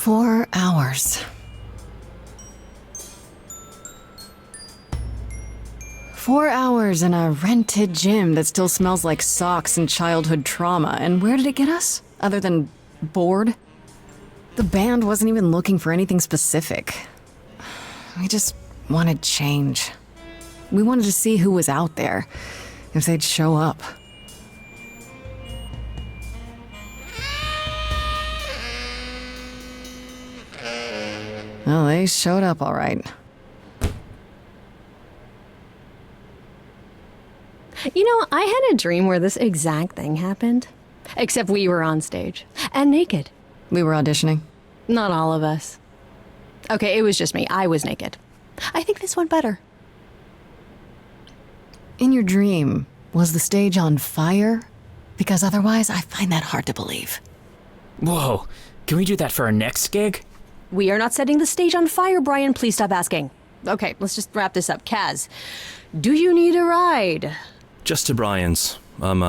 4 hours. 4 hours in a rented gym that still smells like socks and childhood trauma. And where did it get us? Other than bored? The band wasn't even looking for anything specific. We just wanted change. We wanted to see who was out there, if they'd show up. Well, they showed up all right. You know, I had a dream where this exact thing happened. Except we were on stage. And naked. We were auditioning. Not all of us. Okay, it was just me. I was naked. I think this went better. In your dream, was the stage on fire? Because otherwise, I find that hard to believe. Whoa, can we do that for our next gig? We are not setting the stage on fire, Brian. Please stop asking. Okay, let's just wrap this up. Kaz, do you need a ride? Just to Brian's. I'm,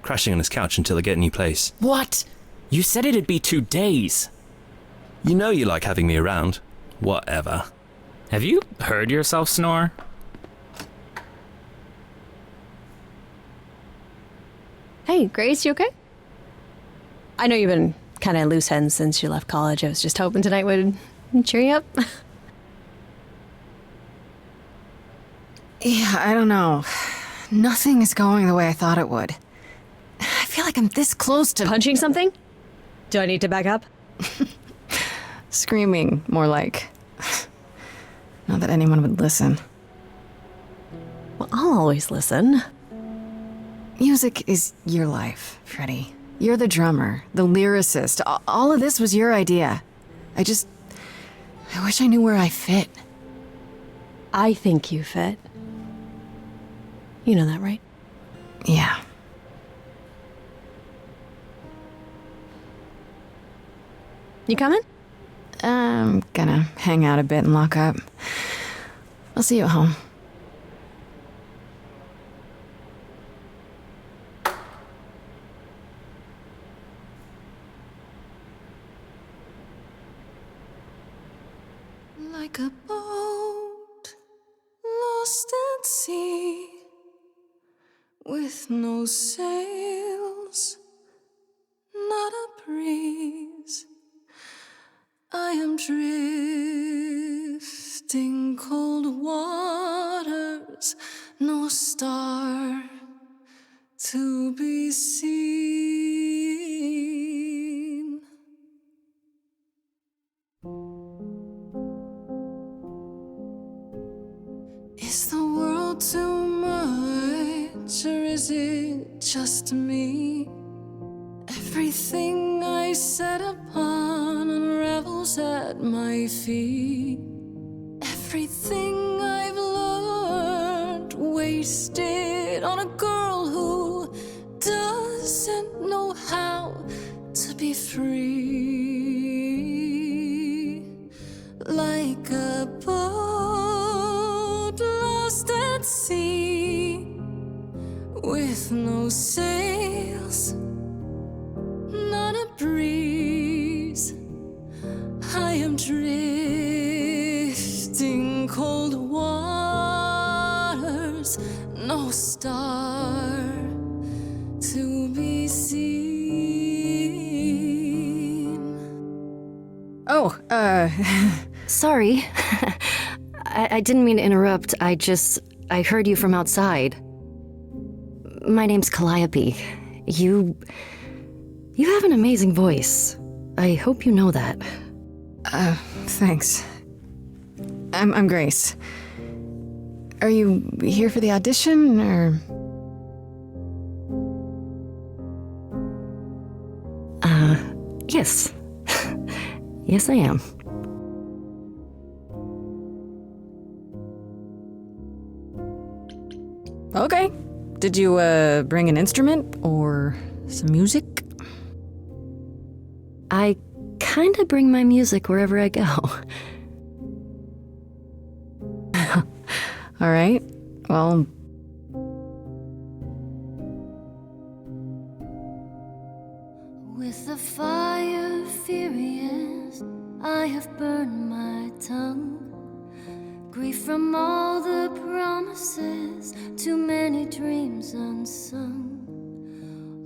crashing on his couch until I get a new place. What? You said it'd be 2 days. You know you like having me around. Whatever. Have you heard yourself snore? Hey, Grace, you okay? I know you've been kind of loose ends since you left college. I was just hoping tonight would cheer you up. Yeah, I don't know. Nothing is going the way I thought it would. I feel like I'm this close to Punching something? Do I need to back up? screaming, more like. Not that anyone would listen. Well, I'll always listen. Music is your life, Freddie. You're the drummer, the lyricist. All of this was your idea. I wish I knew where I fit. I think you fit. You know that, right? Yeah. You coming? I'm gonna hang out a bit and lock up. I'll see you at home. Like a boat lost at sea, with no sails, not a breeze. I am drifting cold waters, no star to be seen. Is the world too much, or is it just me? Everything I set upon unravels at my feet. Everything I've learned wasted on a girl who doesn't know how to be free. Like a boat lost at sea, with no sails, not a breeze. I am drifting cold waters, no star to be seen. Oh, Sorry. I didn't mean to interrupt. I heard you from outside. My name's Calliope. You have an amazing voice. I hope you know that. Thanks. I'm Grace. Are you here for the audition, or? Yes. Yes, I am. Okay. Did you, bring an instrument, or some music? I kinda bring my music wherever I go. All right. Well, with the fire furious I have burned my tongue. Grief from all the promises, too many dreams unsung.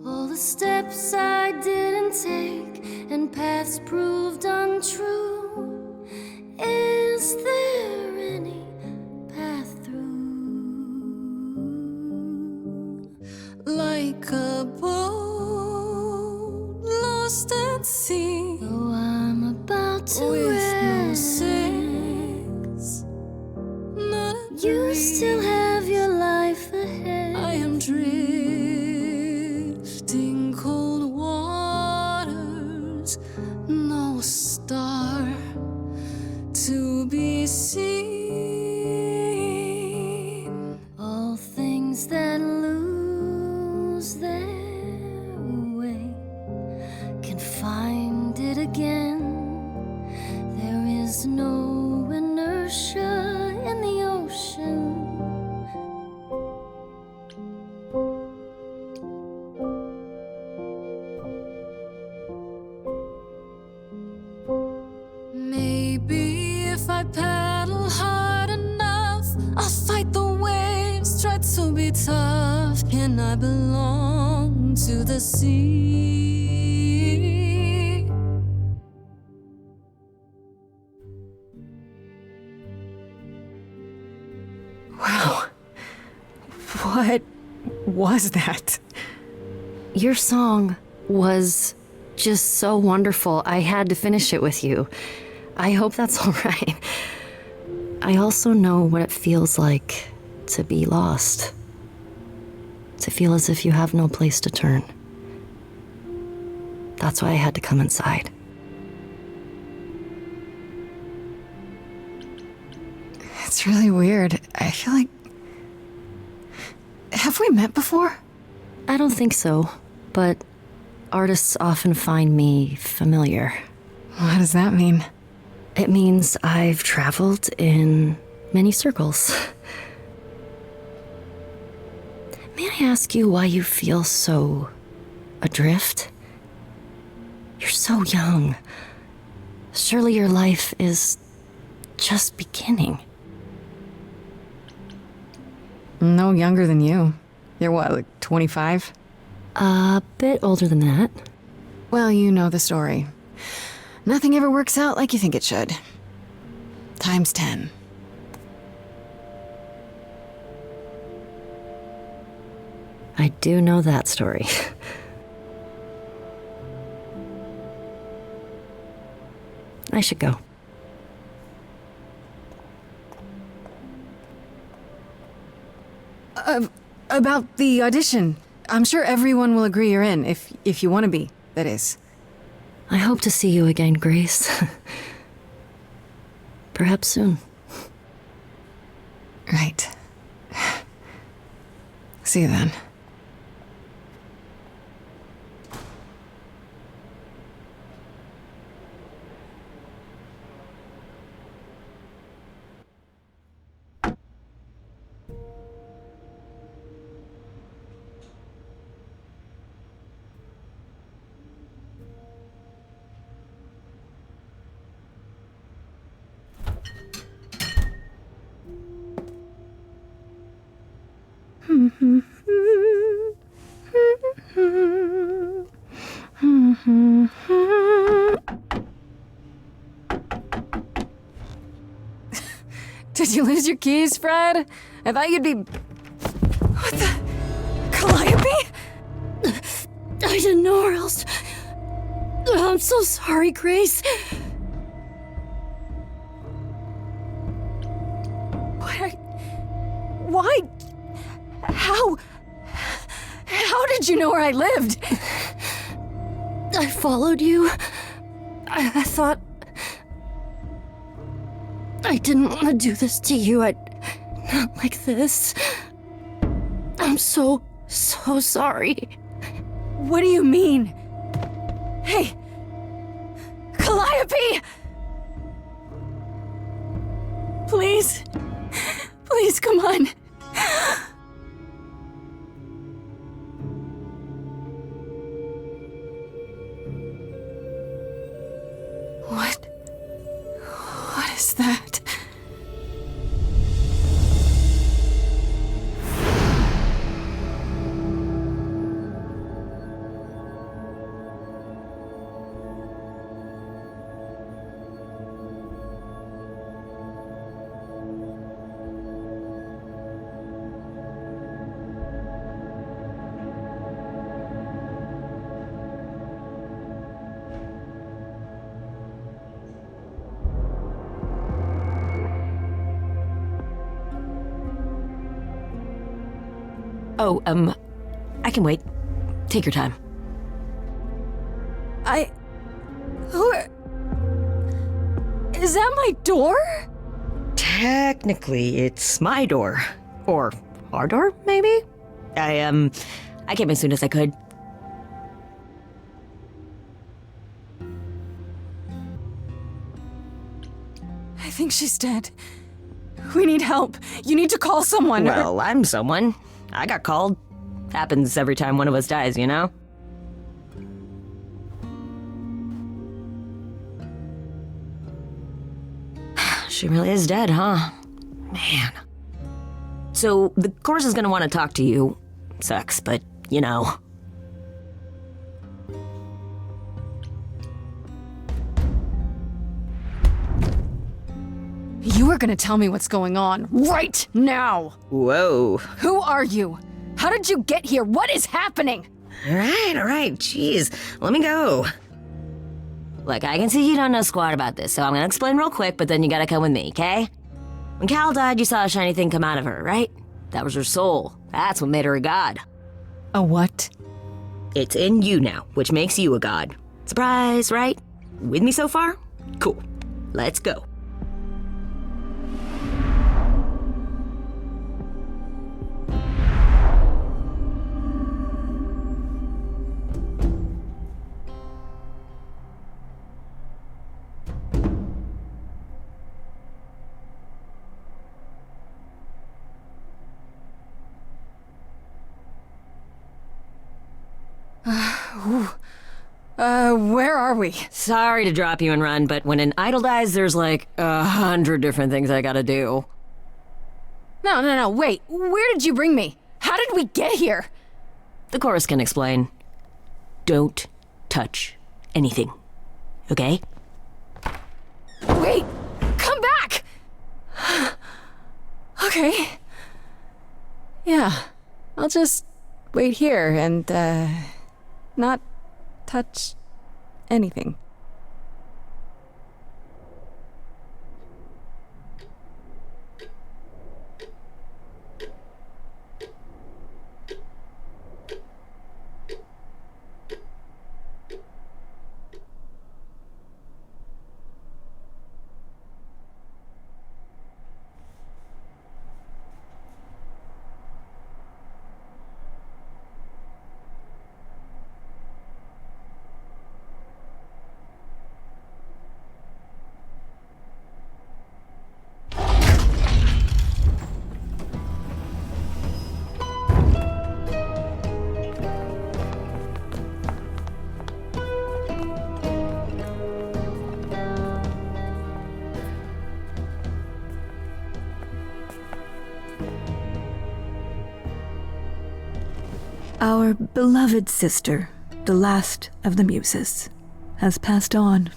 All the steps I didn't take and paths proved untrue. Is there any path through? Like a boat lost at sea, Though I'm about to with no rest, sails, not a you breeze. still have your life ahead. I am drifting cold waters, no star to be seen. All things that lose their way can find it again. There is no inertia in the ocean. Maybe if I paddle hard enough, I'll fight the waves, try to be tough. Can I belong to the sea? Wow. What was that? Your song was just so wonderful. I had to finish it with you. I hope that's all right. I also know what it feels like to be lost. To feel as if you have no place to turn. That's why I had to come inside. It's really weird. I feel like... Have we met before? I don't think so, but artists often find me familiar. What does that mean? It means I've traveled in many circles. May I ask you why you feel so adrift? You're so young. Surely your life is just beginning. No younger than you. You're what, like 25? A bit older than that. Well, you know the story. Nothing ever works out like you think it should. Times 10. I do know that story. I should go. About the audition. I'm sure everyone will agree you're in, if you want to be, that is. I hope to see you again, Grace. Perhaps soon. Right. See you then. Did you lose your keys, Fred? I thought you'd be... What the... Calliope? I didn't know or else. I'm so sorry, Grace. Why? How did you know where I lived? I followed you. I thought... I didn't want to do this to you. Not like this. I'm so sorry. What do you mean? Hey! Calliope! Please? Please, come on. What is that? Oh, I can wait. Take your time. Is that my door? Technically, it's my door. Or our door, maybe? I came as soon as I could. I think she's dead. We need help. You need to call someone. Well, I'm someone. I got called. Happens every time one of us dies, you know? She really is dead, huh? Man. So, the chorus is gonna want to talk to you. Sucks, but, you know. You are gonna tell me what's going on right now. Whoa. Who are you? How did you get here? What is happening? All right, jeez. Let me go. Look, I can see you don't know squat about this, so I'm gonna explain real quick, but then you gotta come with me, okay? When Cal died, you saw a shiny thing come out of her, right? That was her soul. That's what made her a god. A what? It's in you now, which makes you a god. Surprise, right? With me so far? Cool. Let's go. Where are we? Sorry to drop you and run, but when an idol dies, there's like 100 different things I gotta do. No, wait. Where did you bring me? How did we get here? The chorus can explain. Don't touch anything, okay? Wait! Come back! Okay. Yeah, I'll just wait here and, not touch anything. Our beloved sister, the last of the Muses, has passed on.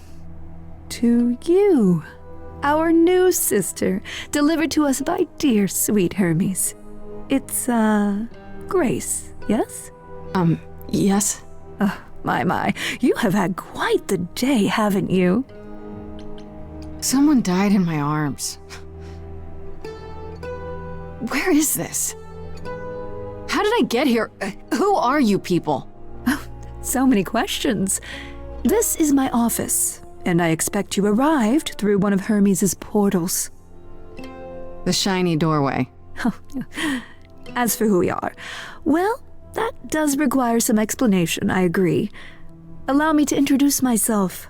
To you, our new sister, delivered to us by dear sweet Hermes. It's, Grace, yes? Yes? Oh, my, you have had quite the day, haven't you? Someone died in my arms. Where is this? How did I get here? Who are you people? Oh, so many questions. This is my office, and I expect you arrived through one of Hermes' portals. The shiny doorway. As for who we are, well, that does require some explanation, I agree. Allow me to introduce myself.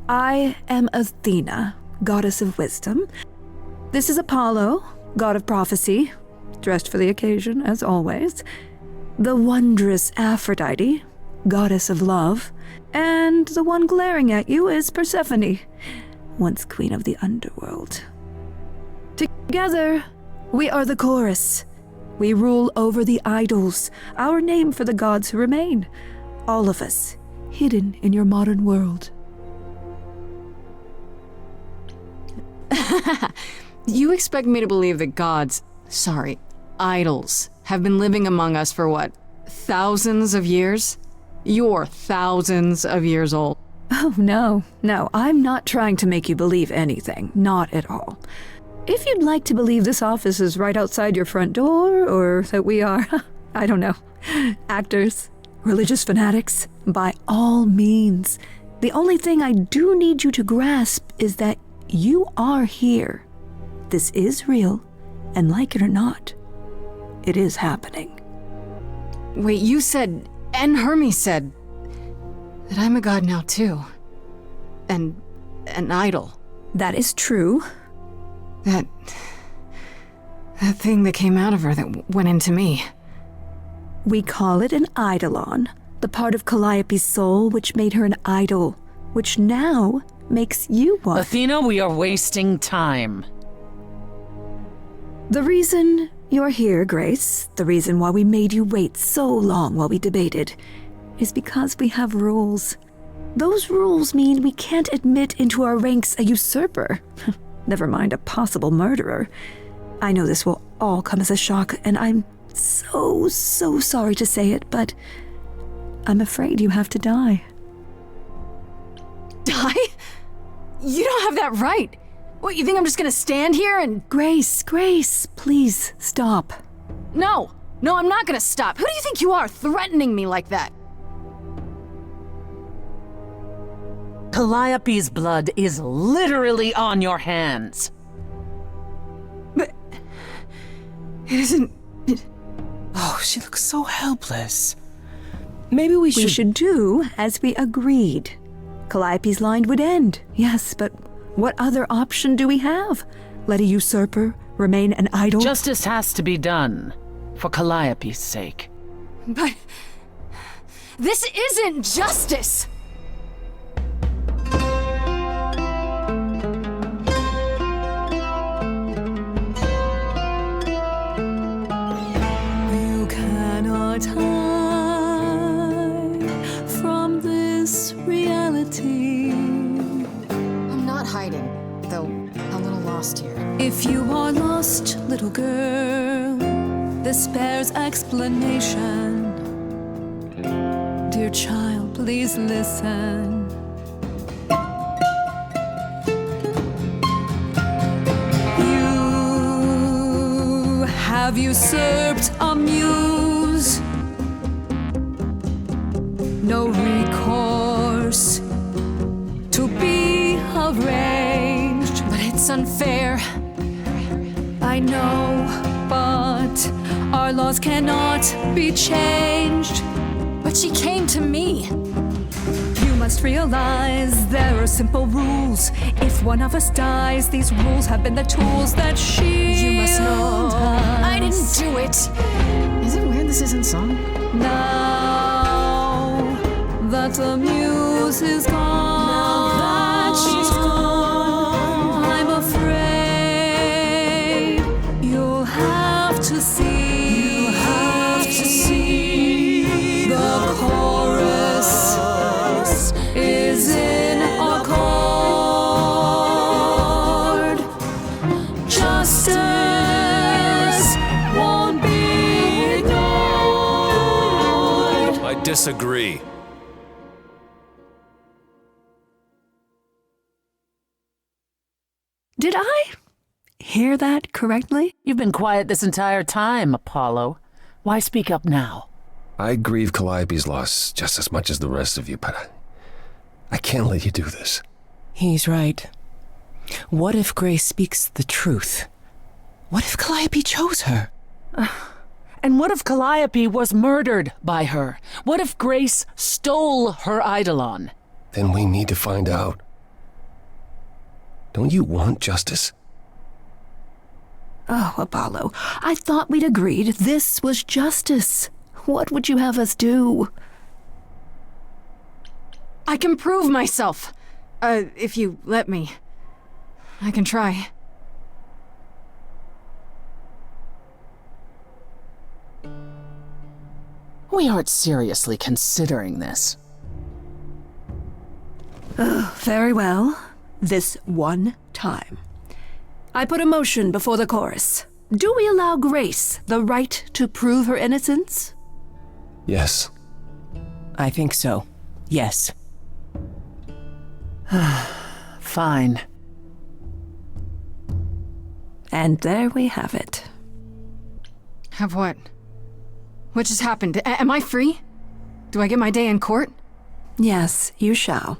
I am Athena, goddess of wisdom. This is Apollo, god of prophecy, dressed for the occasion, as always. The wondrous Aphrodite, goddess of love. And the one glaring at you is Persephone, once queen of the underworld. Together, we are the chorus. We rule over the idols, our name for the gods who remain. All of us, hidden in your modern world. You expect me to believe that idols, have been living among us for what, thousands of years? You're thousands of years old. Oh, no, I'm not trying to make you believe anything, not at all. If you'd like to believe this office is right outside your front door, or that we are, I don't know, actors, religious fanatics, by all means. The only thing I do need you to grasp is that you are here. This is real, and like it or not, it is happening. Wait, you said, and Hermes said, that I'm a god now too. And an idol. That is true. That thing that came out of her that went into me. We call it an eidolon, the part of Calliope's soul which made her an idol, which now makes you one. Athena, we are wasting time. The reason you're here, Grace, the reason why we made you wait so long while we debated, is because we have rules. Those rules mean we can't admit into our ranks a usurper. Never mind a possible murderer. I know this will all come as a shock, and I'm so sorry to say it, but I'm afraid you have to die. Die? You don't have that right. What, you think I'm just gonna stand here and... Grace, please stop. No, I'm not gonna stop. Who do you think you are, threatening me like that? Calliope's blood is literally on your hands. But... it isn't... Oh, she looks so helpless. Maybe we should do as we agreed. Calliope's line would end, yes, but what other option do we have? Let a usurper remain an idol? Justice has to be done, for Calliope's sake. But... this isn't justice! You cannot hide from this reality. I'm not hiding, though a little lost here. If you are lost, little girl, this bears explanation. Dear child, please listen. You have usurped a muse. No recourse to be arranged. But it's unfair. I know, but our laws cannot be changed. But she came to me. You must realize there are simple rules. If one of us dies, these rules have been the tools that shield You must know us. I didn't do it. Is it weird this isn't song? Now that the muse is gone, I'm afraid you'll have to see. The chorus is in accord. Justice won't be ignored. I disagree. Did I hear that correctly? You've been quiet this entire time, Apollo. Why speak up now? I grieve Calliope's loss just as much as the rest of you, but I can't let you do this. He's right. What if Grace speaks the truth? What if Calliope chose her? And what if Calliope was murdered by her? What if Grace stole her eidolon? Then we need to find out. Don't you want justice? Oh, Apollo, I thought we'd agreed this was justice. What would you have us do? I can prove myself. If you let me. I can try. We aren't seriously considering this. Very well. This one time. I put a motion before the chorus. Do we allow Grace the right to prove her innocence? Yes. I think so. Yes. Fine. And there we have it. Have what? What just happened? Am I free? Do I get my day in court? Yes, you shall.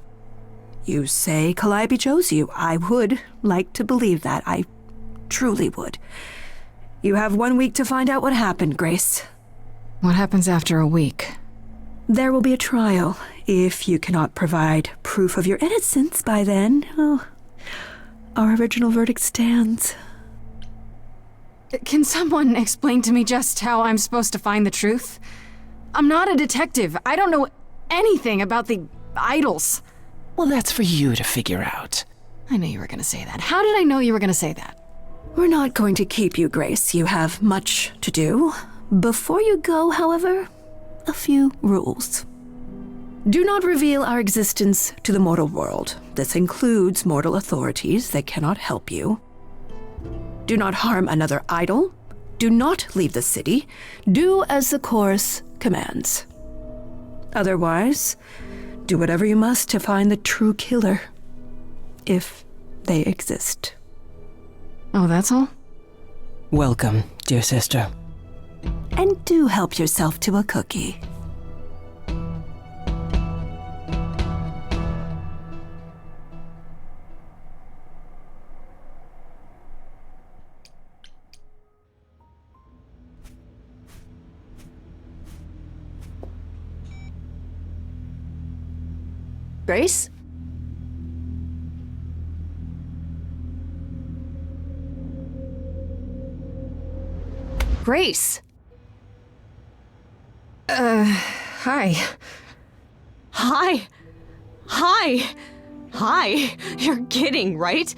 You say Calliope chose you. I would like to believe that. I truly would. You have 1 week to find out what happened, Grace. What happens after a week? There will be a trial. If you cannot provide proof of your innocence by then, our original verdict stands. Can someone explain to me just how I'm supposed to find the truth? I'm not a detective. I don't know anything about the idols. Well, that's for you to figure out. I knew you were going to say that. How did I know you were going to say that? We're not going to keep you, Grace. You have much to do. Before you go, however, a few rules. Do not reveal our existence to the mortal world. This includes mortal authorities that cannot help you. Do not harm another idol. Do not leave the city. Do as the chorus commands. Otherwise, do whatever you must to find the true killer, if they exist. Oh, that's all? Welcome, dear sister. And do help yourself to a cookie. Grace? Grace! Hi. Hi! Hi! Hi! You're kidding, right?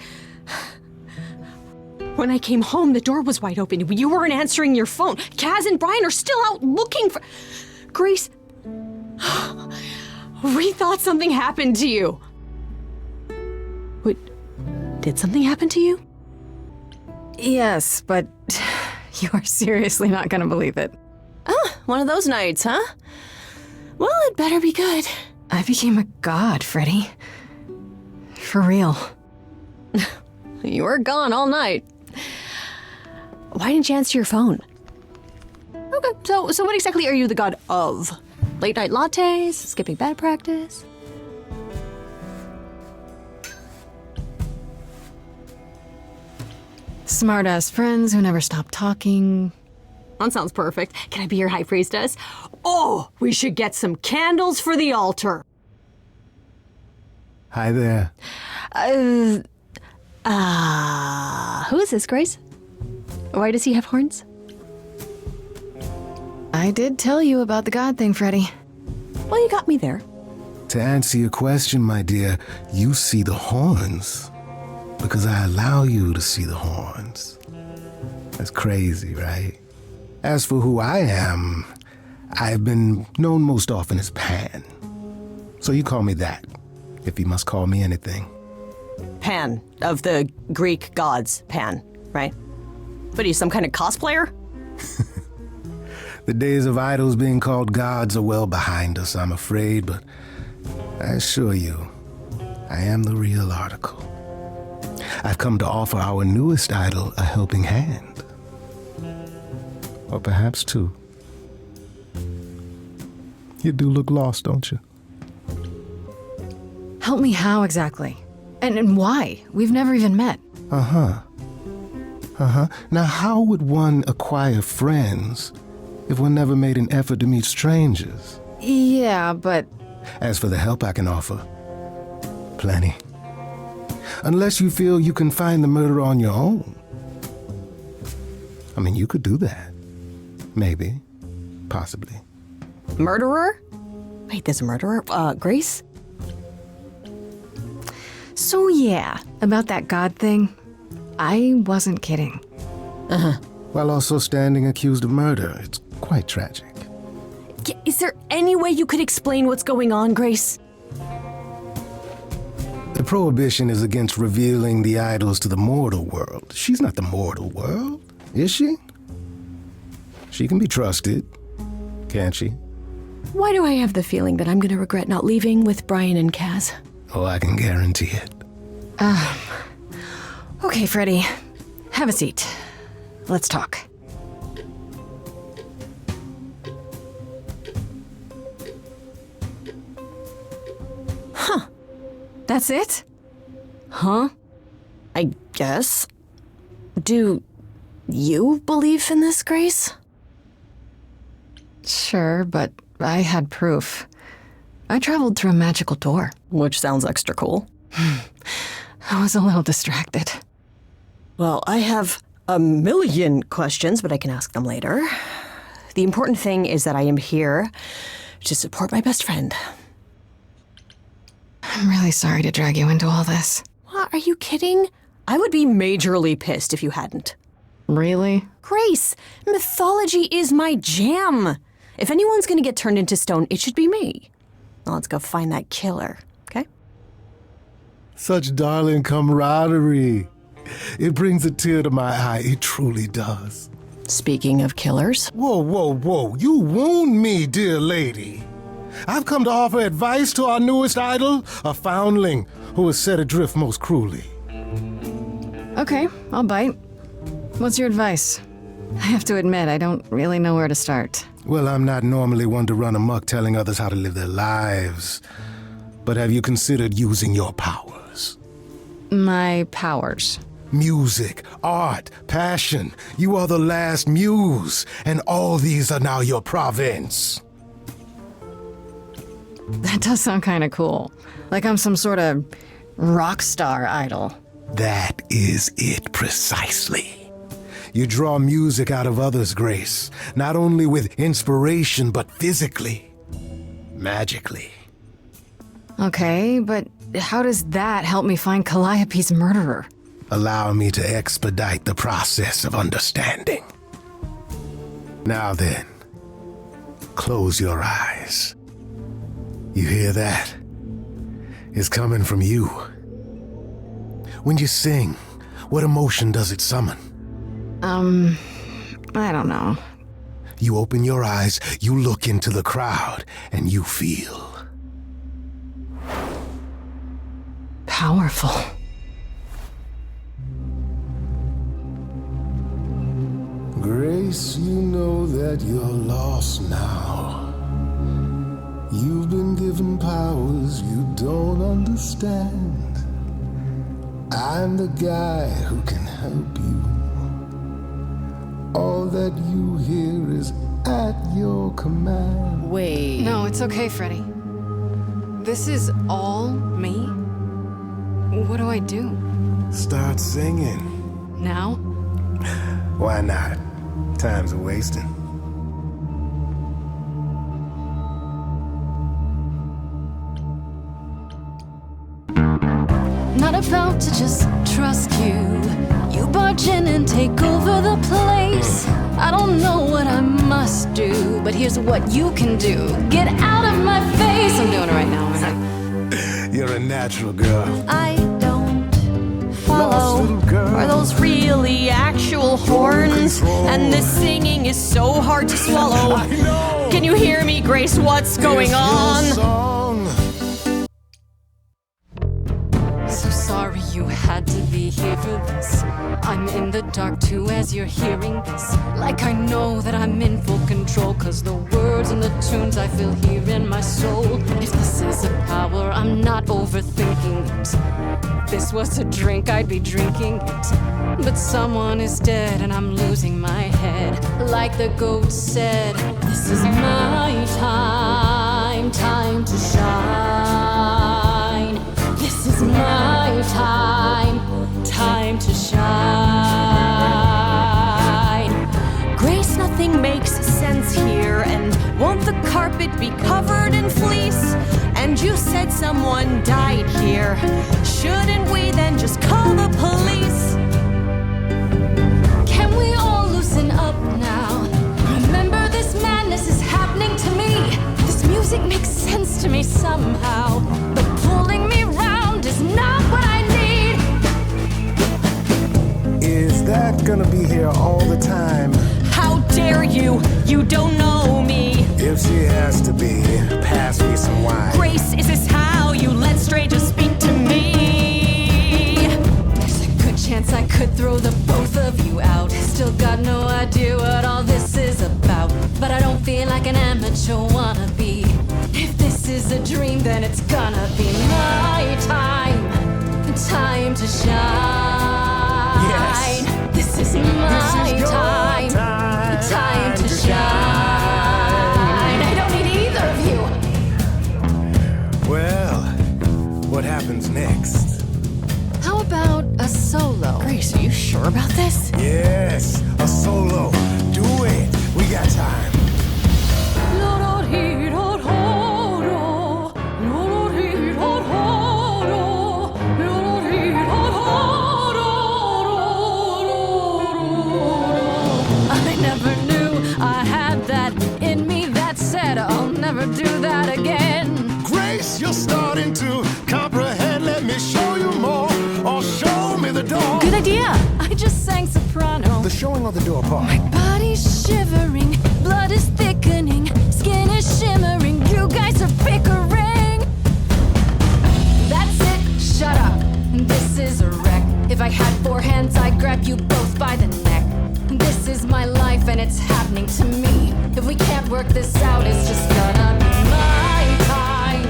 When I came home, the door was wide open. You weren't answering your phone. Kaz and Brian are still out looking for... Grace... We thought something happened to you. Wait, did something happen to you? Yes, but you are seriously not going to believe it. One of those nights, huh? Well, it better be good. I became a god, Freddy. For real. You were gone all night. Why didn't you answer your phone? Okay, so what exactly are you the god of? Late night lattes? Skipping bad practice? Smart-ass friends who never stop talking. That sounds perfect. Can I be your high priestess? Oh, we should get some candles for the altar. Hi there. Who is this, Grace? Why does he have horns? I did tell you about the god thing, Freddy. Well, you got me there. To answer your question, my dear, you see the horns because I allow you to see the horns. That's crazy, right? As for who I am, I've been known most often as Pan. So you call me that, if you must call me anything. Pan, of the Greek gods, Pan, right? What are you, some kind of cosplayer? The days of idols being called gods are well behind us, I'm afraid, but I assure you, I am the real article. I've come to offer our newest idol a helping hand. Or perhaps two. You do look lost, don't you? Help me how exactly? And why? We've never even met. Now how would one acquire friends if one never made an effort to meet strangers? Yeah, but... As for the help I can offer, plenty. Unless you feel you can find the murderer on your own. I mean, you could do that. Maybe. Possibly. Murderer? Wait, there's a murderer? Grace? So yeah, about that God thing, I wasn't kidding. While also standing accused of murder. It's quite tragic. Is there any way you could explain what's going on, Grace? The prohibition is against revealing the idols to the mortal world. She's not the mortal world, is she? She can be trusted, can't she? Why do I have the feeling that I'm gonna regret not leaving with Brian and Kaz? Oh, I can guarantee it. Okay, Freddy. Have a seat. Let's talk. That's it? Huh? I guess. Do you believe in this, Grace? Sure, but I had proof. I traveled through a magical door. Which sounds extra cool. I was a little distracted. Well, I have a million questions, but I can ask them later. The important thing is that I am here to support my best friend. I'm really sorry to drag you into all this. What, are you kidding? I would be majorly pissed if you hadn't. Really? Grace, mythology is my jam. If anyone's gonna get turned into stone, it should be me. Now let's go find that killer, okay? Such darling camaraderie. It brings a tear to my eye. It truly does. Speaking of killers. Whoa, whoa, whoa. You wound me, dear lady. I've come to offer advice to our newest idol, a foundling who was set adrift most cruelly. Okay, I'll bite. What's your advice? I have to admit, I don't really know where to start. Well, I'm not normally one to run amok telling others how to live their lives. But have you considered using your powers? My powers? Music, art, passion. You are the last muse, and all these are now your province. That does sound kind of cool. Like I'm some sort of rock star idol. That is it precisely. You draw music out of others, Grace, not only with inspiration, but physically, magically. Okay, but how does that help me find Calliope's murderer? Allow me to expedite the process of understanding. Now then, close your eyes. You hear that? It's coming from you. When you sing, what emotion does it summon? I don't know. You open your eyes, you look into the crowd, and you feel powerful. Grace, you know that you're lost now. You've been given powers you don't understand. I'm the guy who can help you. All that you hear is at your command. Wait. No, it's okay, Freddy. This is all me? What do I do? Start singing. Now? Why not? Time's a wasting. Not about to just trust you. You barge in and take over the place. I don't know what I must do, but here's what you can do. Get out of my face. I'm doing it right now, man. You're a natural girl. I don't follow. Are those really actual horns? And this singing is so hard to swallow. I know. Can you hear me, Grace? What's going on? Song. So sorry you had to be here for this. I'm in the dark too as you're hearing this. Like I know that I'm in full control, 'cause the words and the tunes I feel here in my soul. If this is a power, I'm not overthinking it. If this was a drink, I'd be drinking it. But someone is dead and I'm losing my head. Like the goat said, this is my time, time to shine. This is my time, time to shine. Grace, nothing makes sense here. And won't the carpet be covered in fleece? and you said someone died here. Shouldn't we then just call the police? Can we all loosen up now? Remember, this madness is happening to me. This music makes sense to me somehow, but pulling me round is not what I need. Is that gonna be here all the time? How dare you? You don't know me. If she has to be, pass me some wine. Grace, is this how you let strangers speak to me? There's a good chance I could throw the both of you out. Still got no idea what all this is about, but I don't feel like an amateur wannabe. If this is a dream, then it's gonna be my time. Time to shine. Yes. This is my time. Time to shine. I don't need either of you. Well, what happens next? How about a solo? Grace, are you sure about this? Yes, a solo. Do it. We got time. I never knew I had that in me. That said, I'll never do that again. Grace, you're starting to comprehend. Let me show you more, or show me the door. Good idea. I just sang soprano. The showing of the door part. Body's shivering, blood is thickening, skin is shimmering. You guys are bickering. That's it. Shut up. This is a wreck. If I had 4 hands, I'd grab you both by the neck. This is my life and it's happening to me. If we can't work this out, it's just gonna be my time.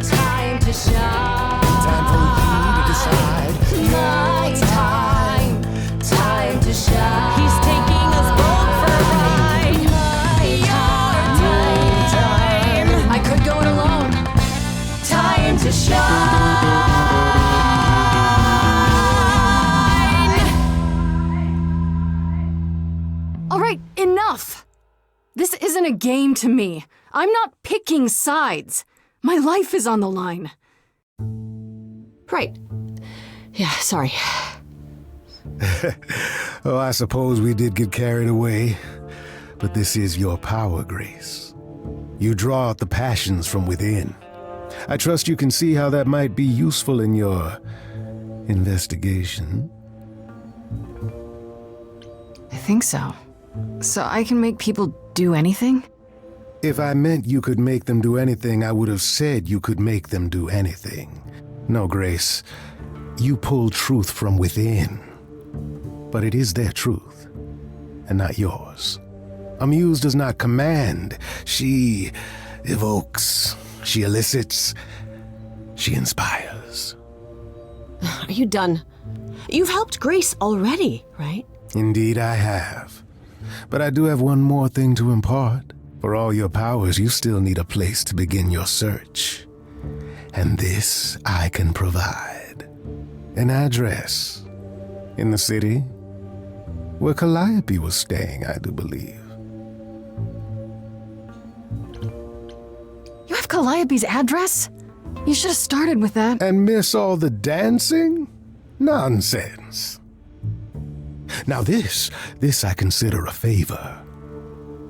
Time to shine. Time for you to decide. My time. Time to shine. He's taking us both for a ride. My time. I could go it alone. Time to shine. All right, enough. This isn't a game to me. I'm not picking sides. My life is on the line. Right. Yeah, sorry. Oh, I suppose we did get carried away. But this is your power, Grace. You draw out the passions from within. I trust you can see how that might be useful in your investigation. I think so. So I can make people do anything? If I meant you could make them do anything, I would have said you could make them do anything. No, Grace. You pull truth from within. But it is their truth, and not yours. A muse does not command. She evokes. She elicits. She inspires. Are you done? You've helped Grace already, right? Indeed I have. But I do have one more thing to impart. For all your powers, you still need a place to begin your search. And this I can provide. An address. In the city, where Calliope was staying, I do believe. You have Calliope's address? You should have started with that. And miss all the dancing? Nonsense. Now this I consider a favor.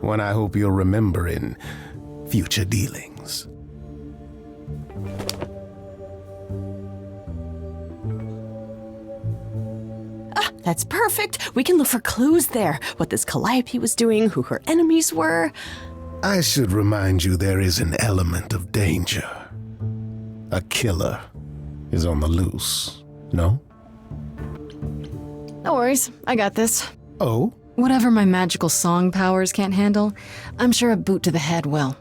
One I hope you'll remember in future dealings. That's perfect. We can look for clues there. What this Calliope was doing, who her enemies were. I should remind you there is an element of danger. A killer is on the loose, no? No worries, I got this. Oh? Whatever my magical song powers can't handle, I'm sure a boot to the head will.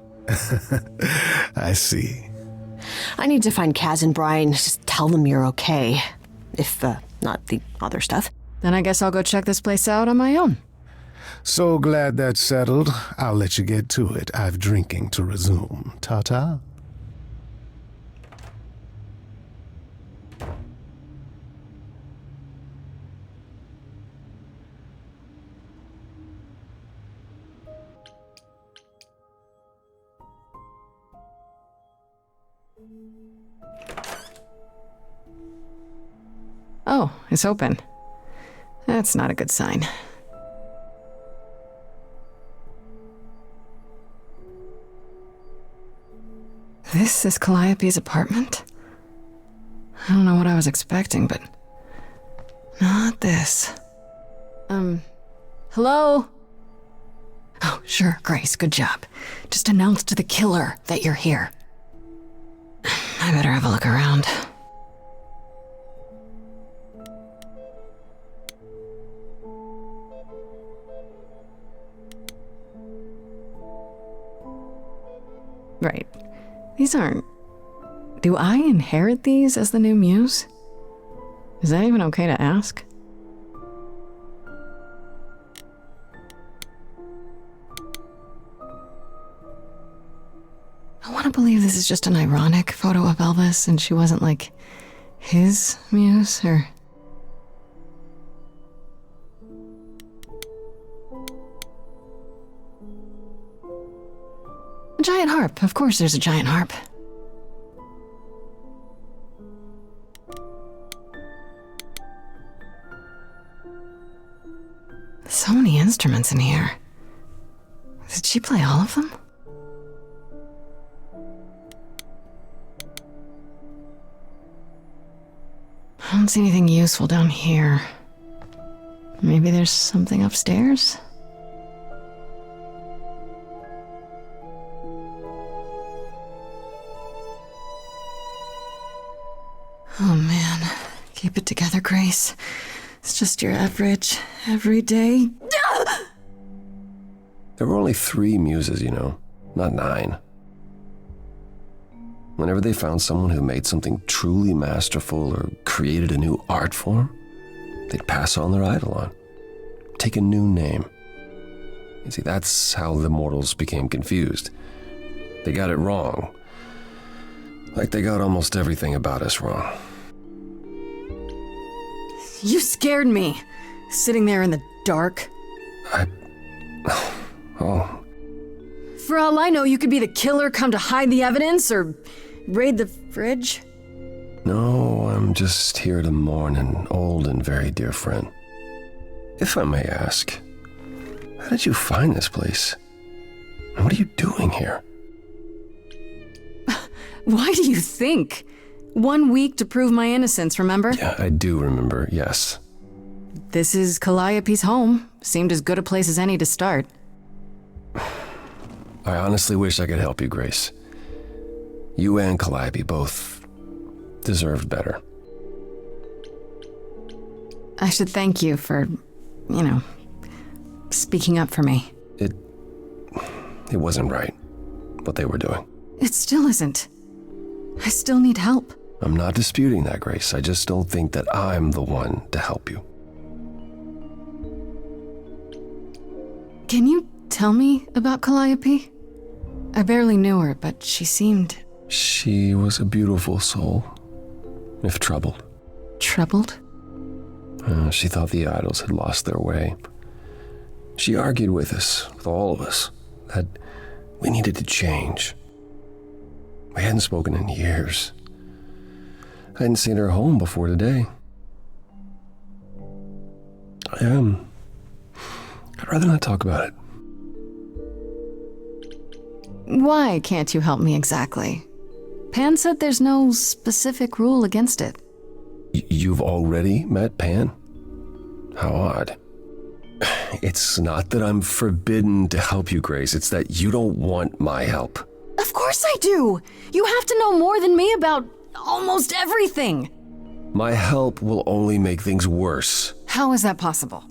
I see. I need to find Kaz and Brian. Just tell them you're okay. If, not the other stuff. Then I guess I'll go check this place out on my own. So glad that's settled. I'll let you get to it. I've drinking to resume. Ta-ta. Oh, it's open. That's not a good sign. This is Calliope's apartment? I don't know what I was expecting, but not this. Hello? Oh, sure, Grace, good job. Just announce to the killer that you're here. I better have a look around. Right. These aren't... Do I inherit these as the new Muse? Is that even okay to ask? I want to believe this is just an ironic photo of Elvis and she wasn't like his Muse, or... A giant harp. Of course there's a giant harp. So many instruments in here. Did she play all of them? I don't see anything useful down here. Maybe there's something upstairs? Oh man, keep it together, Grace. It's just your average, everyday... There were only 3 muses, you know, not 9. Whenever they found someone who made something truly masterful or created a new art form, they'd pass on their eidolon, take a new name. You see, that's how the mortals became confused. They got it wrong. Like they got almost everything about us wrong. You scared me, sitting there in the dark. Oh. For all I know, you could be the killer come to hide the evidence or raid the fridge. No, I'm just here to mourn an old and very dear friend. If I may ask, how did you find this place? And what are you doing here? Why do you think? 1 week to prove my innocence, remember? Yeah, I do remember, yes. This is Calliope's home. Seemed as good a place as any to start. I honestly wish I could help you, Grace. You and Calliope both deserved better. I should thank you for, speaking up for me. It wasn't right, what they were doing. It still isn't. I still need help. I'm not disputing that, Grace. I just don't think that I'm the one to help you. Can you tell me about Calliope? I barely knew her, but she seemed... She was a beautiful soul, if troubled. Troubled? She thought the idols had lost their way. She argued with us, with all of us, that we needed to change. We hadn't spoken in years. I hadn't seen her home before today. I'd rather not talk about it. Why can't you help me exactly? Pan said there's no specific rule against it. You've already met Pan? How odd. It's not that I'm forbidden to help you, Grace. It's that you don't want my help. Of course I do! You have to know more than me about almost everything! My help will only make things worse. How is that possible?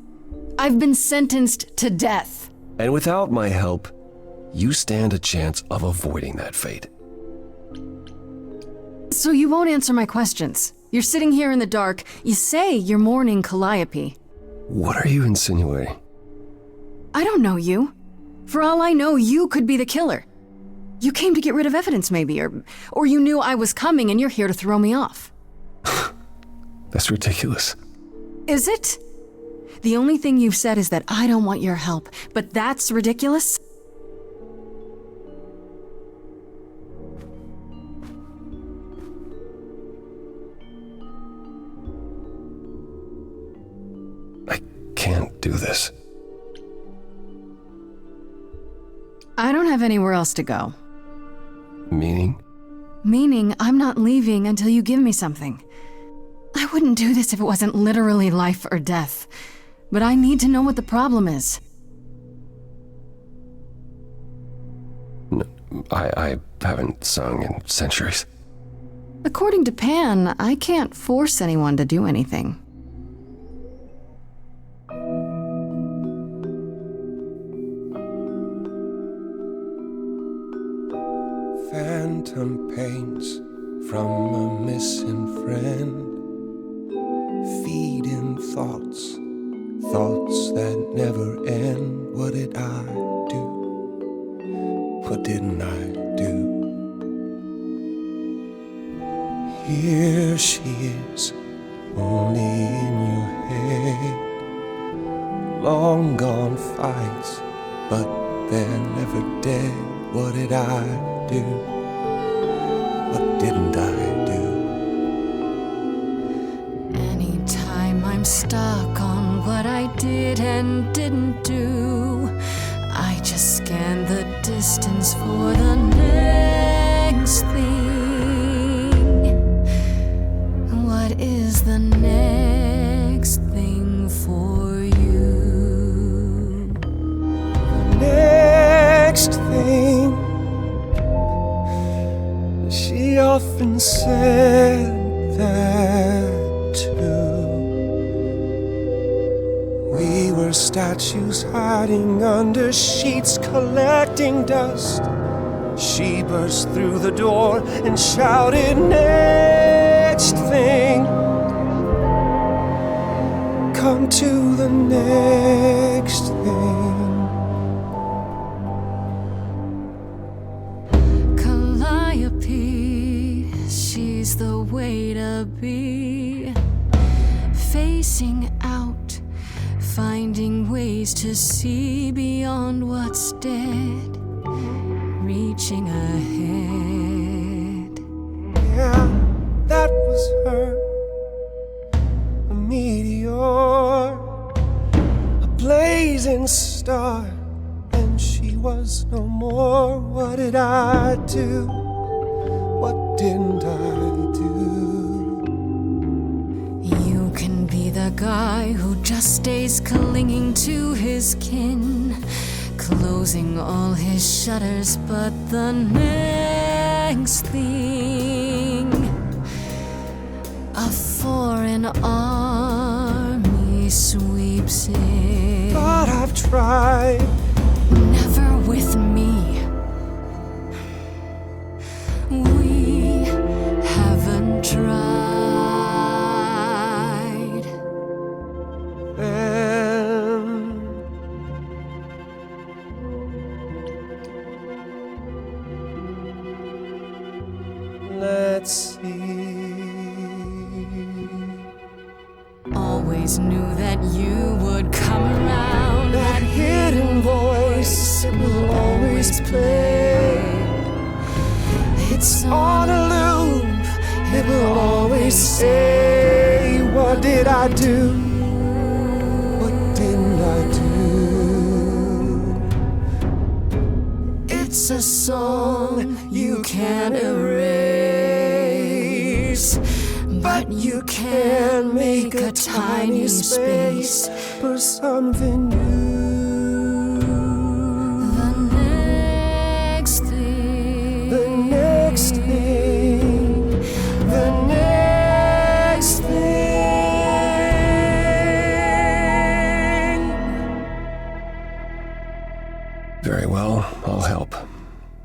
I've been sentenced to death. And without my help, you stand a chance of avoiding that fate. So you won't answer my questions. You're sitting here in the dark. You say you're mourning Calliope. What are you insinuating? I don't know you. For all I know, you could be the killer. You came to get rid of evidence, maybe, or you knew I was coming and you're here to throw me off. That's ridiculous. Is it? The only thing you've said is that I don't want your help, but that's ridiculous? can't do this. I don't have anywhere else to go. Meaning? Meaning I'm not leaving until you give me something. I wouldn't do this if it wasn't literally life or death. But I need to know what the problem is. I haven't sung in centuries. According to Pan, I can't force anyone to do anything. Phantom pains from a missing friend, feeding thoughts that never end. What did I do? What didn't I do? Here she is, only in your head. Long gone fights, but they're never dead. What did I do? What didn't I do? Anytime I'm stuck on what I did and didn't do, I just scan the distance for the next thing. What is the next thing for you? Next thing, she often said that too. We were statues hiding under sheets, collecting dust. She burst through the door and shouted, next thing. Come to the next thing. Calliope, she's the way to be. Facing out, finding ways to see beyond what's dead. Reaching ahead. Yeah, that was her. A meteor, a blazing star, and she was no more. What did I do? What didn't I do? You can be the guy who just stays clinging to his kin, closing all his shutters, but the next thing, a foreign army sweeps in. But I've tried. Never with me. We haven't tried. Let's see. Always knew that you would come around. That hidden voice, it will always play. It's on a loop, it will always say, what did I do? What didn't I do? It's a song you can't erase, but you can make a tiny space for something new. The next thing. The next thing. The next thing. Very well, I'll help.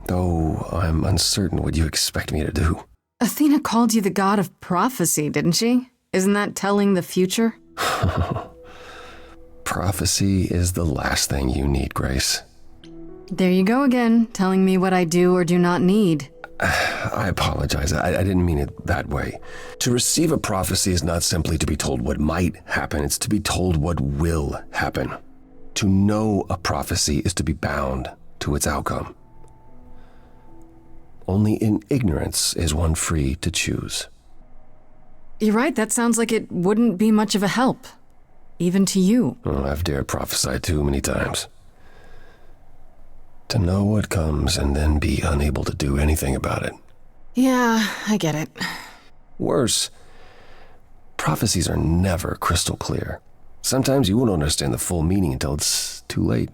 Though I'm uncertain what you expect me to do. Athena called you the god of prophecy, didn't she? Isn't that telling the future? Prophecy is the last thing you need, Grace. There you go again, telling me what I do or do not need. I apologize. I didn't mean it that way. To receive a prophecy is not simply to be told what might happen, it's to be told what will happen. To know a prophecy is to be bound to its outcome. Only in ignorance is one free to choose. You're right, that sounds like it wouldn't be much of a help. even to you. Oh, I've dared prophesy too many times. To know what comes and then be unable to do anything about it. Yeah, I get it. Worse, prophecies are never crystal clear. Sometimes you won't understand the full meaning until it's too late.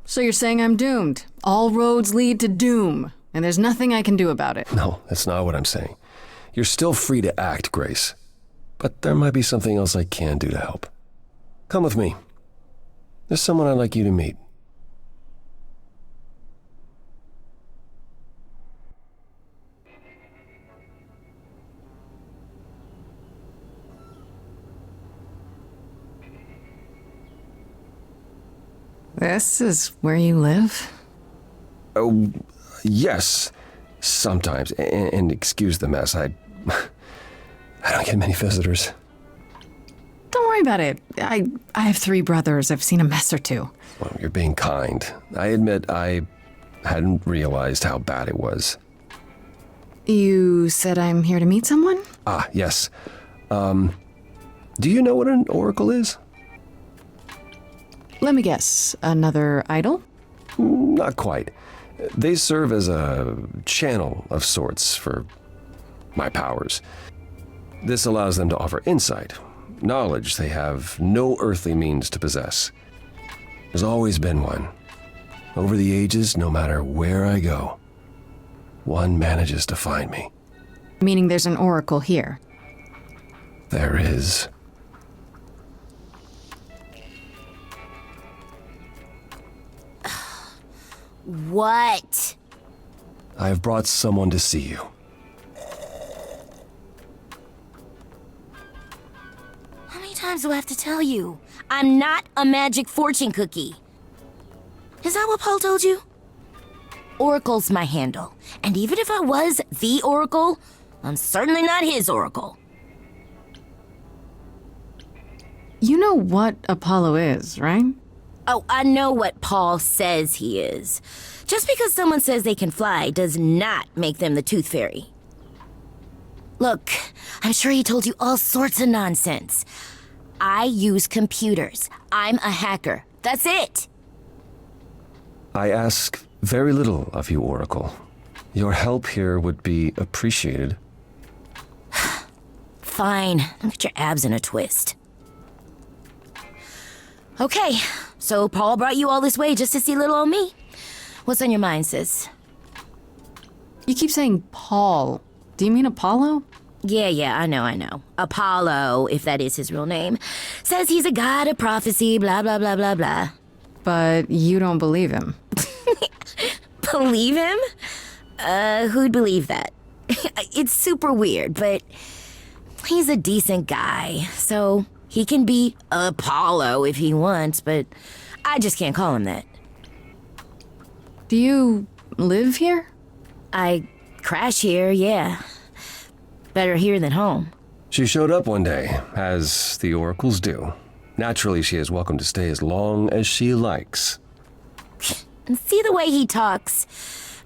So you're saying I'm doomed. All roads lead to doom, and there's nothing I can do about it. No, that's not what I'm saying. You're still free to act, Grace. But there might be something else I can do to help. Come with me. There's someone I'd like you to meet. This is where you live? Oh, yes. Sometimes. And excuse the mess. I don't get many visitors. Don't worry about it. I have 3 brothers. I've seen a mess or two. Well, you're being kind. I admit I hadn't realized how bad it was. You said I'm here to meet someone? Ah, yes. Do you know what an oracle is? Let me guess. Another idol? Not quite. They serve as a channel of sorts for my powers. This allows them to offer insight, knowledge they have no earthly means to possess. There's always been one. Over the ages, no matter where I go, one manages to find me. Meaning there's an oracle here. There is. What? I've brought someone to see you. How many times do I have to tell you? I'm not a magic fortune cookie. Is that what Paul told you? Oracle's my handle. And even if I was the Oracle, I'm certainly not his Oracle. You know what Apollo is, right? Oh, I know what Paul says he is. Just because someone says they can fly does not make them the Tooth Fairy. Look, I'm sure he told you all sorts of nonsense. I use computers. I'm a hacker. That's it. I ask very little of you, Oracle. Your help here would be appreciated. Fine. Don't get your abs in a twist. Okay, so Paul brought you all this way just to see little old me. What's on your mind, sis? You keep saying Paul. Do you mean Apollo? Yeah, I know. Apollo, if that is his real name, says he's a god of prophecy, blah, blah, blah, blah, blah. But you don't believe him. Believe him? Who'd believe that? It's super weird, but he's a decent guy, so he can be Apollo if he wants, but I just can't call him that. Do you live here? I crash here, yeah. Better here than home. She showed up one day, as the oracles do. Naturally, she is welcome to stay as long as she likes. And see the way he talks.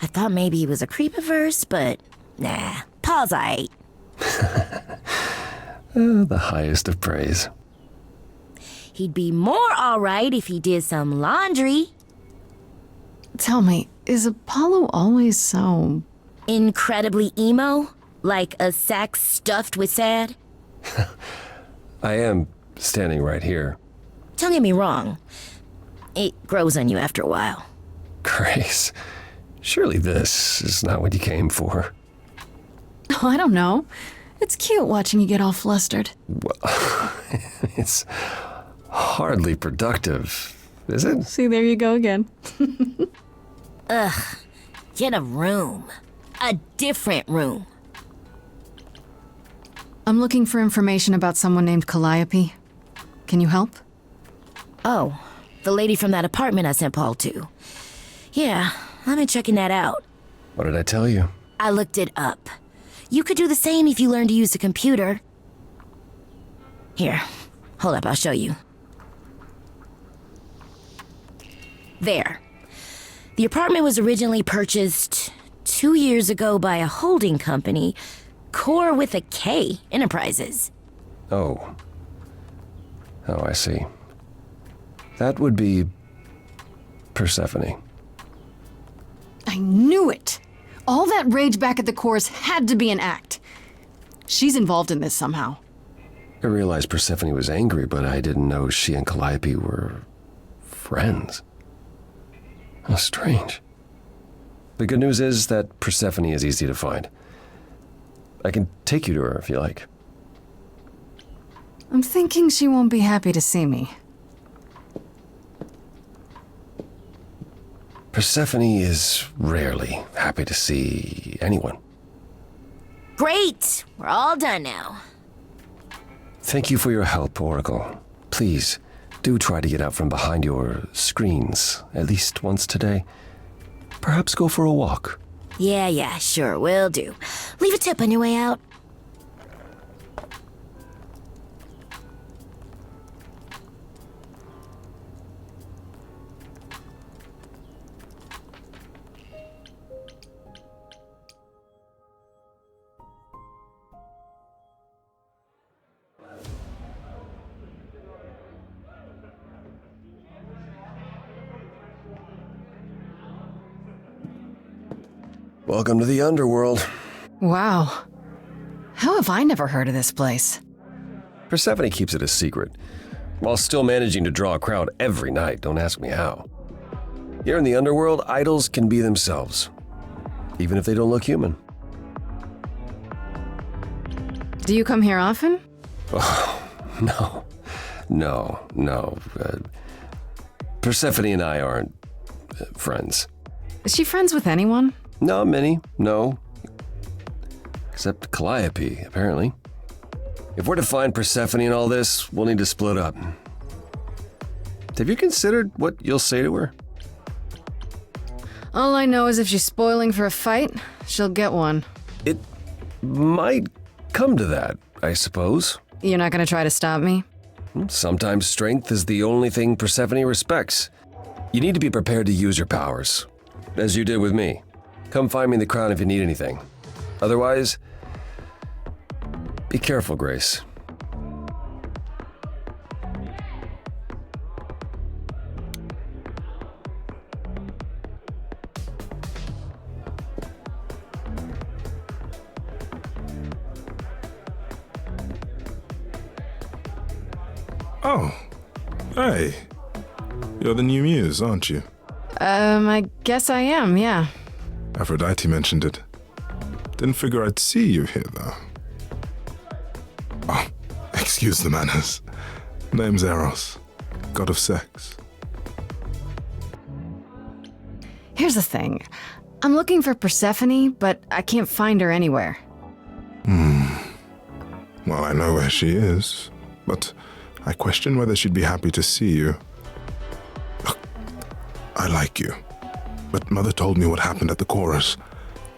I thought maybe he was a creep at first, but nah, Paul's aight. The highest of praise. He'd be more alright if he did some laundry. Tell me, is Apollo always so... incredibly emo? Like a sack stuffed with sad? I am standing right here. Don't get me wrong. It grows on you after a while. Grace, surely this is not what you came for. Oh, I don't know. It's cute watching you get all flustered. Well, it's hardly productive, is it? See, there you go again. Ugh. Get a room. A different room. I'm looking for information about someone named Calliope. Can you help? Oh, the lady from that apartment I sent Paul to. Yeah, I've been checking that out. What did I tell you? I looked it up. You could do the same if you learned to use a computer. Here, hold up, I'll show you. There. The apartment was originally purchased 2 years ago by a holding company, Core with a K Enterprises. Oh. Oh, I see. That would be Persephone. I knew it! All that rage back at the chorus had to be an act. She's involved in this somehow. I realized Persephone was angry, but I didn't know she and Calliope were friends. How strange. The good news is that Persephone is easy to find. I can take you to her if you like. I'm thinking she won't be happy to see me. Persephone is rarely happy to see anyone. Great! We're all done now. Thank you for your help, Oracle. Please, do try to get out from behind your screens at least once today. Perhaps go for a walk. Yeah, sure, will do. Leave a tip on your way out. Welcome to the underworld. Wow. How have I never heard of this place? Persephone keeps it a secret, while still managing to draw a crowd every night. Don't ask me how. Here in the underworld, idols can be themselves, even if they don't look human. Do you come here often? Oh, no. Persephone and I aren't friends. Is she friends with anyone? Not many, no. Except Calliope, apparently. If we're to find Persephone in all this, we'll need to split up. Have you considered what you'll say to her? All I know is if she's spoiling for a fight, she'll get one. It might come to that, I suppose. You're not gonna try to stop me? Sometimes strength is the only thing Persephone respects. You need to be prepared to use your powers, as you did with me. Come find me in the crowd if you need anything. Otherwise, be careful, Grace. Oh, hey. You're the new Muse, aren't you? I guess I am, yeah. Aphrodite mentioned it. Didn't figure I'd see you here, though. Oh, excuse the manners. Name's Eros, god of sex. Here's the thing. I'm looking for Persephone, but I can't find her anywhere. Well, I know where she is, but I question whether she'd be happy to see you. Look, I like you, but Mother told me what happened at the chorus.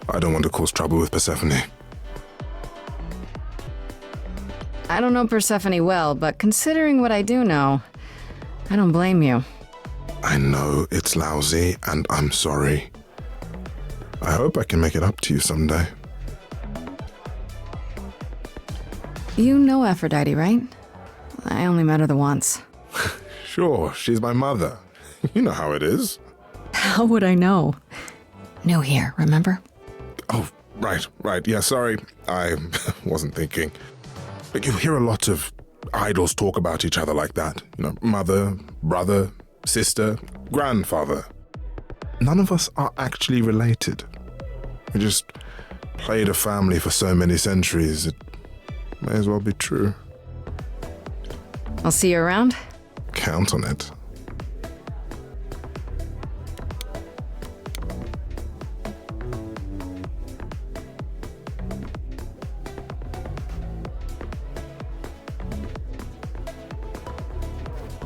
I don't want to cause trouble with Persephone. I don't know Persephone well, but considering what I do know, I don't blame you. I know it's lousy, and I'm sorry. I hope I can make it up to you someday. You know Aphrodite, right? I only met her the once. Sure, she's my mother. You know how it is. How would I know? New here, remember? Oh, right. Yeah, sorry. I wasn't thinking. But you hear a lot of idols talk about each other like that. You know, mother, brother, sister, grandfather. None of us are actually related. We just played a family for so many centuries, it may as well be true. I'll see you around. Count on it.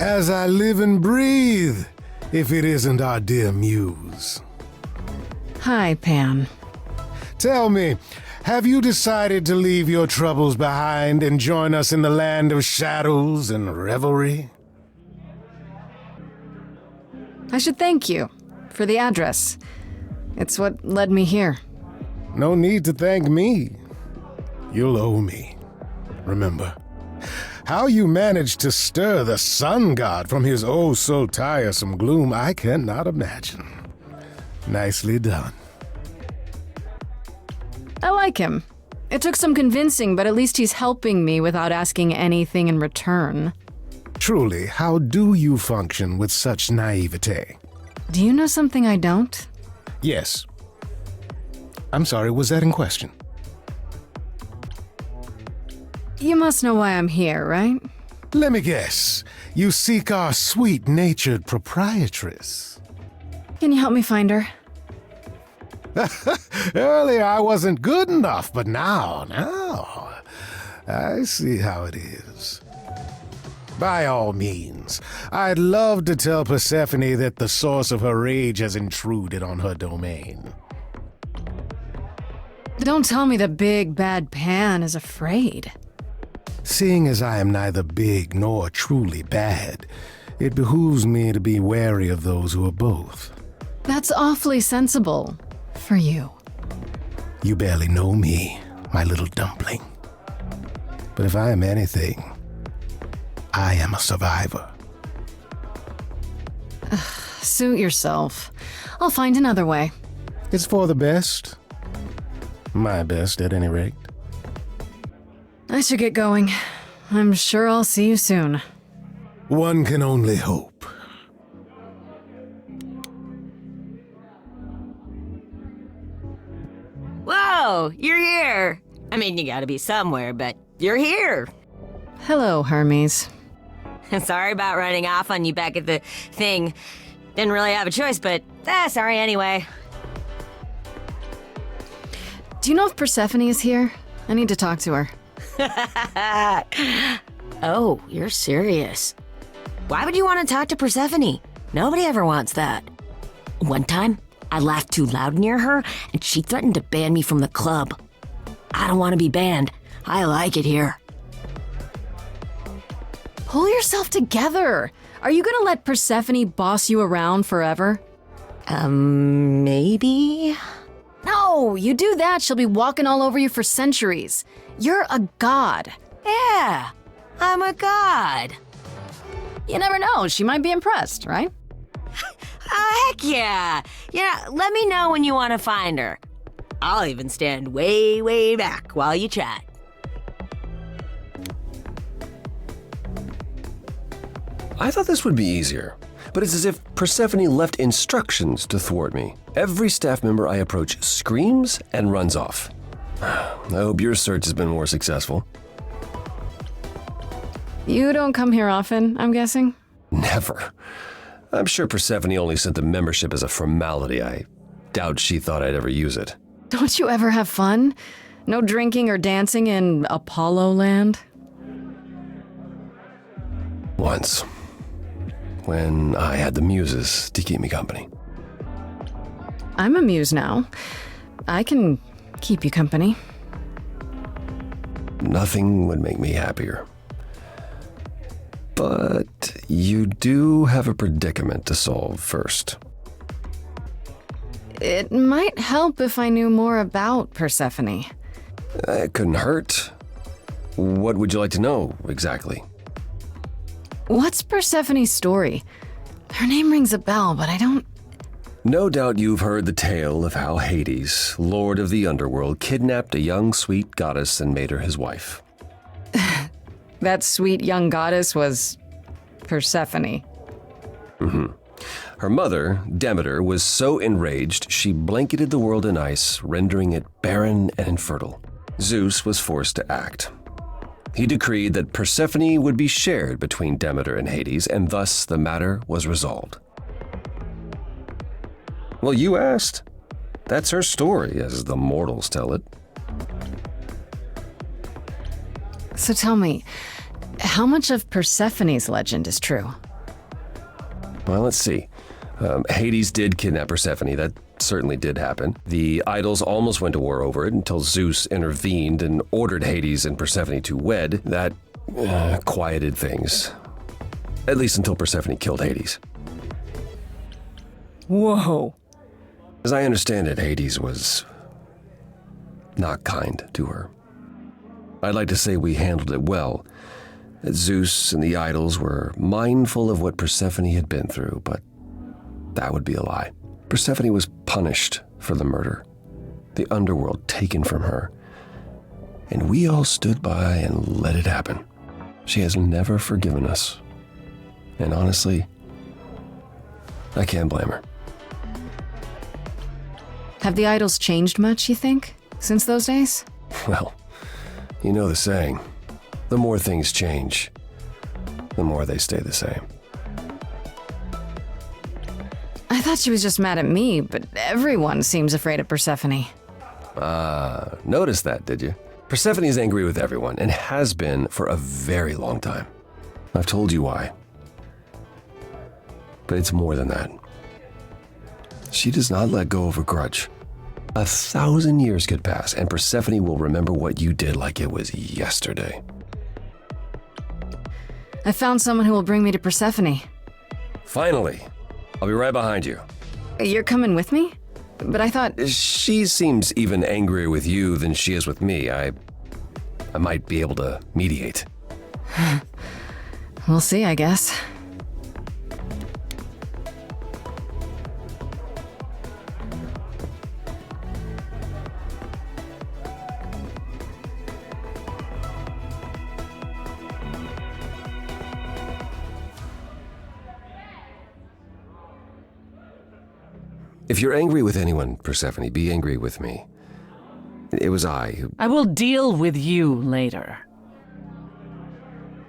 As I live and breathe, if it isn't our dear Muse. Hi, Pan. Tell me, have you decided to leave your troubles behind and join us in the land of shadows and revelry? I should thank you for the address. It's what led me here. No need to thank me. You'll owe me. Remember, How you managed to stir the sun god from his oh-so-tiresome gloom, I cannot imagine. Nicely done. I like him. It took some convincing, but at least he's helping me without asking anything in return. Truly, how do you function with such naivete? Do you know something I don't? Yes. I'm sorry, was that in question? You must know why I'm here, right? Let me guess. You seek our sweet-natured proprietress. Can you help me find her? Earlier I wasn't good enough, but now, I see how it is. By all means, I'd love to tell Persephone that the source of her rage has intruded on her domain. Don't tell me the big bad Pan is afraid. Seeing as I am neither big nor truly bad, it behooves me to be wary of those who are both. That's awfully sensible. For you. You barely know me, my little dumpling. But if I am anything, I am a survivor. Suit yourself. I'll find another way. It's for the best. My best, at any rate. I should get going. I'm sure I'll see you soon. One can only hope. Whoa, you're here. I mean, you gotta be somewhere, but you're here. Hello, Hermes. Sorry about running off on you back at the thing. Didn't really have a choice, but sorry anyway. Do you know if Persephone is here? I need to talk to her. Oh, you're serious. Why would you want to talk to Persephone? Nobody ever wants that. One time, I laughed too loud near her, and she threatened to ban me from the club. I don't want to be banned. I like it here. Pull yourself together. Are you gonna let Persephone boss you around forever? Maybe? No, you do that, she'll be walking all over you for centuries. You're a god. Yeah, I'm a god. You never know, she might be impressed, right? Heck yeah! Yeah, let me know when you want to find her. I'll even stand way, way back while you chat. I thought this would be easier, but it's as if Persephone left instructions to thwart me. Every staff member I approach screams and runs off. I hope your search has been more successful. You don't come here often, I'm guessing? Never. I'm sure Persephone only sent the membership as a formality. I doubt she thought I'd ever use it. Don't you ever have fun? No drinking or dancing in Apollo land? Once. When I had the Muses to keep me company. I'm a Muse now. I can keep you company. Nothing would make me happier. But you do have a predicament to solve first. It might help if I knew more about Persephone. It couldn't hurt. What would you like to know, exactly? What's Persephone's story? Her name rings a bell, but I don't... No doubt you've heard the tale of how Hades, lord of the underworld, kidnapped a young sweet goddess and made her his wife. That sweet young goddess was Persephone. Mm-hmm. Her mother, Demeter, was so enraged she blanketed the world in ice, rendering it barren and infertile. Zeus was forced to act. He decreed that Persephone would be shared between Demeter and Hades, and thus the matter was resolved. Well, you asked. That's her story, as the mortals tell it. So tell me, how much of Persephone's legend is true? Well, let's see. Hades did kidnap Persephone. That certainly did happen. The idols almost went to war over it until Zeus intervened and ordered Hades and Persephone to wed. That quieted things. At least until Persephone killed Hades. Whoa. As I understand it, Hades was not kind to her. I'd like to say we handled it well, that Zeus and the idols were mindful of what Persephone had been through, but that would be a lie. Persephone was punished for the murder, the underworld taken from her, and we all stood by and let it happen. She has never forgiven us, and honestly, I can't blame her. Have the idols changed much, you think, since those days? Well, you know the saying, the more things change, the more they stay the same. I thought she was just mad at me, but everyone seems afraid of Persephone. Noticed that, did you? Persephone is angry with everyone, and has been for a very long time. I've told you why. But it's more than that. She does not let go of a grudge. 1,000 years could pass, and Persephone will remember what you did like it was yesterday. I found someone who will bring me to Persephone. Finally! I'll be right behind you. You're coming with me? But I thought... She seems even angrier with you than she is with me. I might be able to mediate. We'll see, I guess. If you're angry with anyone, Persephone, be angry with me. It was I who... I will deal with you later.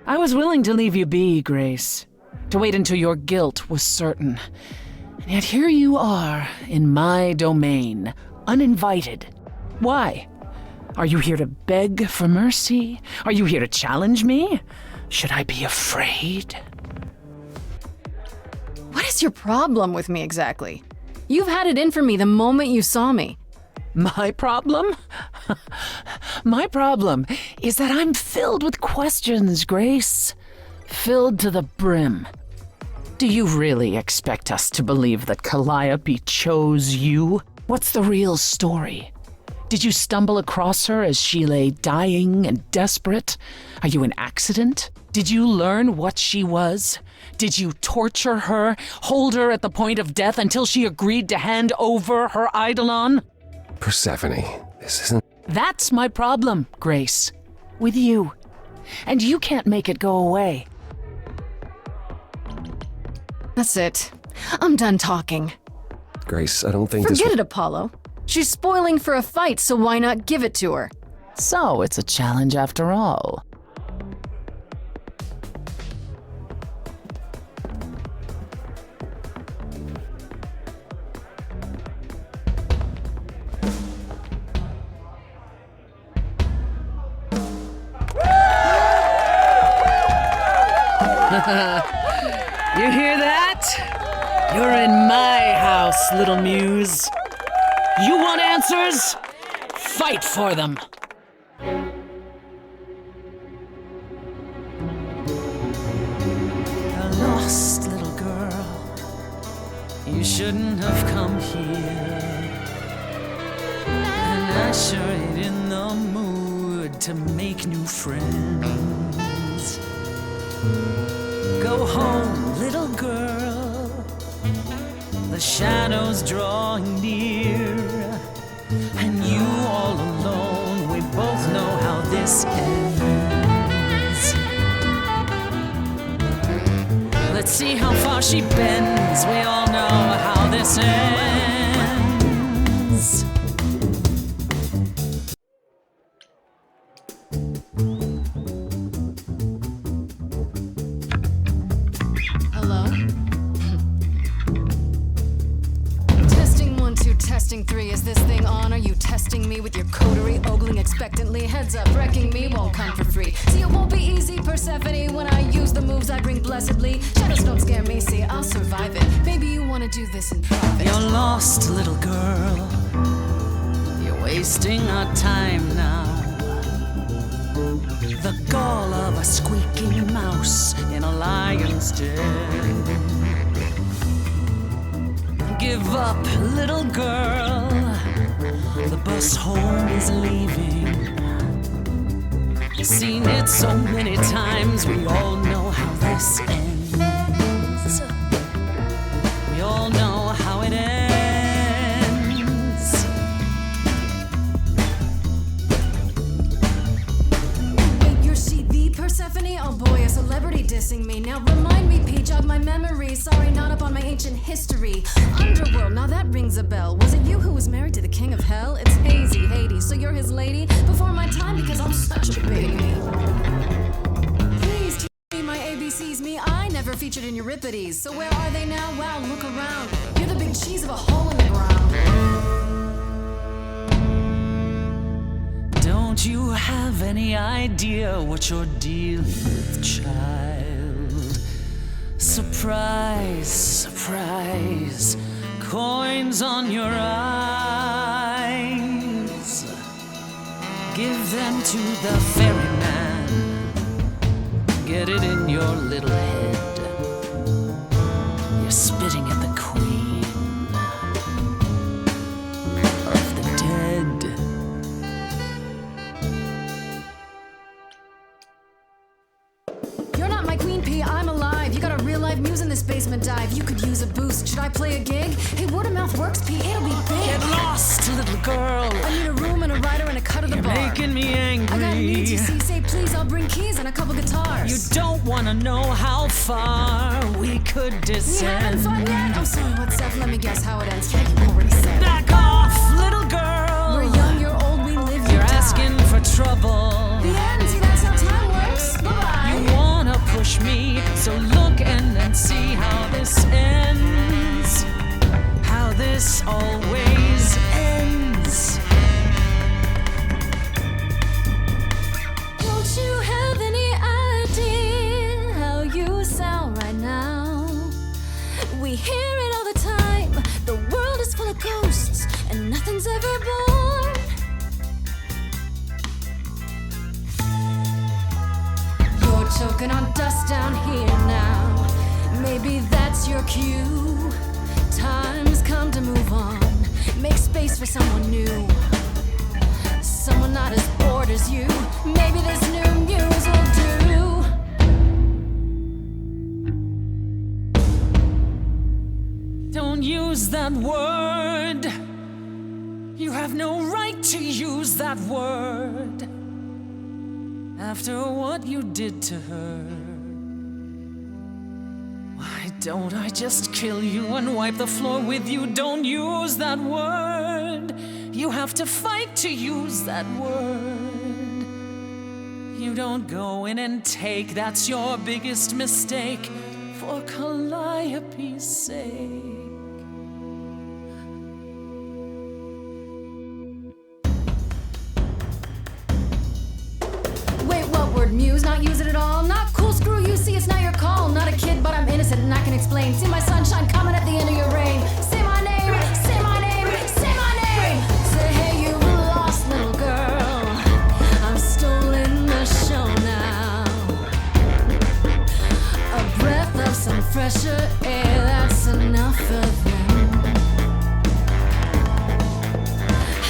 I was willing to leave you be, Grace, to wait until your guilt was certain. And yet here you are, in my domain, uninvited. Why? Are you here to beg for mercy? Are you here to challenge me? Should I be afraid? What is your problem with me exactly? You've had it in for me the moment you saw me. My problem? My problem is that I'm filled with questions, Grace. Filled to the brim. Do you really expect us to believe that Calliope chose you? What's the real story? Did you stumble across her as she lay dying and desperate? Are you an accident? Did you learn what she was? Did you torture her, hold her at the point of death until she agreed to hand over her eidolon? Persephone, this isn't... That's my problem, Grace. With you. And you can't make it go away. That's it. I'm done talking. Grace, I don't think this... Forget it, Apollo. She's spoiling for a fight, so why not give it to her? So it's a challenge after all. You hear that? You're in my house, little Muse. You want answers? Fight for them. A lost little girl. You shouldn't have come here. And I sure ain't in the mood to make new friends. Go home, little girl. The shadows drawing near, and you all alone. We both know how this ends. Let's see how far she bends. We all know how this ends. Hello? Testing 1, 2, testing 3. Is this thing on? Are you testing me with your coterie, ogling expectantly? Heads up, wrecking me won't come for free. See, it won't be easy, Persephone, when I use the moves I bring blessedly. Shadows don't scare me, see, I'll survive it. Maybe you wanna do this in private. You're lost, little girl. You're wasting our time now. The gall of a squeaking mouse in a lion's den. Give up, little girl. The bus home is leaving. Seen it so many times, we all know how this ends. We all know how it ends. Wait, you're she the Persephone? Oh boy, a celebrity dissing me. Now remind me, P, jog my memory. Sorry, not up on my ancient history. Underworld, now that rings a bell. Was it you who was married to the king of hell? It's hazy, Hades, so you're his lady? Before my time because I'm such a baby. Please teach me my ABCs, me. I never featured in Euripides. So where are they now? Wow, look around. You're the big cheese of a hole in the ground. Don't you have any idea what you're dealing with, child? Surprise, surprise, coins on your eyes. Give them to the ferryman. Get it in your little head. You're spitting at the queen of the dead. You're not my queen, P. I'm alive. You got a real life Muse in this basement dive. You could use a boost. Should I play a gig? Hey, word of mouth works, P. It'll be big. Get lost, little girl. I need a room and a writer and a cut of the bar. Making me angry. I got needs, you see. Say please, I'll bring keys and a couple guitars. You don't want to know how far we could You descend. haven't fun yet? I'm sorry, what's up? Let me guess how it ends. Yeah, you already said. Back off, little girl. We're young, you're old, we live, you You're die. asking for trouble. The end, see, that's how time works. Bye-bye. You wanna push me, so look and then see how this ends. How this always ends. Don't you have any idea how you sound right now? We hear it all the time. The world is full of ghosts and nothing's ever born. You're choking on dust down here now. Maybe that's your cue. Time's come to move on. Make space for someone new. Someone not as bored as you. Maybe this new muse will do. Don't use that word. You have no right to use that word. After what you did to her. Why don't I just kill you and wipe the floor with you? Don't use that word. You have to fight to use that word. You don't go in and take, that's your biggest mistake. For Calliope's sake. Wait, what word? Muse? Not use it at all? Not cool, screw you, see it's not your call. Not a kid, but I'm innocent and I can explain. See my sunshine coming at the end of your rain. Say my name, say my name, say my name. Say hey, you lost little girl. I'm stolen the show now. A breath of some fresher air, that's enough for them.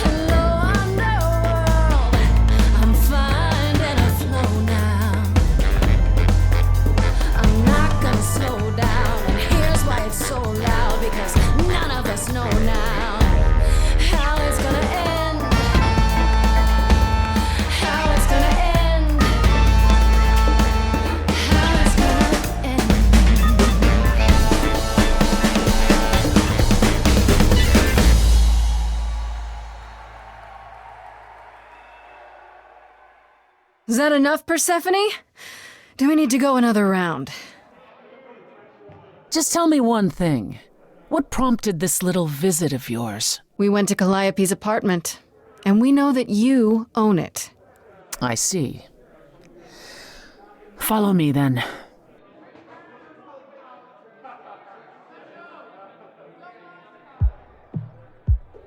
Hello, underworld. I'm finding a flow now. I'm not gonna slow down, and here's why it's so loud. Because none of us know now how it's gonna end. How it's gonna end. How it's gonna end. Is that enough, Persephone? Do we need to go another round? Just tell me one thing. What prompted this little visit of yours? We went to Calliope's apartment, and we know that you own it. I see. Follow me, then.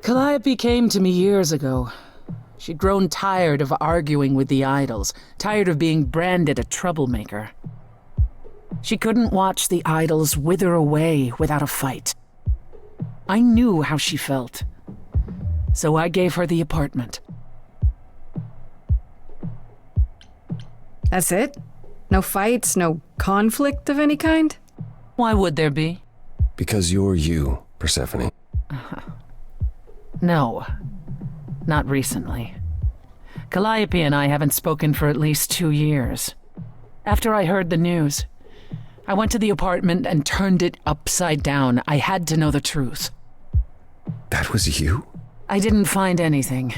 Calliope came to me years ago. She'd grown tired of arguing with the idols, tired of being branded a troublemaker. She couldn't watch the idols wither away without a fight. I knew how she felt, so I gave her the apartment. That's it? No fights, no conflict of any kind? Why would there be? Because you're you, Persephone. No, not recently. Calliope and I haven't spoken for at least 2 years. After I heard the news, I went to the apartment and turned it upside down. I had to know the truth. That was you? I didn't find anything.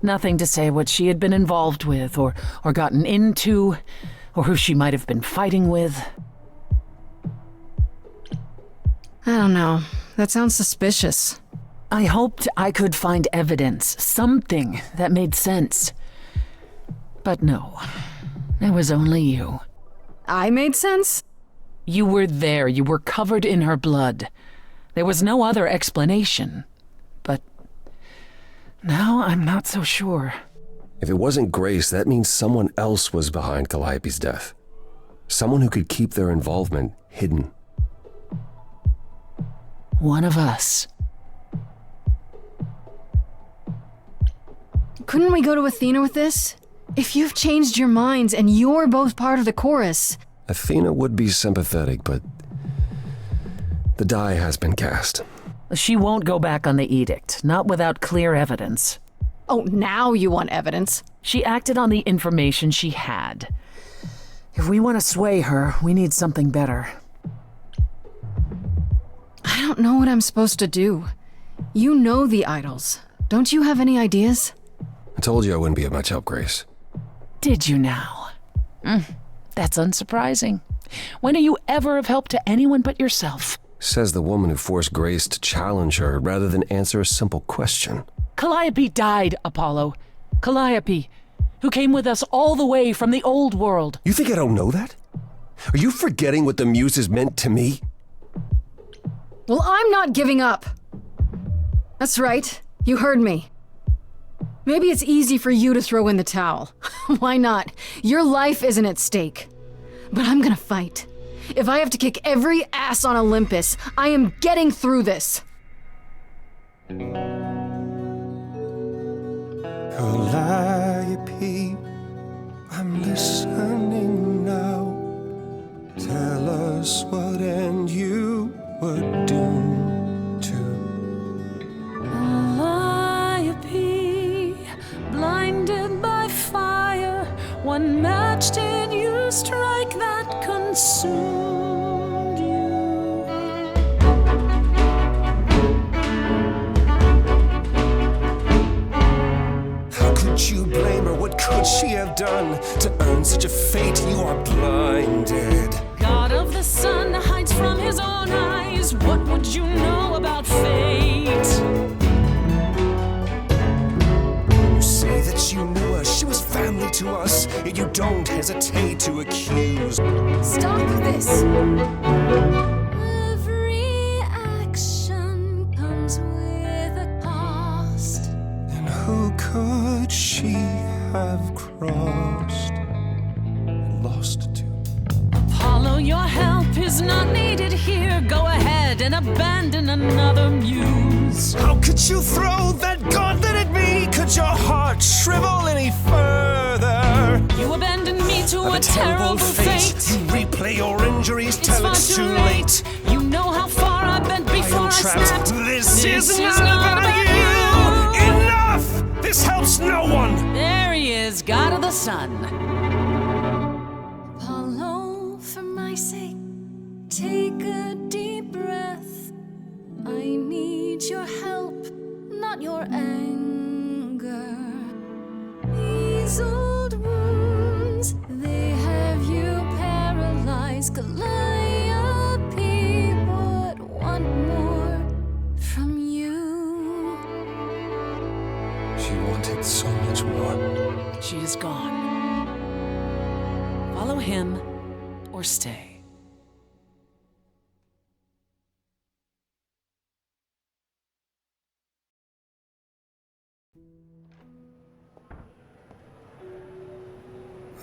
Nothing to say what she had been involved with, or gotten into, or who she might have been fighting with. I don't know. That sounds suspicious. I hoped I could find evidence, something that made sense. But no, it was only you. I made sense? You were there. You were covered in her blood. There was no other explanation. But now I'm not so sure. If it wasn't Grace, that means someone else was behind Calliope's death. Someone who could keep their involvement hidden. One of us. Couldn't we go to Athena with this? If you've changed your minds and you're both part of the chorus. Athena would be sympathetic, but the die has been cast. She won't go back on the edict, not without clear evidence. Oh, now you want evidence? She acted on the information she had. If we want to sway her, we need something better. I don't know what I'm supposed to do. You know the idols. Don't you have any ideas? I told you I wouldn't be of much help, Grace. Did you now? That's unsurprising. When are you ever of help to anyone but yourself? Says the woman who forced Grace to challenge her rather than answer a simple question. Calliope died, Apollo. Calliope, who came with us all the way from the old world. You think I don't know that? Are you forgetting what the Muses meant to me? Well, I'm not giving up. That's right. You heard me. Maybe it's easy for you to throw in the towel. Why not? Your life isn't at stake. But I'm gonna fight. If I have to kick every ass on Olympus, I am getting through this. Calliope, I'm listening now. Tell us what end you were doomed to. Calliope, blinded by fire, one match did you strike that consumed you. How could you blame her? What could she have done to earn such a fate? You are blinded. God of the sun hides from his own eyes. What would you know about fate? You say that you knew her, she was family to us, yet you don't hesitate to accuse. Stop this! Every action comes with a cost. And who could she have crossed and lost to? Apollo, your help is not needed here. Go ahead and abandon another muse. How could you throw that gauntlet at me? Could your heart shrivel any further? You abandoned me to Of a terrible fate. You replay your injuries It's till far it's too too late. You know how far I bent before I trapped. snapped. This is not about you. Enough! This helps no one. There he is, God of the sun. Apollo, for my sake, take a deep breath. I need your help, not your anger. These old wounds, they have you paralyzed. Calliope would want more from you. She wanted so much more. She is gone. Follow him or stay.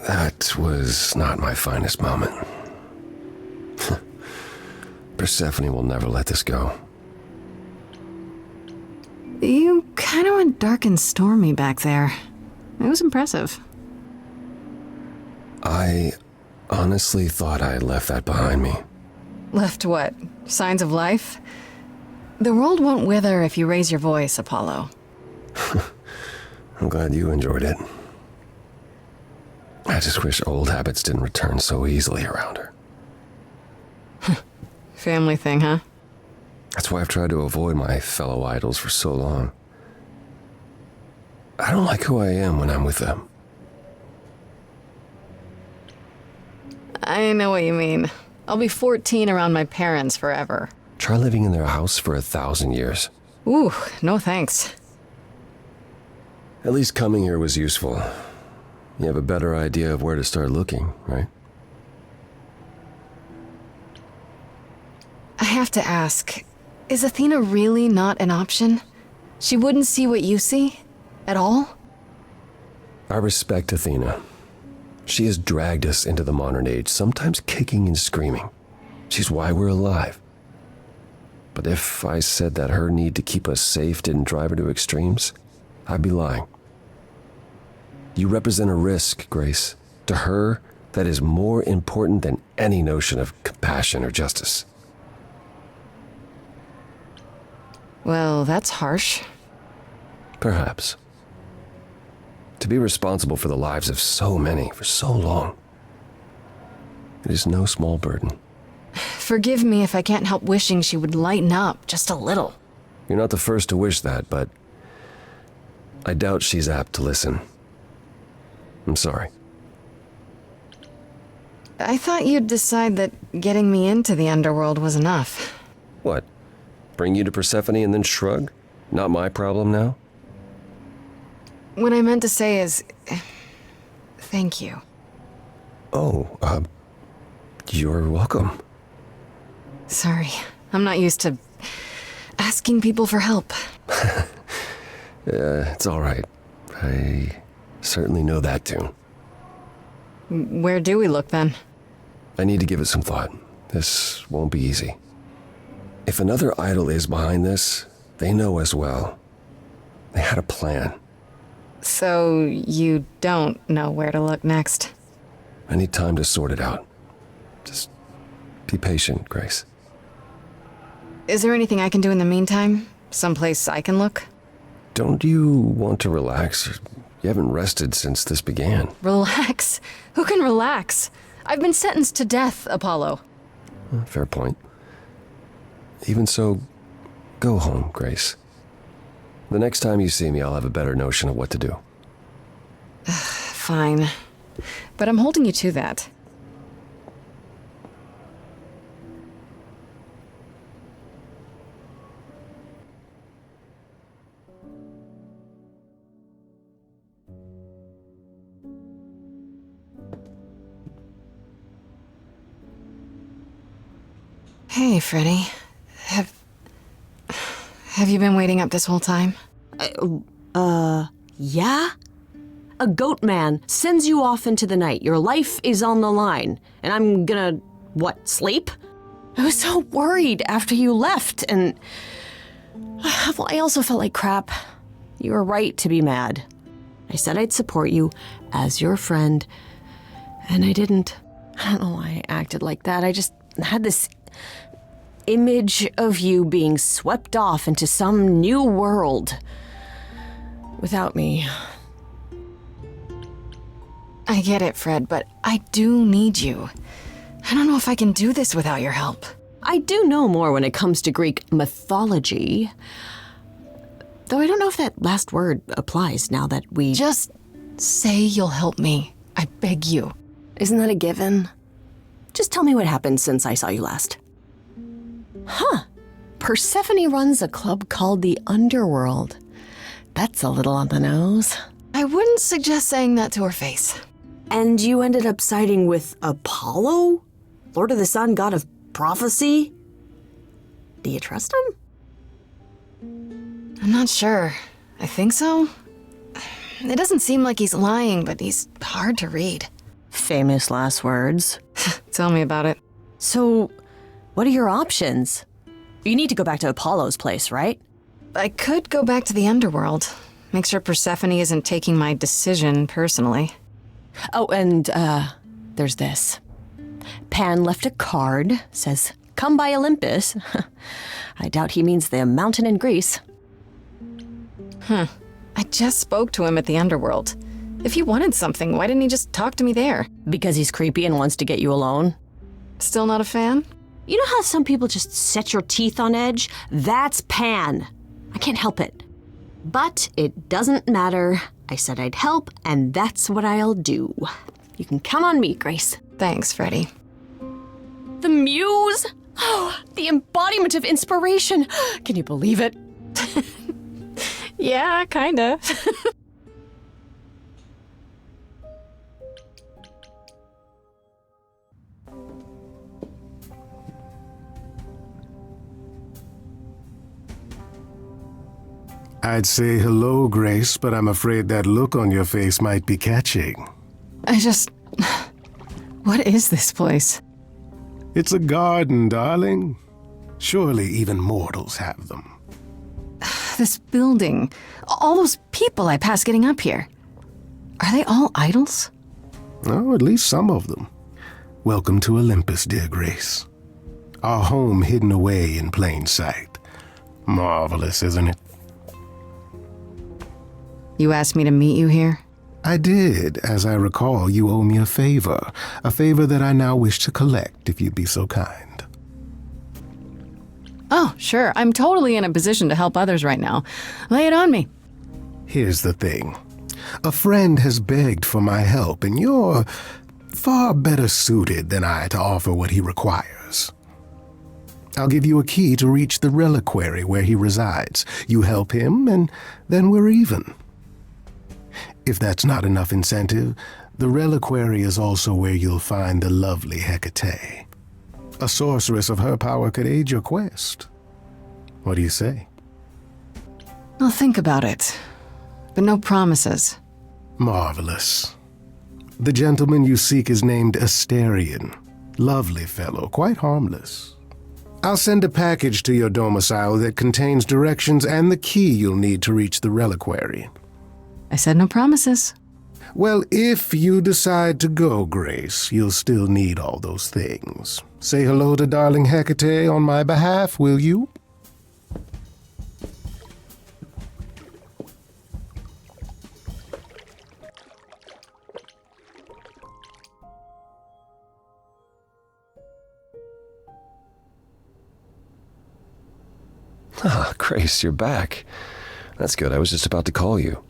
That was not my finest moment. Persephone will never let this go. You kind of went dark and stormy back there. It was impressive. I honestly thought I had left that behind me. Left what? Signs of life? The world won't wither if you raise your voice, Apollo. I'm glad you enjoyed it. I just wish old habits didn't return so easily around her. Family thing, huh? That's why I've tried to avoid my fellow idols for so long. I don't like who I am when I'm with them. I know what you mean. I'll be 14 around my parents forever. Try living in their house for 1,000 years. Ooh, no thanks. At least coming here was useful. You have a better idea of where to start looking, right? I have to ask, is Athena really not an option? She wouldn't see what you see? At all? I respect Athena. She has dragged us into the modern age, sometimes kicking and screaming. She's why we're alive. But if I said that her need to keep us safe didn't drive her to extremes, I'd be lying. You represent a risk, Grace. To her, that is more important than any notion of compassion or justice. Well, that's harsh. Perhaps. To be responsible for the lives of so many for so long, it is no small burden. Forgive me if I can't help wishing she would lighten up just a little. You're not the first to wish that, but I doubt she's apt to listen. I'm sorry. I thought you'd decide that getting me into the underworld was enough. What? Bring you to Persephone and then shrug? Not my problem now? What I meant to say is, thank you. Oh, you're welcome. Sorry, I'm not used to asking people for help. It's all right. I certainly know that tune. Where do we look then? I need to give it some thought. This won't be easy. If another idol is behind this, they know as well. They had a plan. So you don't know where to look next? I need time to sort it out. Just be patient, Grace. Is there anything I can do in the meantime? Someplace I can look? Don't you want to relax? You haven't rested since this began. Relax? Who can relax? I've been sentenced to death, Apollo. Fair point. Even so, go home, Grace. The next time you see me, I'll have a better notion of what to do. Fine. But I'm holding you to that. Hey, Freddy. Have you been waiting up this whole time? Yeah? A goat man sends you off into the night. Your life is on the line. And I'm gonna, what, sleep? I was so worried after you left, and well, I also felt like crap. You were right to be mad. I said I'd support you as your friend, and I didn't. I don't know why I acted like that. I just had this image of you being swept off into some new world without me. I get it, Fred, but I do need you. I don't know if I can do this without your help. I do know more when it comes to Greek mythology. Though I don't know if that last word applies now that we... Just say you'll help me. I beg you. Isn't that a given? Just tell me what happened since I saw you last. Huh. Persephone runs a club called the Underworld. That's a little on the nose. I wouldn't suggest saying that to her face. And you ended up siding with Apollo? Lord of the Sun, god of prophecy? Do you trust him? I'm not sure. I think so. It doesn't seem like he's lying, but he's hard to read. Famous last words. Tell me about it. So, what are your options? You need to go back to Apollo's place, right? I could go back to the Underworld. Make sure Persephone isn't taking my decision personally. Oh, and, there's this. Pan left a card, says, "Come by Olympus." I doubt he means the mountain in Greece. I just spoke to him at the underworld. If he wanted something, why didn't he just talk to me there? Because he's creepy and wants to get you alone. Still not a fan? You know how some people just set your teeth on edge? That's Pan. I can't help it. But it doesn't matter. I said I'd help, and that's what I'll do. You can count on me, Grace. Thanks, Freddie. The Muse! Oh, the embodiment of inspiration. Can you believe it? Yeah, kinda. I'd say hello, Grace, but I'm afraid that look on your face might be catching. What is this place? It's a garden, darling. Surely even mortals have them. This building. All those people I pass getting up here. Are they all idols? Oh, at least some of them. Welcome to Olympus, dear Grace. Our home hidden away in plain sight. Marvelous, isn't it? You asked me to meet you here? I did. As I recall, you owe me a favor that I now wish to collect, if you'd be so kind. Oh, sure. I'm totally in a position to help others right now. Lay it on me. Here's the thing. A friend has begged for my help, and you're far better suited than I to offer what he requires. I'll give you a key to reach the reliquary where he resides. You help him, and then we're even. If that's not enough incentive, the reliquary is also where you'll find the lovely Hecate. A sorceress of her power could aid your quest. What do you say? I'll think about it, but no promises. Marvelous. The gentleman you seek is named Asterion. Lovely fellow, quite harmless. I'll send a package to your domicile that contains directions and the key you'll need to reach the reliquary. I said no promises. Well, if you decide to go, Grace, you'll still need all those things. Say hello to darling Hecate on my behalf, will you? Ah, Grace, you're back. That's good. I was just about to call you.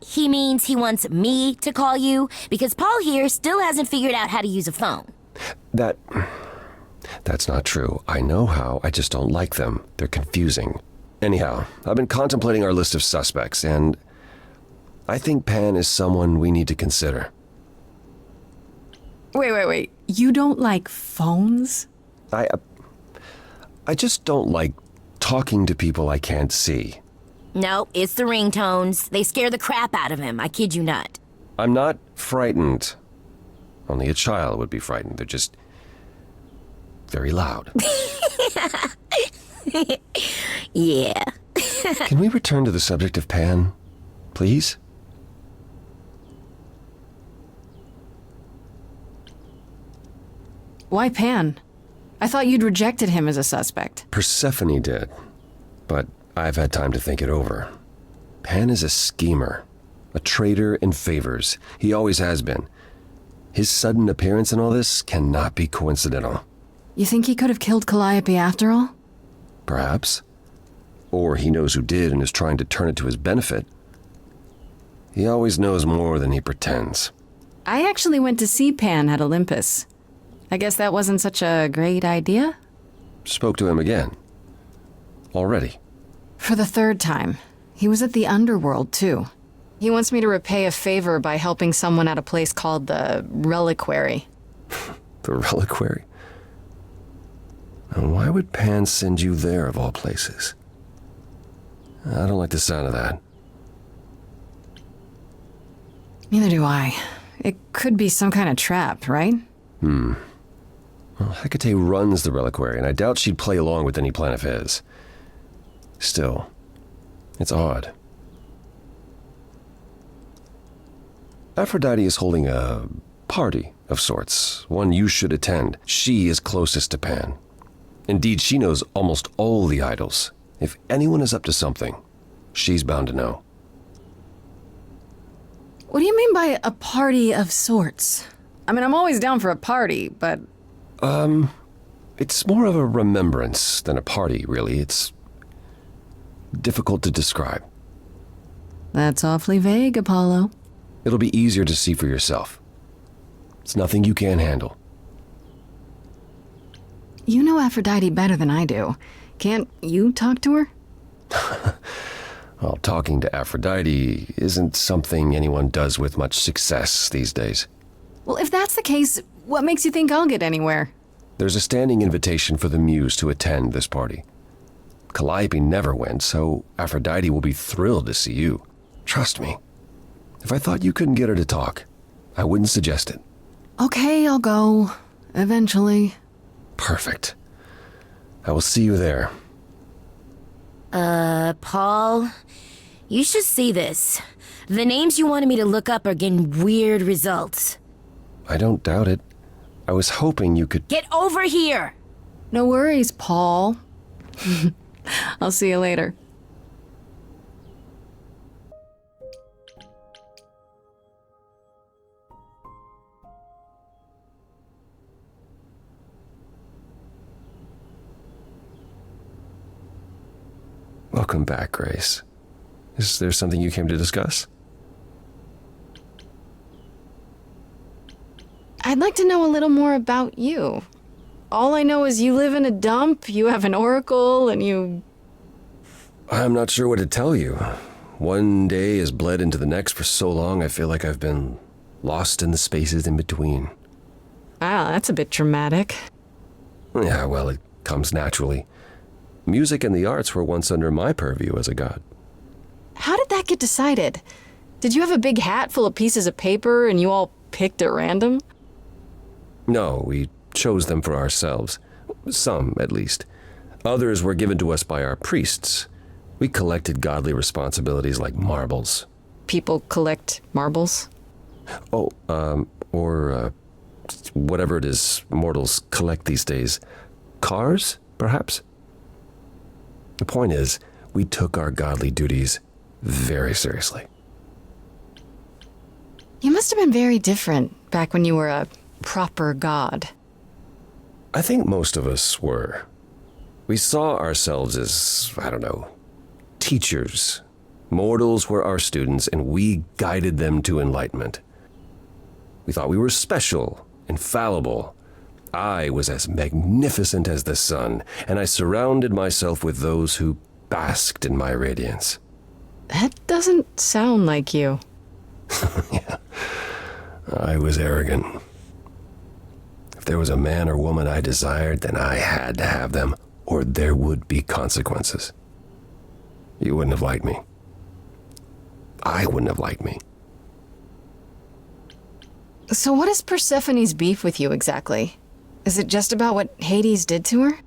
He means he wants me to call you because Paul here still hasn't figured out how to use a phone. That's not true. I know how, I just don't like them. They're confusing. Anyhow, I've been contemplating our list of suspects, and I think Pan is someone we need to consider. Wait. You don't like phones? I just don't like talking to people I can't see. No, it's the ringtones. They scare the crap out of him. I kid you not. I'm not frightened. Only a child would be frightened. They're just very loud. Yeah. Can we return to the subject of Pan, please? Why Pan? I thought you'd rejected him as a suspect. Persephone did, but I've had time to think it over. Pan is a schemer, a traitor in favors. He always has been. His sudden appearance in all this cannot be coincidental. You think he could have killed Calliope after all? Perhaps. Or he knows who did and is trying to turn it to his benefit. He always knows more than he pretends. I actually went to see Pan at Olympus. I guess that wasn't such a great idea? Spoke to him again. Already. For the third time. He was at the underworld, too. He wants me to repay a favor by helping someone at a place called the Reliquary. The Reliquary? And why would Pan send you there, of all places? I don't like the sound of that. Neither do I. It could be some kind of trap, right? Well, Hecate runs the Reliquary, and I doubt she'd play along with any plan of his. Still, it's odd. Aphrodite is holding a party of sorts, one you should attend. She is closest to Pan. Indeed, she knows almost all the idols. If anyone is up to something, she's bound to know. What do you mean by a party of sorts? I mean, I'm always down for a party, but... It's more of a remembrance than a party, really. It's difficult to describe. That's awfully vague, Apollo. It'll be easier to see for yourself. It's nothing you can't handle. You know Aphrodite better than I do. Can't you talk to her? Well, talking to Aphrodite isn't something anyone does with much success these days. Well, if that's the case, what makes you think I'll get anywhere? There's a standing invitation for the Muse to attend this party. Calliope never went, so Aphrodite will be thrilled to see you. Trust me. If I thought you couldn't get her to talk, I wouldn't suggest it. Okay, I'll go. Eventually. Perfect. I will see you there. Paul, you should see this. The names you wanted me to look up are getting weird results. I don't doubt it. I was hoping you could... Get over here! No worries, Paul. I'll see you later. Welcome back, Grace. Is there something you came to discuss? I'd like to know a little more about you. All I know is you live in a dump, you have an oracle, and you... I'm not sure what to tell you. One day has bled into the next for so long I feel like I've been lost in the spaces in between. Wow, that's a bit dramatic. Yeah, well, it comes naturally. Music and the arts were once under my purview as a god. How did that get decided? Did you have a big hat full of pieces of paper and you all picked at random? No, we chose them for ourselves. Some, at least. Others were given to us by our priests. We collected godly responsibilities like marbles. People collect marbles? Oh, or whatever it is mortals collect these days. Cars, perhaps? The point is, we took our godly duties very seriously. You must have been very different back when you were a proper god. I think most of us were. We saw ourselves as, I don't know, teachers. Mortals were our students, and we guided them to enlightenment. We thought we were special, infallible. I was as magnificent as the sun, and I surrounded myself with those who basked in my radiance. That doesn't sound like you. Yeah, I was arrogant. If there was a man or woman I desired, then I had to have them, or there would be consequences. You wouldn't have liked me. I wouldn't have liked me. So what is Persephone's beef with you exactly? Is it just about what Hades did to her?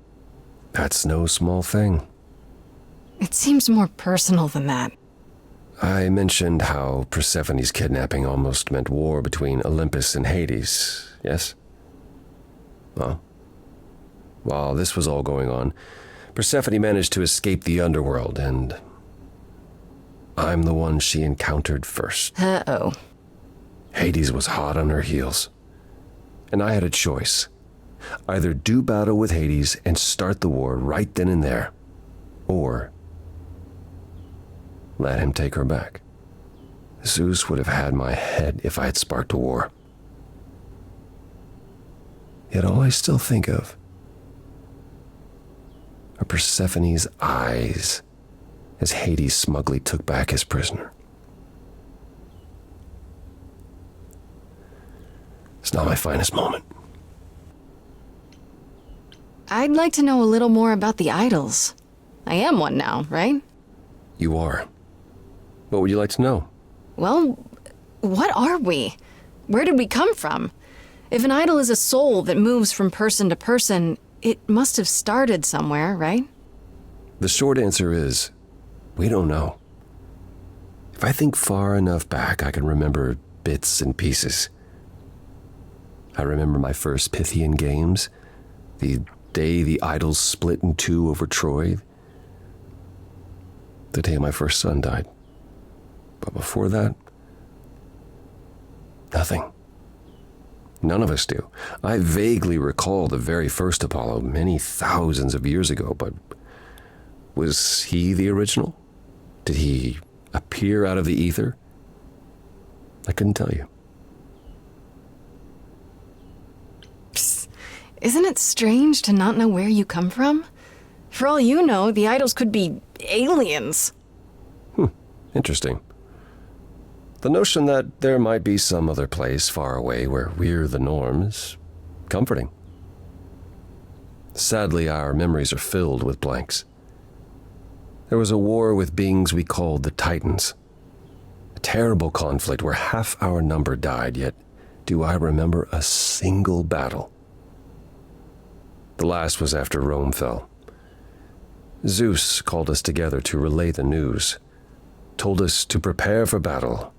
That's no small thing. It seems more personal than that. I mentioned how Persephone's kidnapping almost meant war between Olympus and Hades, yes? Well, while this was all going on, Persephone managed to escape the underworld, and I'm the one she encountered first. Uh-oh. Hades was hot on her heels, and I had a choice. Either do battle with Hades and start the war right then and there, or let him take her back. Zeus would have had my head if I had sparked a war. Yet all I still think of are Persephone's eyes as Hades smugly took back his prisoner. It's not my finest moment. I'd like to know a little more about the idols. I am one now, right? You are. What would you like to know? Well, what are we? Where did we come from? If an idol is a soul that moves from person to person, it must have started somewhere, right? The short answer is, we don't know. If I think far enough back, I can remember bits and pieces. I remember my first Pythian games, the day the idols split in two over Troy, the day my first son died. But before that, nothing. None of us do. I vaguely recall the very first Apollo many thousands of years ago, but was he the original? Did he appear out of the ether? I couldn't tell you. Psst. Isn't it strange to not know where you come from? For all you know, the idols could be aliens. Interesting. The notion that there might be some other place far away where we're the norm is comforting. Sadly, our memories are filled with blanks. There was a war with beings we called the Titans. A terrible conflict where half our number died, yet do I remember a single battle. The last was after Rome fell. Zeus called us together to relay the news, told us to prepare for battle.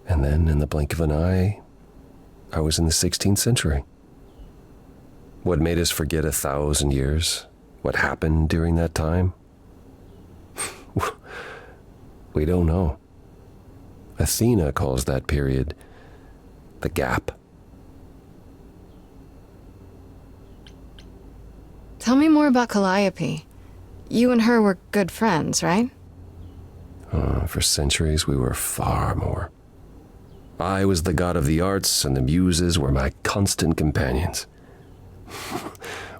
And then, in the blink of an eye, I was in the 16th century. What made us forget 1,000 years? What happened during that time? We don't know. Athena calls that period the gap. Tell me more about Calliope. You and her were good friends, right? For centuries, we were far more. I was the god of the arts, and the Muses were my constant companions.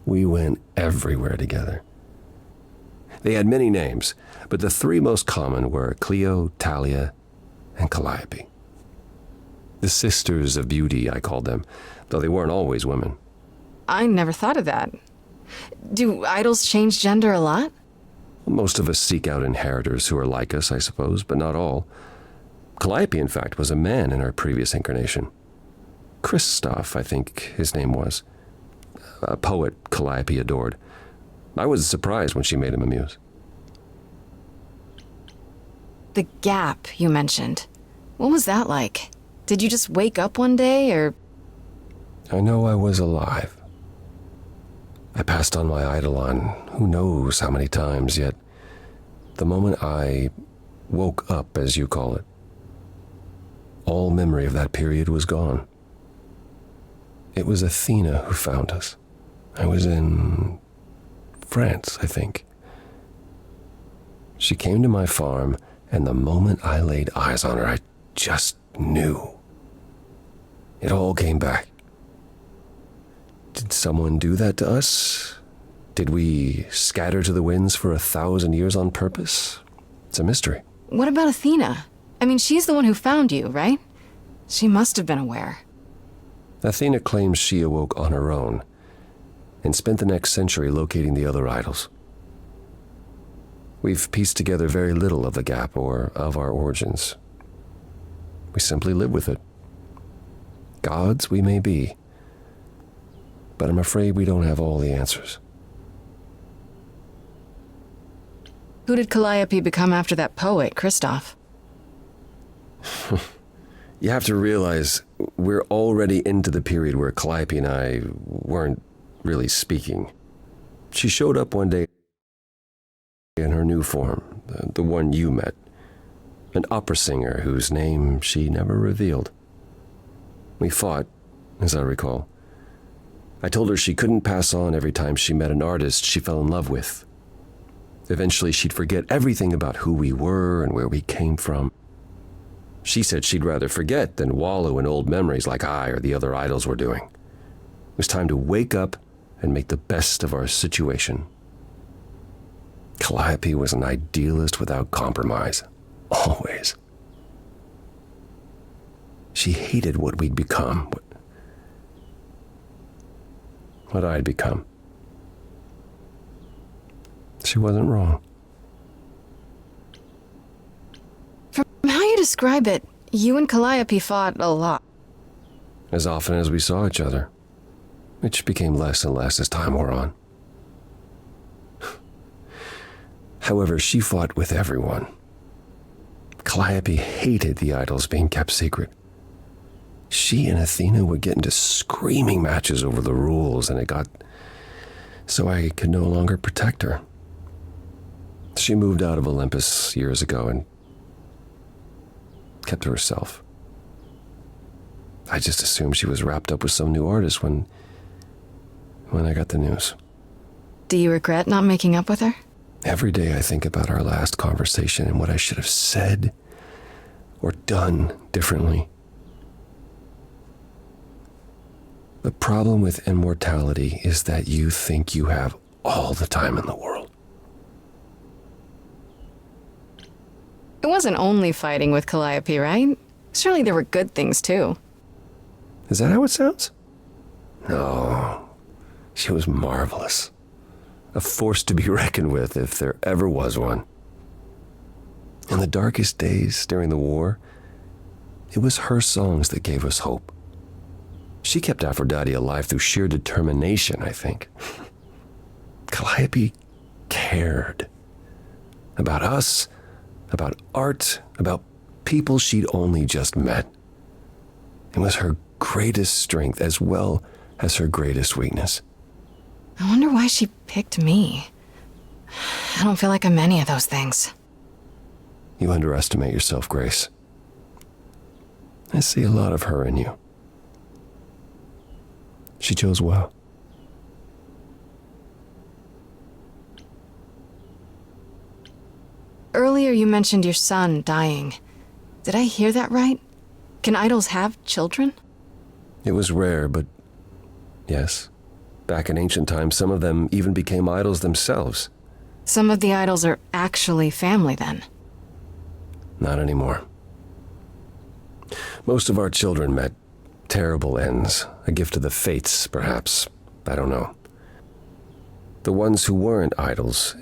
We went everywhere together. They had many names, but the three most common were Clio, Thalia, and Calliope. The sisters of beauty, I called them, though they weren't always women. I never thought of that. Do idols change gender a lot? Most of us seek out inheritors who are like us, I suppose, but not all. Calliope, in fact, was a man in our previous incarnation. Christoph, I think his name was. A poet Calliope adored. I was surprised when she made him a muse. The gap you mentioned. What was that like? Did you just wake up one day, or...? I know I was alive. I passed on my eidolon who knows how many times, yet the moment I woke up, as you call it, all memory of that period was gone. It was Athena who found us. I was in France, I think. She came to my farm, and the moment I laid eyes on her, I just knew. It all came back. Did someone do that to us? Did we scatter to the winds for 1,000 years on purpose? It's a mystery. What about Athena? I mean, she's the one who found you, right? She must have been aware. Athena claims she awoke on her own and spent the next century locating the other idols. We've pieced together very little of the gap or of our origins. We simply live with it. Gods we may be, but I'm afraid we don't have all the answers. Who did Calliope become after that poet, Christoph? You have to realize we're already into the period where Calliope and I weren't really speaking. She showed up one day in her new form, the one you met, an opera singer whose name she never revealed. We fought, as I recall. I told her she couldn't pass on every time she met an artist she fell in love with. Eventually, she'd forget everything about who we were and where we came from. She said she'd rather forget than wallow in old memories like I or the other idols were doing. It was time to wake up and make the best of our situation. Calliope was an idealist without compromise, always. She hated what we'd become, what I'd become. She wasn't wrong. From how you describe it, you and Calliope fought a lot. As often as we saw each other, which became less and less as time wore on. However, she fought with everyone. Calliope hated the idols being kept secret. she and Athena would get into screaming matches over the rules, and it got so I could no longer protect her. She moved out of Olympus years ago and kept to herself. I just assumed she was wrapped up with some new artist when I got the news. Do you regret not making up with her? Every day I think about our last conversation and what I should have said or done differently. The problem with immortality is that you think you have all the time in the world. It wasn't only fighting with Calliope, right? Surely there were good things too. Is that how it sounds? No, she was marvelous. A force to be reckoned with if there ever was one. In the darkest days during the war, it was her songs that gave us hope. She kept Aphrodite alive through sheer determination, I think. Calliope cared. About us, about art, about people she'd only just met. It was her greatest strength as well as her greatest weakness. I wonder why she picked me. I don't feel like I'm any of those things. You underestimate yourself, Grace. I see a lot of her in you. She chose well. Earlier you mentioned your son dying. Did I hear that right? Can idols have children? It was rare, but yes. Back in ancient times, some of them even became idols themselves. Some of the idols are actually family then. Not anymore. Most of our children met terrible ends. A gift of the fates, perhaps. I don't know. The ones who weren't idols.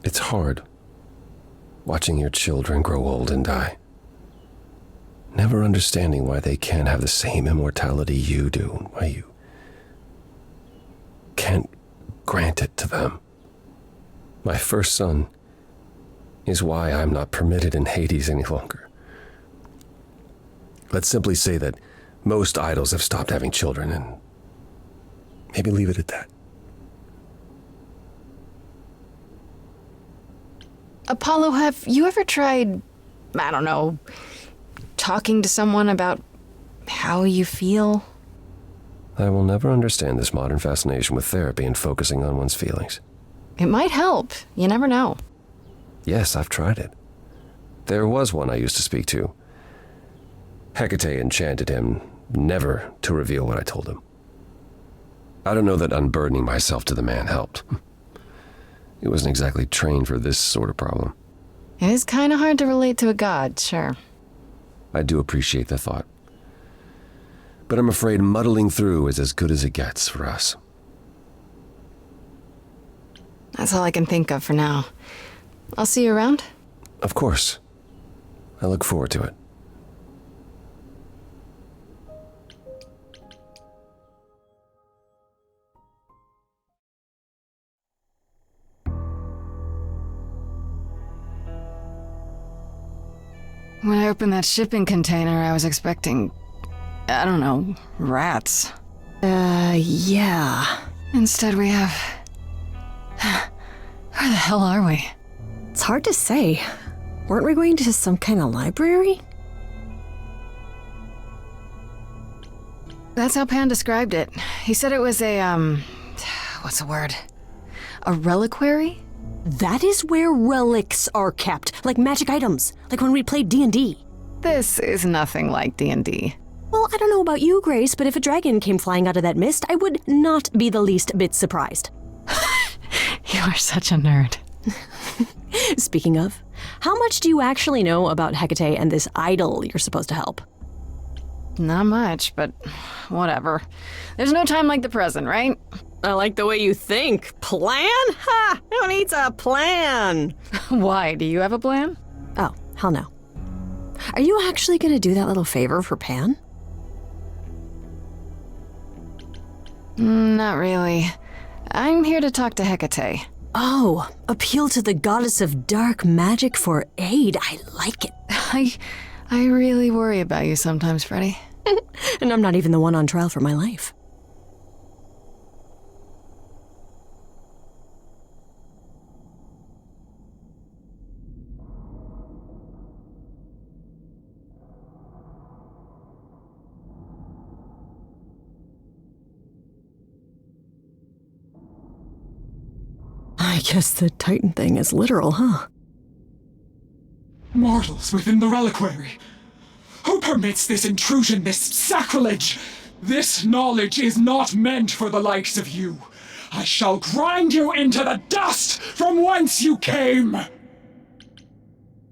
It's hard, watching your children grow old and die. Never understanding why they can't have the same immortality you do, why you can't grant it to them. My first son is why I'm not permitted in Hades any longer. Let's simply say that most idols have stopped having children, and maybe leave it at that. Apollo, have you ever tried, I don't know, talking to someone about how you feel? I will never understand this modern fascination with therapy and focusing on one's feelings. It might help. You never know. Yes, I've tried it. There was one I used to speak to. Hecate enchanted him never to reveal what I told him. I don't know that unburdening myself to the man helped. He wasn't exactly trained for this sort of problem. It is kind of hard to relate to a god, sure. I do appreciate the thought. But I'm afraid muddling through is as good as it gets for us. That's all I can think of for now. I'll see you around? Of course. I look forward to it. When I opened that shipping container, I was expecting, I don't know, rats. Yeah. Instead we have... Where the hell are we? It's hard to say. Weren't we going to some kind of library? That's how Pan described it. He said it was a, what's the word? A reliquary? That is where relics are kept, like magic items, like when we played D&D. This is nothing like D&D. Well, I don't know about you, Grace, but if a dragon came flying out of that mist, I would not be the least bit surprised. You are such a nerd. Speaking of, how much do you actually know about Hecate and this idol you're supposed to help? Not much, but whatever. There's no time like the present, right? I like the way you think. Plan? Ha! Who needs a plan? Why? Do you have a plan? Oh, hell no. Are you actually gonna do that little favor for Pan? Not really. I'm here to talk to Hecate. Oh, appeal to the goddess of dark magic for aid. I like it. I really worry about you sometimes, Freddy. And I'm not even the one on trial for my life. I guess the Titan thing is literal, huh? Mortals within the reliquary. Who permits this intrusion, this sacrilege? This knowledge is not meant for the likes of you. I shall grind you into the dust from whence you came!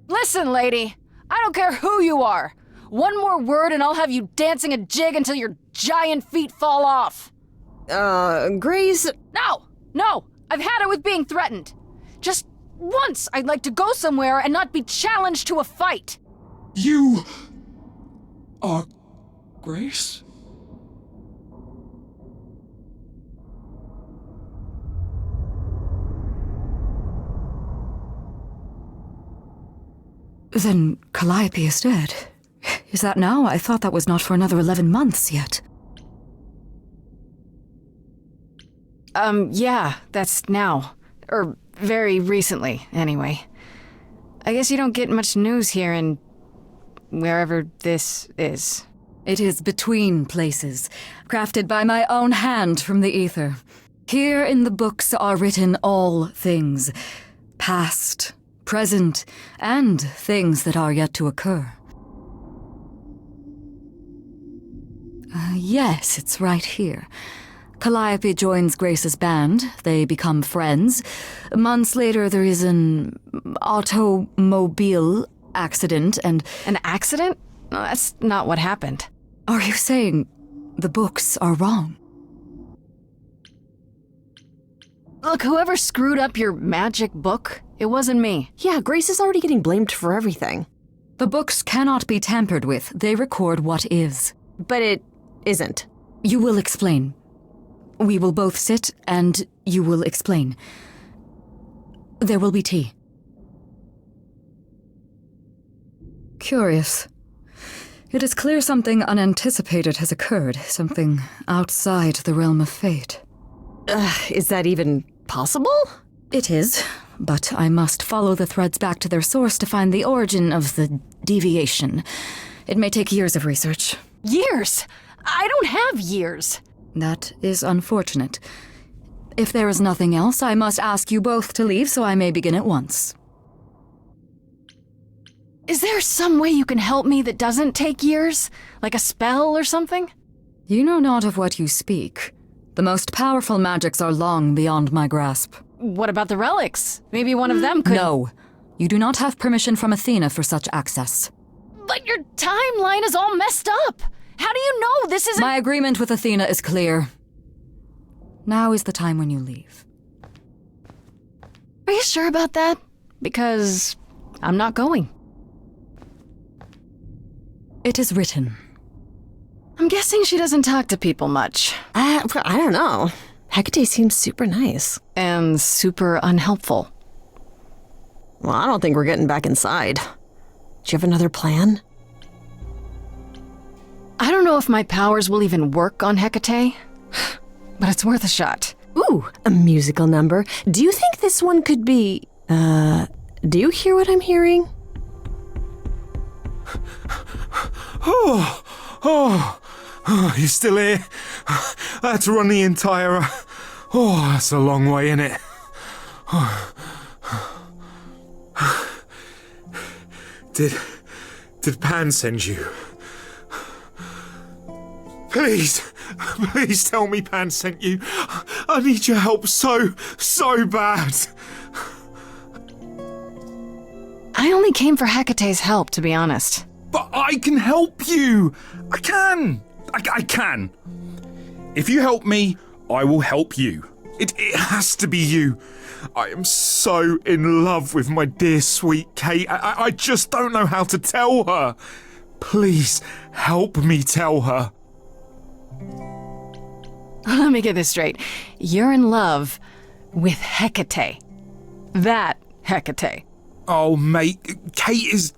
Listen, lady. I don't care who you are. One more word and I'll have you dancing a jig until your giant feet fall off. Grace? No! I've had it with being threatened. Just once I'd like to go somewhere and not be challenged to a fight. You are Grace? Then Calliope is dead. Is that now? I thought that was not for another 11 months yet. Yeah, that's now. Or very recently, anyway. I guess you don't get much news here in wherever this is. It is between places, crafted by my own hand from the ether. Here in the books are written all things, past, present, and things that are yet to occur. Yes, it's right here. Calliope joins Grace's band. They become friends. Months later, there is an automobile accident and... An accident? No, that's not what happened. Are you saying the books are wrong? Look, whoever screwed up your magic book, it wasn't me. Yeah, Grace is already getting blamed for everything. The books cannot be tampered with. They record what is. But it isn't. You will explain. We will both sit, and you will explain. There will be tea. Curious. It is clear something unanticipated has occurred, something outside the realm of fate. Is that even possible? It is, but I must follow the threads back to their source to find the origin of the deviation. It may take years of research. Years? I don't have years. That is unfortunate. If there is nothing else, I must ask you both to leave so I may begin at once. Is there some way you can help me that doesn't take years? Like a spell or something? You know not of what you speak. The most powerful magics are long beyond my grasp. What about the relics? Maybe one of them could... No. You do not have permission from Athena for such access. But your timeline is all messed up. How do you know this isn't... My agreement with Athena is clear. Now is the time when you leave. Are you sure about that? Because I'm not going. It is written. I'm guessing she doesn't talk to people much. I don't know. Hecate seems super nice. And super unhelpful. Well, I don't think we're getting back inside. Do you have another plan? I don't know if my powers will even work on Hecate, but it's worth a shot. Ooh, a musical number. Do you think this one could be... do you hear what I'm hearing? Oh, you're still here? I had to run the entire... Oh, that's a long way, innit? Did Pan send you? Please tell me Pan sent you. I need your help so bad. I only came for Hecate's help, to be honest. But I can help you. I can. If you help me, I will help you. It has to be you. I am so in love with my dear sweet Kate. I just don't know how to tell her. Please help me tell her. Let me get this straight. You're in love with Hecate. That Hecate. Oh, mate, Kate is...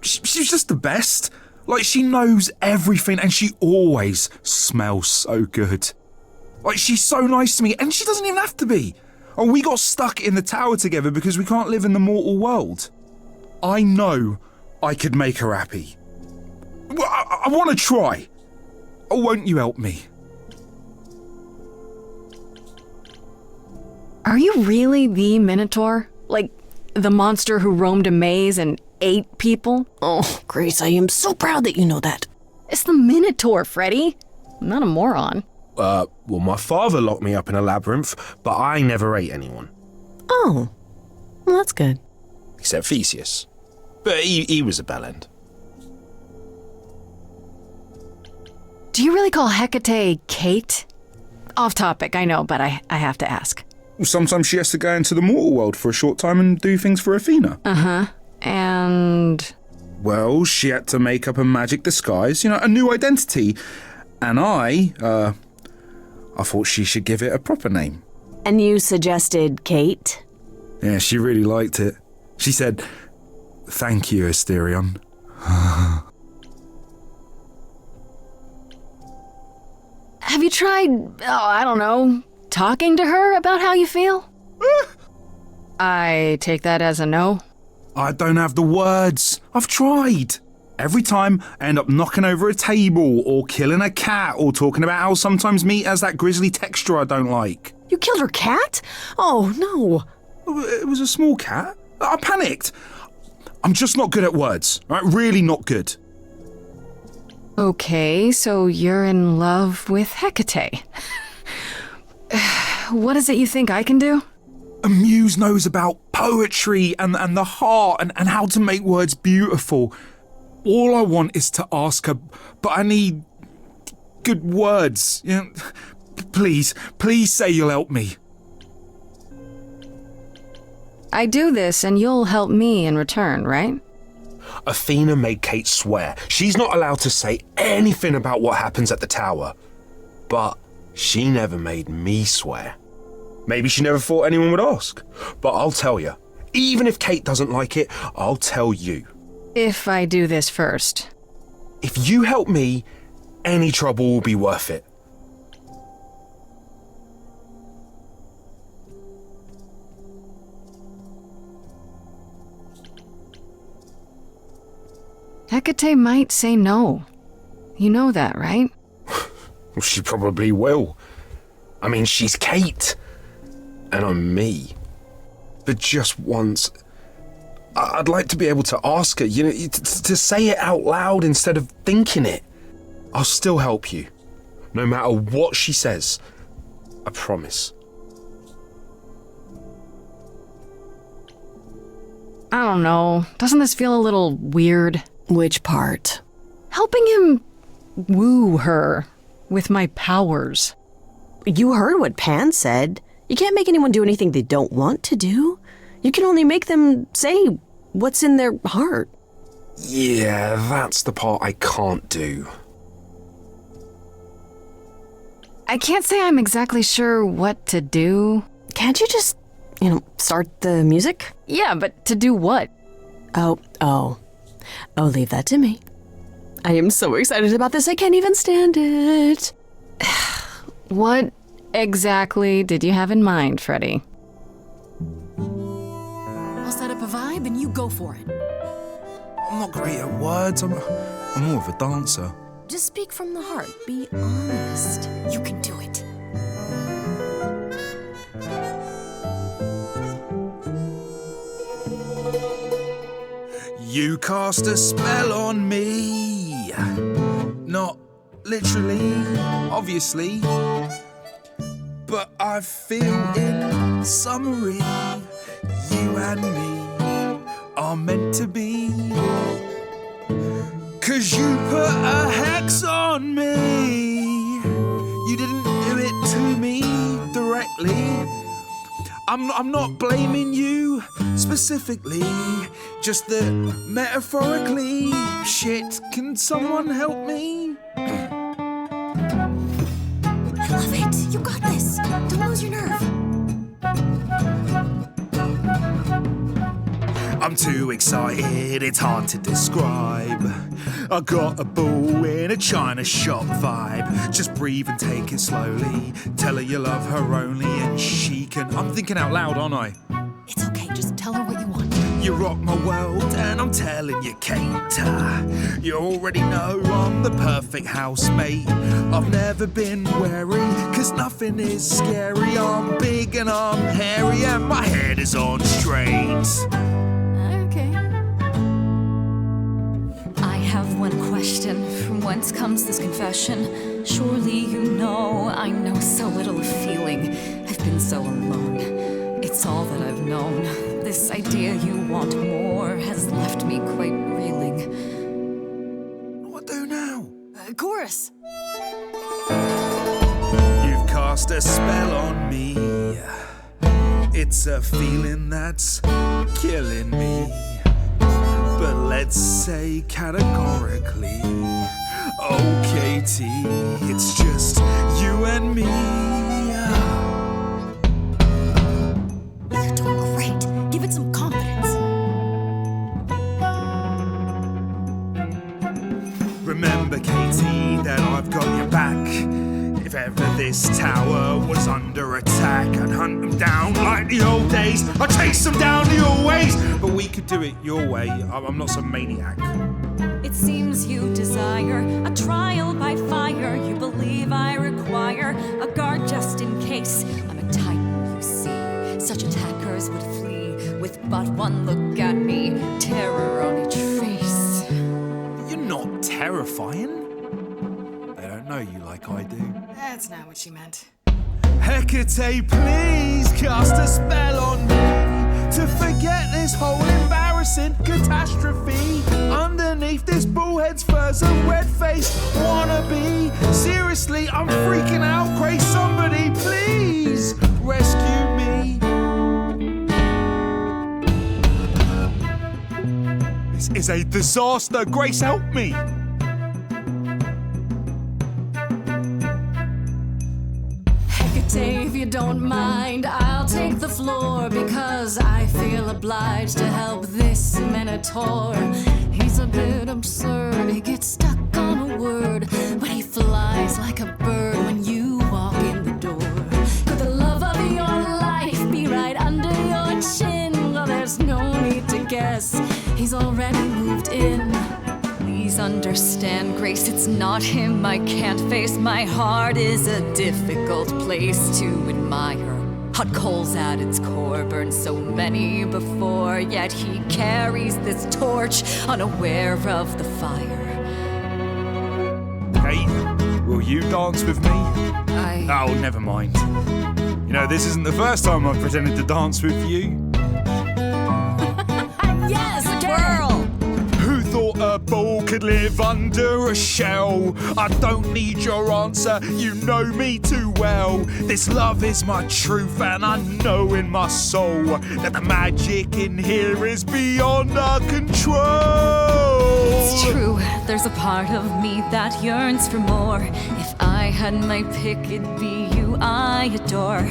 She's just the best. Like, she knows everything and she always smells so good. Like, she's so nice to me and she doesn't even have to be. Oh, we got stuck in the tower together because we can't live in the mortal world. I know I could make her happy. I want to try. Oh, won't you help me? Are you really the Minotaur? Like, the monster who roamed a maze and ate people? Oh, Grace, I am so proud that you know that. It's the Minotaur, Freddy. I'm not a moron. Well, my father locked me up in a labyrinth, but I never ate anyone. Oh, well, that's good. Except Theseus. But he was a bellend. Do you really call Hecate Kate? Off topic, I know, but I have to ask. Sometimes she has to go into the mortal world for a short time and do things for Athena. Uh-huh. And... Well, she had to make up a magic disguise, a new identity. And I thought she should give it a proper name. And you suggested Kate? Yeah, she really liked it. She said, "Thank you, Asterion." Have you tried, I don't know, talking to her about how you feel? I take that as a no. I don't have the words. I've tried. Every time I end up knocking over a table or killing a cat or talking about how sometimes meat has that grisly texture I don't like. You killed her cat? Oh, no. It was a small cat. I panicked. I'm just not good at words, right? Really not good. Okay, so you're in love with Hecate. What is it you think I can do? A Muse knows about poetry and the heart and how to make words beautiful. All I want is to ask her, but I need good words. Please say you'll help me. I do this and you'll help me in return, right? Athena made Kate swear she's not allowed to say anything about what happens at the tower. But she never made me swear. Maybe she never thought anyone would ask. But I'll tell you, even if Kate doesn't like it, I'll tell you. If I do this first. If you help me, any trouble will be worth it. Hecate might say no. You know that, right? Well, she probably will. I mean, she's Kate. And I'm me. But just once, I'd like to be able to ask her, to say it out loud instead of thinking it. I'll still help you. No matter what she says. I promise. I don't know. Doesn't this feel a little weird? Which part? Helping him woo her with my powers. You heard what Pan said. You can't make anyone do anything they don't want to do. You can only make them say what's in their heart. Yeah, that's the part I can't do. I can't say I'm exactly sure what to do. Can't you just, start the music? Yeah, but to do what? Oh, leave that to me. I am so excited about this, I can't even stand it. What exactly did you have in mind, Freddy? I'll set up a vibe and you go for it. I'm not great at words. I'm more of a dancer. Just speak from the heart. Be honest. You can do it. You cast a spell on me. Not literally, obviously. But I feel in summary, you and me are meant to be. 'Cause you put a hex on me. You didn't do it to me directly. I'm not blaming you specifically, just that metaphorically. Shit, can someone help me? I love it. You got this. Don't lose your nerve. I'm too excited, it's hard to describe. I got a ball in a China shop vibe. Just breathe and take it slowly. Tell her you love her only and she can... I'm thinking out loud, aren't I? It's okay, just tell her what you want. You rock my world and I'm telling you, Kate. You already know I'm the perfect housemate. I've never been wary, cause nothing is scary. I'm big and I'm hairy and my head is on straight. Okay. I have one question. From whence comes this confession? Surely you know I know so little of feeling. I've been so alone. It's all that I've known. This idea you want more has left me quite reeling. What do now? Chorus! You've cast a spell on me. It's a feeling that's killing me. But let's say categorically, oh Katie, it's just you and me. You're doing great. Give it some confidence. Remember, Katie, that I've got your back. If ever this tower was under attack, I'd hunt them down like the old days. I'd chase them down your ways. But we could do it your way. I'm not some maniac. It seems you desire a trial by fire. You believe I require a guard just in case. I'm a titan, you see. Such attackers would flee with but one look at me. Terror on each face. You're not terrifying. They don't know you like I do. That's not what she meant. Hecate, please cast a spell on me to forget this whole embarrassing catastrophe. Underneath this bullhead's fur's a red-faced wannabe. Seriously, I'm freaking out. Grace, somebody please rescue me. This is a disaster. Grace, help me. If you don't mind, I'll take the floor because I feel obliged to help this minotaur. He's a bit absurd, he gets stuck on a word, but he flies like a bird when you walk in the door. Could the love of your life be right under your chin? Well, there's no need to guess, he's already moved in. Please understand, Grace, it's not him I can't face. My heart is a difficult place to admire. Hot coals at its core, burned so many before, yet he carries this torch, unaware of the fire. Kate, will you dance with me? Oh, never mind. You know, this isn't the first time I've pretended to dance with you. Yes, twirl! Who thought a ball could live under a shell? I don't need your answer, you know me too well. This love is my truth and I know in my soul that the magic in here is beyond our control. It's true, there's a part of me that yearns for more. If I had my pick, it'd be you I adore.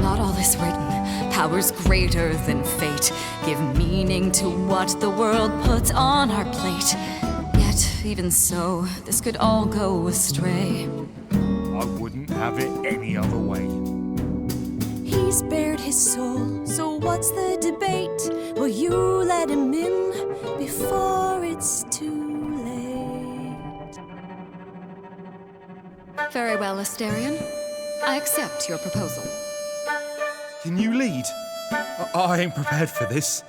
Not all is written, powers greater than fate give meaning to what the world puts on our plate. Yet, even so, this could all go astray. I wouldn't have it any other way. He's bared his soul, so what's the debate? Will you let him in before it's too late? Very well, Asterion. I accept your proposal. Can you lead? I ain't prepared for this.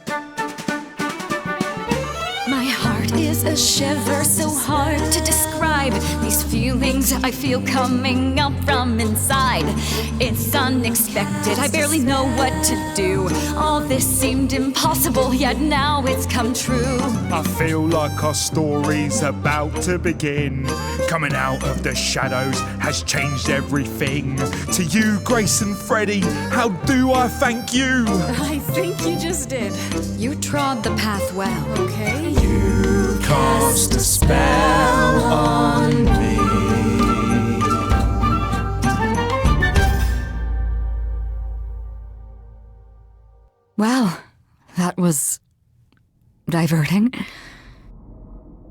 My heart is a shiver, so hard to describe. These feelings I feel coming up from inside. It's unexpected, I barely know what to do. All this seemed impossible, yet now it's come true. I feel like our story's about to begin. Coming out of the shadows has changed everything. To you, Grace and Freddie, how do I thank you? I think you just did. You trod the path well, okay? You cast a spell on me. Wow, that was diverting.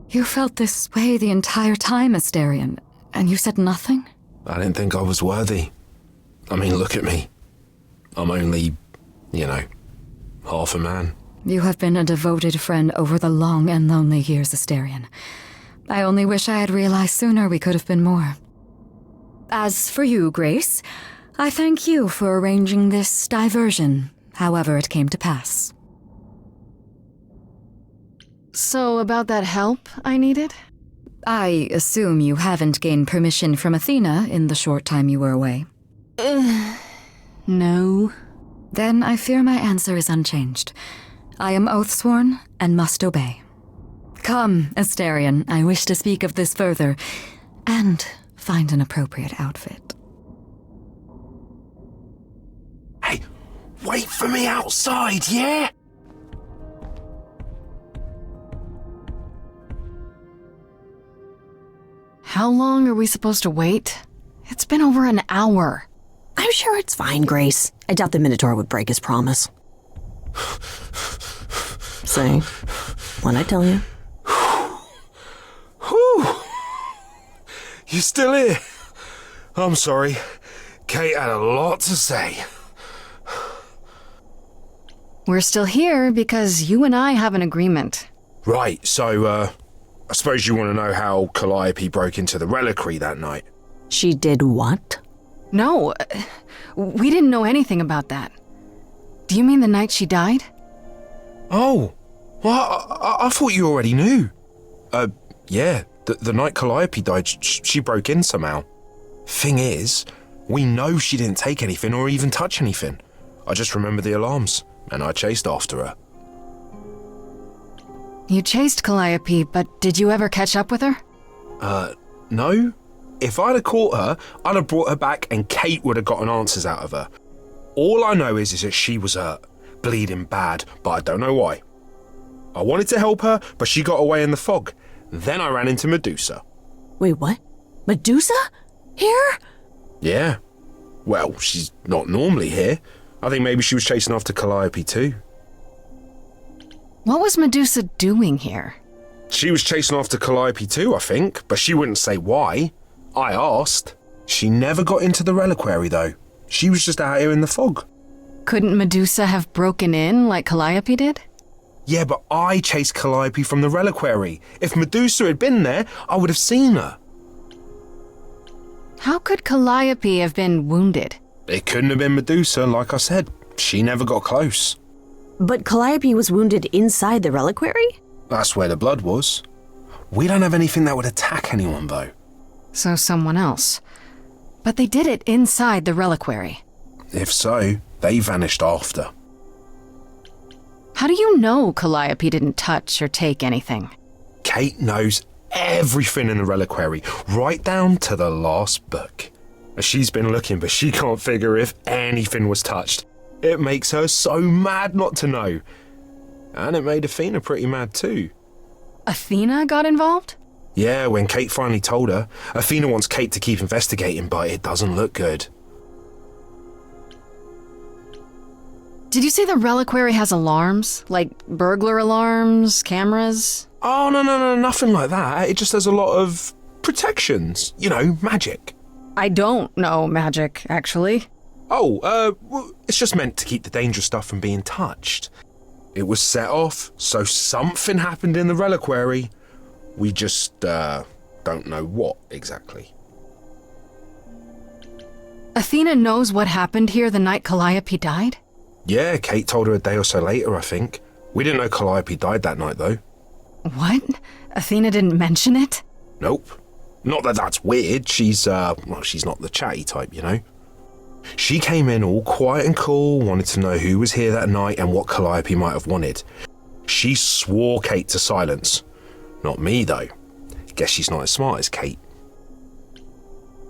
You felt this way the entire time, Asterion, and you said nothing? I didn't think I was worthy. I mean, look at me. I'm only, half a man. You have been a devoted friend over the long and lonely years, Asterion. I only wish I had realized sooner we could have been more. As for you, Grace, I thank you for arranging this diversion, however it came to pass. So, about that help I needed? I assume you haven't gained permission from Athena in the short time you were away. No. Then I fear my answer is unchanged. I am oath-sworn and must obey. Come, Asterion, I wish to speak of this further, and find an appropriate outfit. Hey, wait for me outside, yeah? How long are we supposed to wait? It's been over an hour. I'm sure it's fine, Grace. I doubt the Minotaur would break his promise. Say, what'd I tell you? Whew. You still here? I'm sorry. Kate had a lot to say. We're still here because you and I have an agreement. Right, so, I suppose you want to know how Calliope broke into the reliquary that night. She did what? No, we didn't know anything about that. Do you mean the night she died? Oh, well, I thought you already knew. Yeah, the night Calliope died, she broke in somehow. Thing is, we know she didn't take anything or even touch anything. I just remember the alarms, and I chased after her. You chased Calliope, but did you ever catch up with her? No. If I'd have caught her, I'd have brought her back and Kate would have gotten answers out of her. All I know is that she was hurt, bleeding bad, but I don't know why. I wanted to help her, but she got away in the fog. Then I ran into Medusa. Wait, what? Medusa? Here? Yeah. Well, she's not normally here. I think maybe she was chasing after Calliope too. What was Medusa doing here? She was chasing after Calliope too, I think, but she wouldn't say why. I asked. She never got into the reliquary though. She was just out here in the fog. Couldn't Medusa have broken in like Calliope did? Yeah, but I chased Calliope from the reliquary. If Medusa had been there, I would have seen her. How could Calliope have been wounded? It couldn't have been Medusa, like I said. She never got close. But Calliope was wounded inside the reliquary? That's where the blood was. We don't have anything that would attack anyone, though. So someone else. But they did it inside the reliquary. If so, they vanished after. How do you know Calliope didn't touch or take anything? Kate knows everything in the reliquary, right down to the last book. She's been looking, but she can't figure if anything was touched. It makes her so mad not to know. And it made Athena pretty mad too. Athena got involved? Yeah, when Kate finally told her, Athena wants Kate to keep investigating, but it doesn't look good. Did you say the reliquary has alarms? Like burglar alarms, cameras? Oh, no, nothing like that. It just has a lot of protections. You know, magic. I don't know magic, actually. Oh, well, it's just meant to keep the dangerous stuff from being touched. It was set off, so something happened in the reliquary. We just, don't know what exactly. Athena knows what happened here the night Calliope died? Yeah, Kate told her a day or so later, I think. We didn't know Calliope died that night, though. What? Athena didn't mention it? Nope. Not that that's weird. She's not the chatty type, you know. She came in all quiet and cool, wanted to know who was here that night and what Calliope might have wanted. She swore Kate to silence. Not me, though. Guess she's not as smart as Kate.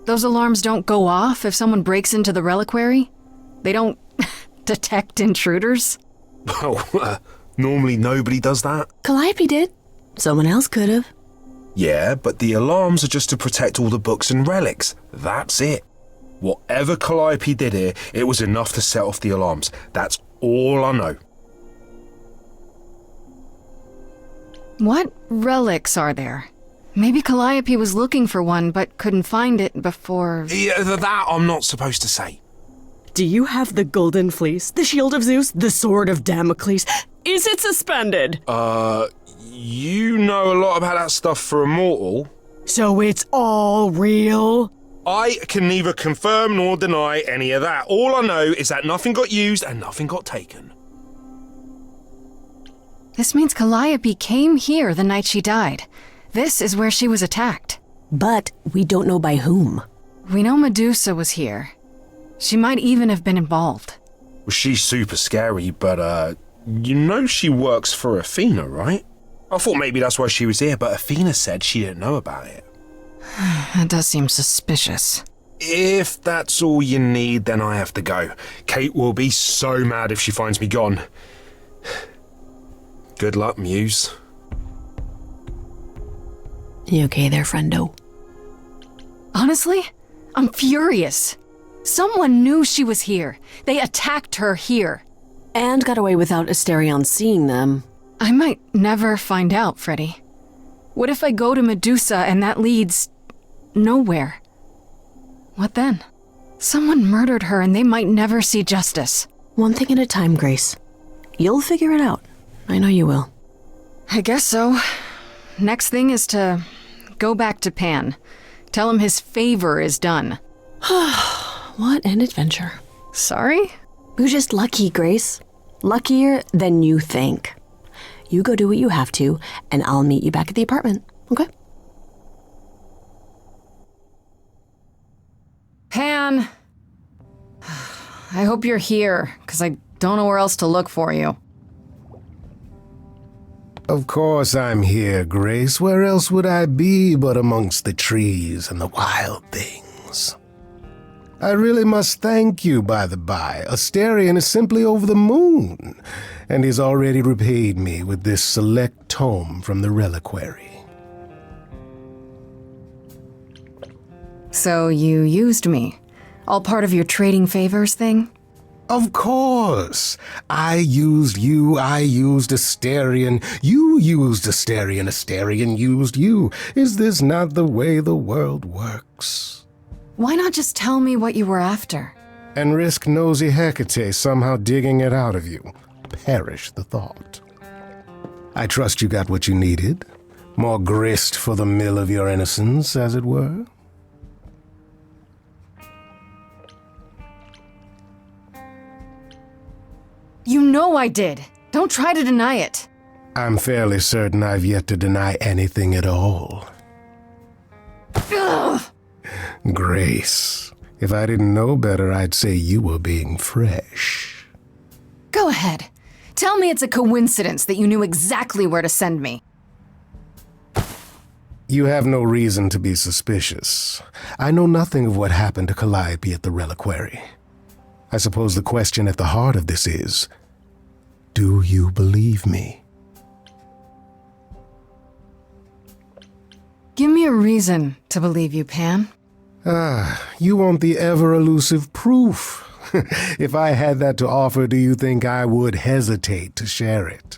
Those alarms don't go off if someone breaks into the reliquary? They don't detect intruders? Well, normally nobody does that. Calliope did. Someone else could have. Yeah, but the alarms are just to protect all the books and relics. That's it. Whatever Calliope did here, it was enough to set off the alarms. That's all I know. What relics are there? Maybe Calliope was looking for one, but couldn't find it before... Yeah, that I'm not supposed to say. Do you have the golden fleece, the shield of Zeus, the sword of Damocles? Is it suspended? You know a lot about that stuff for a mortal. So it's all real? I can neither confirm nor deny any of that. All I know is that nothing got used and nothing got taken. This means Calliope came here the night she died. This is where she was attacked. But we don't know by whom. We know Medusa was here. She might even have been involved. Well, she's super scary, but, you know she works for Athena, right? I thought maybe that's why she was here, but Athena said she didn't know about it. That does seem suspicious. If that's all you need, then I have to go. Kate will be so mad if she finds me gone. Good luck, Muse. You okay there, friendo? Honestly, I'm furious. Someone knew she was here. They attacked her here. And got away without Asterion seeing them. I might never find out, Freddy. What if I go to Medusa and that leads... nowhere? What then? Someone murdered her and they might never see justice. One thing at a time, Grace. You'll figure it out. I know you will. I guess so. Next thing is to go back to Pan. Tell him his favor is done. What an adventure. Sorry? You're just lucky, Grace. Luckier than you think. You go do what you have to, and I'll meet you back at the apartment, okay? Pan! I hope you're here, because I don't know where else to look for you. Of course I'm here, Grace. Where else would I be but amongst the trees and the wild things? I really must thank you, by the by. Asterion is simply over the moon, and he's already repaid me with this select tome from the reliquary. So you used me? All part of your trading favors thing? Of course. I used you, I used Asterion, you used Asterion, Asterion used you. Is this not the way the world works? Why not just tell me what you were after? And risk nosy Hecate somehow digging it out of you. Perish the thought. I trust you got what you needed. More grist for the mill of your innocence, as it were. You know I did. Don't try to deny it. I'm fairly certain I've yet to deny anything at all. Ugh! Grace, if I didn't know better, I'd say you were being fresh. Go ahead. Tell me it's a coincidence that you knew exactly where to send me. You have no reason to be suspicious. I know nothing of what happened to Calliope at the reliquary. I suppose the question at the heart of this is, do you believe me? Give me a reason to believe you, Pan. You want the ever-elusive proof. If I had that to offer, do you think I would hesitate to share it?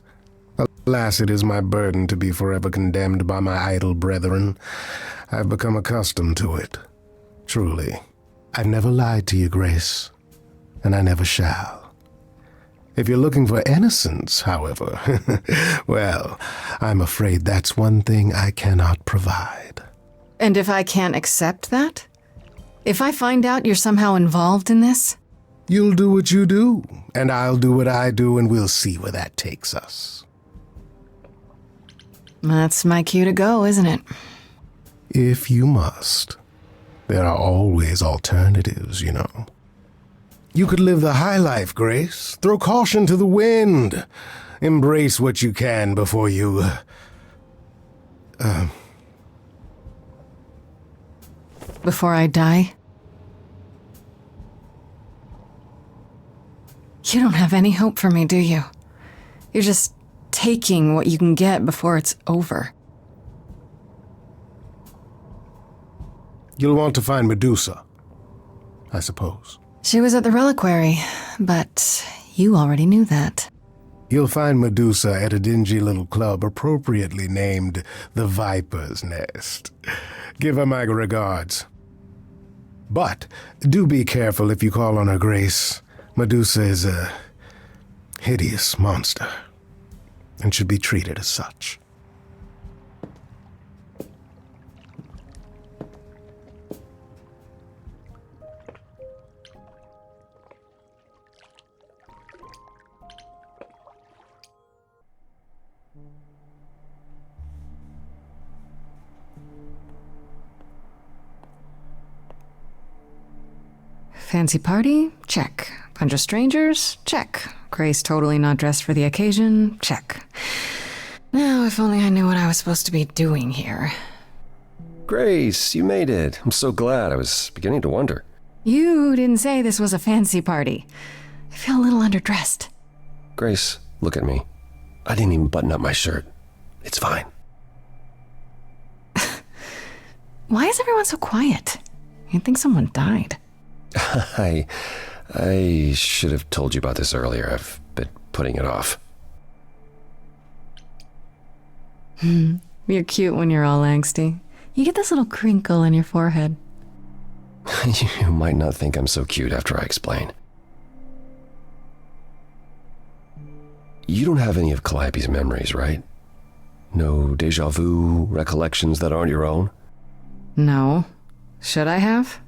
Alas, it is my burden to be forever condemned by my idle brethren. I've become accustomed to it. Truly, I've never lied to you, Grace, and I never shall. If you're looking for innocence, however, well, I'm afraid that's one thing I cannot provide. And if I can't accept that? If I find out you're somehow involved in this? You'll do what you do, and I'll do what I do, and we'll see where that takes us. That's my cue to go, isn't it? If you must. There are always alternatives, you know. You could live the high life, Grace. Throw caution to the wind. Embrace what you can before you... Before I die? You don't have any hope for me, do you? You're just taking what you can get before it's over. You'll want to find Medusa, I suppose. She was at the reliquary, but you already knew that. You'll find Medusa at a dingy little club appropriately named the Viper's Nest. Give her my regards. But do be careful if you call on her, Grace. Medusa is a hideous monster and should be treated as such. Fancy party? Check. Bunch of strangers? Check. Grace totally not dressed for the occasion? Check. Now, if only I knew what I was supposed to be doing here. Grace, you made it. I'm so glad. I was beginning to wonder. You didn't say this was a fancy party. I feel a little underdressed. Grace, look at me. I didn't even button up my shirt. It's fine. Why is everyone so quiet? You'd think someone died. I should have told you about this earlier. I've been putting it off. You're cute when you're all angsty. You get this little crinkle in your forehead. You might not think I'm so cute after I explain. You don't have any of Calliope's memories, right? No déjà vu recollections that aren't your own? No. Should I have?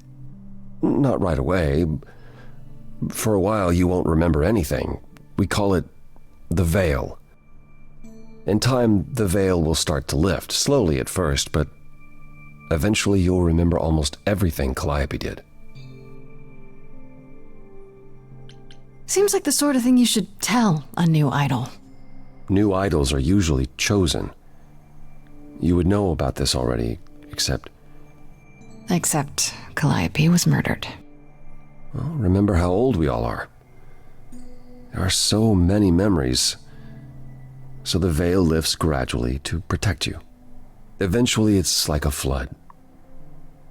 Not right away. For a while, you won't remember anything. We call it the veil. In time, the veil will start to lift, slowly at first, but eventually you'll remember almost everything Calliope did. Seems like the sort of thing you should tell a new idol. New idols are usually chosen. You would know about this already, except Calliope was murdered. Well, remember how old we all are. There are so many memories. So the veil lifts gradually to protect you. Eventually, it's like a flood.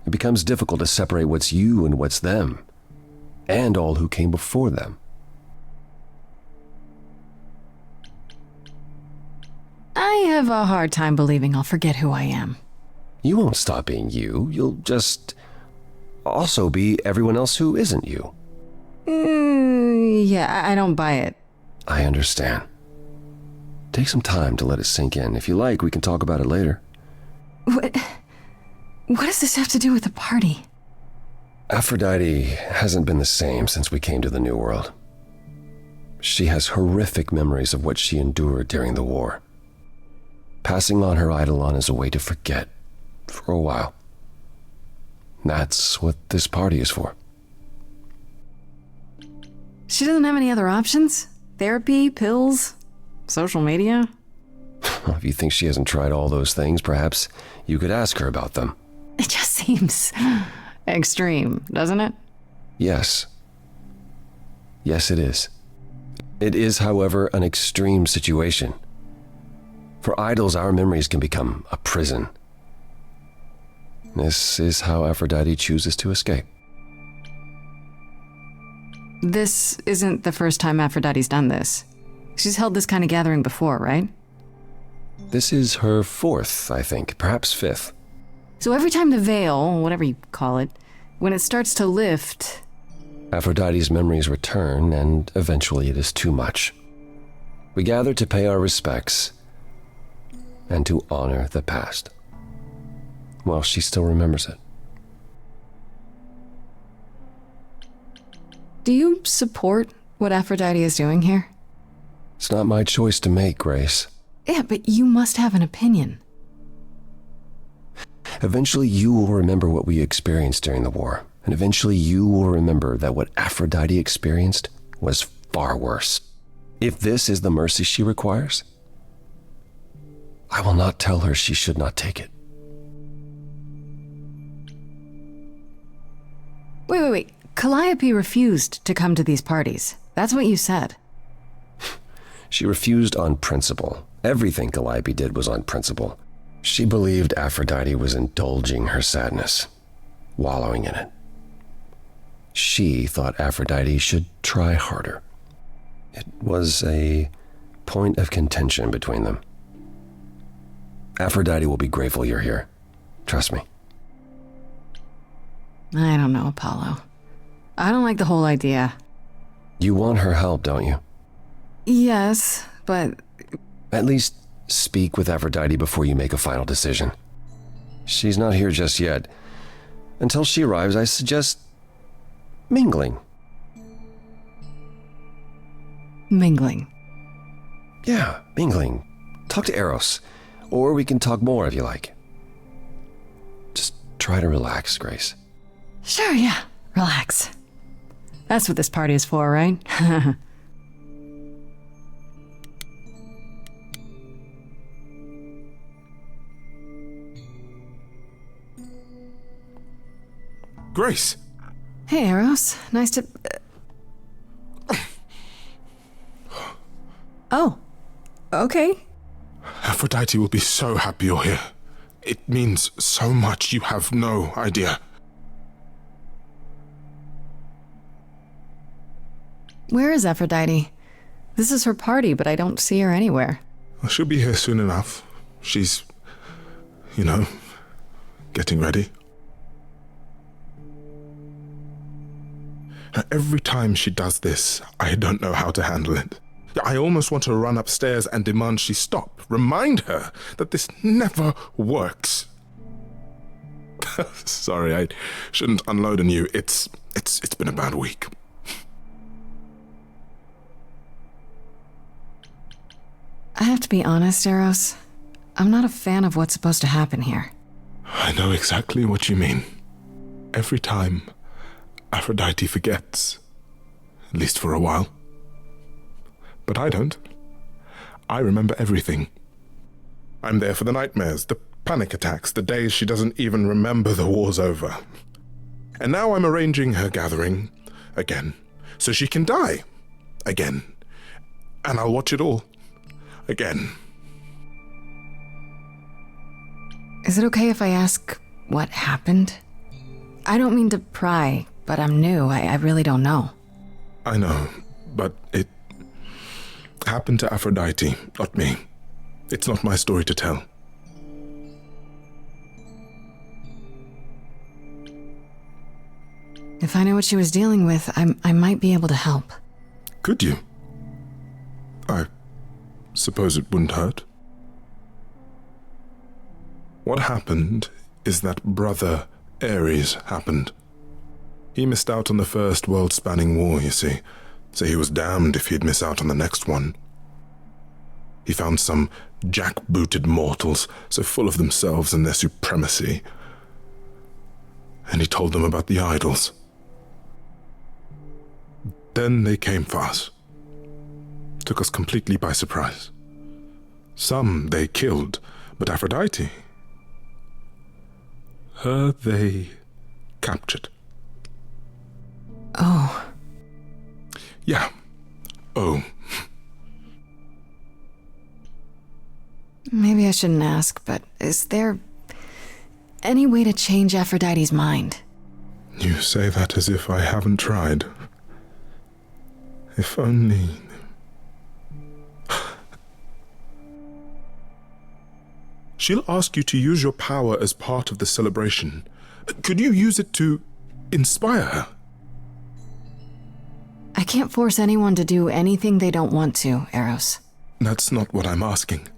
It becomes difficult to separate what's you and what's them, and all who came before them. I have a hard time believing I'll forget who I am. You won't stop being you. You'll just also be everyone else who isn't you. Yeah, I don't buy it. I understand. Take some time to let it sink in. If you like, we can talk about it later. What does this have to do with the party? Aphrodite hasn't been the same since we came to the New World. She has horrific memories of what she endured during the war. Passing on her eidolon is a way to forget, for a while. That's what this party is for. She doesn't have any other options? Therapy, pills, social media? If you think she hasn't tried all those things, perhaps you could ask her about them. It just seems extreme, doesn't it? Yes. Yes, it is. It is, however, an extreme situation. For idols, our memories can become a prison. This is how Aphrodite chooses to escape. This isn't the first time Aphrodite's done this. She's held this kind of gathering before, right? This is her fourth, I think, perhaps fifth. So every time the veil, whatever you call it, when it starts to lift... Aphrodite's memories return, and eventually it is too much. We gather to pay our respects and to honor the past. Well, she still remembers it. Do you support what Aphrodite is doing here? It's not my choice to make, Grace. Yeah, but you must have an opinion. Eventually you will remember what we experienced during the war, and eventually you will remember that what Aphrodite experienced was far worse. If this is the mercy she requires, I will not tell her she should not take it. Wait. Calliope refused to come to these parties. That's what you said. She refused on principle. Everything Calliope did was on principle. She believed Aphrodite was indulging her sadness, wallowing in it. She thought Aphrodite should try harder. It was a point of contention between them. Aphrodite will be grateful you're here. Trust me. I don't know, Apollo. I don't like the whole idea. You want her help, don't you? Yes, but... At least speak with Aphrodite before you make a final decision. She's not here just yet. Until she arrives, I suggest mingling. Mingling? Yeah, mingling. Talk to Eros. Or we can talk more if you like. Just try to relax, Grace. Sure, yeah. Relax. That's what this party is for, right? Grace! Hey, Eros. Nice to... Oh. Okay. Aphrodite will be so happy you're here. It means so much, you have no idea. Where is Aphrodite? This is her party, but I don't see her anywhere. Well, she'll be here soon enough. She's, getting ready. Every time she does this, I don't know how to handle it. I almost want to run upstairs and demand she stop. Remind her that this never works. Sorry, I shouldn't unload on you. It's been a bad week. I have to be honest, Eros. I'm not a fan of what's supposed to happen here. I know exactly what you mean. Every time, Aphrodite forgets. At least for a while. But I don't. I remember everything. I'm there for the nightmares, the panic attacks, the days she doesn't even remember the war's over. And now I'm arranging her gathering again, so she can die again. And I'll watch it all again. Is it okay if I ask what happened? I don't mean to pry, but I'm new. I really don't know. I know, but it happened to Aphrodite, not me. It's not my story to tell. If I knew what she was dealing with, I might be able to help. Could you? I suppose it wouldn't hurt. What happened is that Brother Ares happened. He missed out on the first world-spanning war, you see, so he was damned if he'd miss out on the next one. He found some jackbooted mortals, so full of themselves and their supremacy, and he told them about the idols. Then they came for us. Took us completely by surprise. Some they killed, but Aphrodite, her they captured. Oh. Yeah. Oh. Maybe I shouldn't ask, but is there any way to change Aphrodite's mind? You say that as if I haven't tried. If only... She'll ask you to use your power as part of the celebration. Could you use it to inspire her? I can't force anyone to do anything they don't want to, Eros. That's not what I'm asking.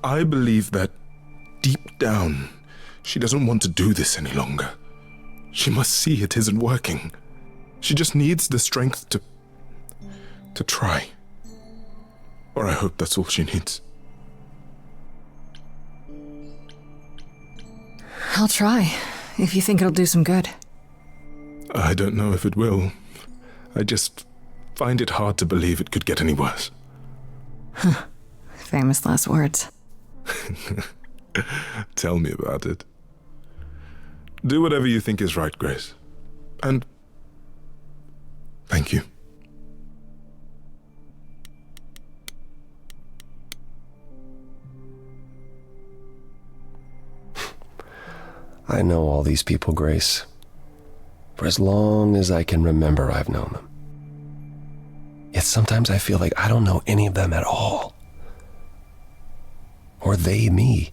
I believe that, deep down, she doesn't want to do this any longer. She must see it isn't working. She just needs the strength to try. Or I hope that's all she needs. I'll try, if you think it'll do some good. I don't know if it will. I just find it hard to believe it could get any worse. Huh. Famous last words. Tell me about it. Do whatever you think is right, Grace. And thank you. I know all these people, Grace. For as long as I can remember, I've known them. You Yet sometimes I feel like I don't know any of them at all. Or they me.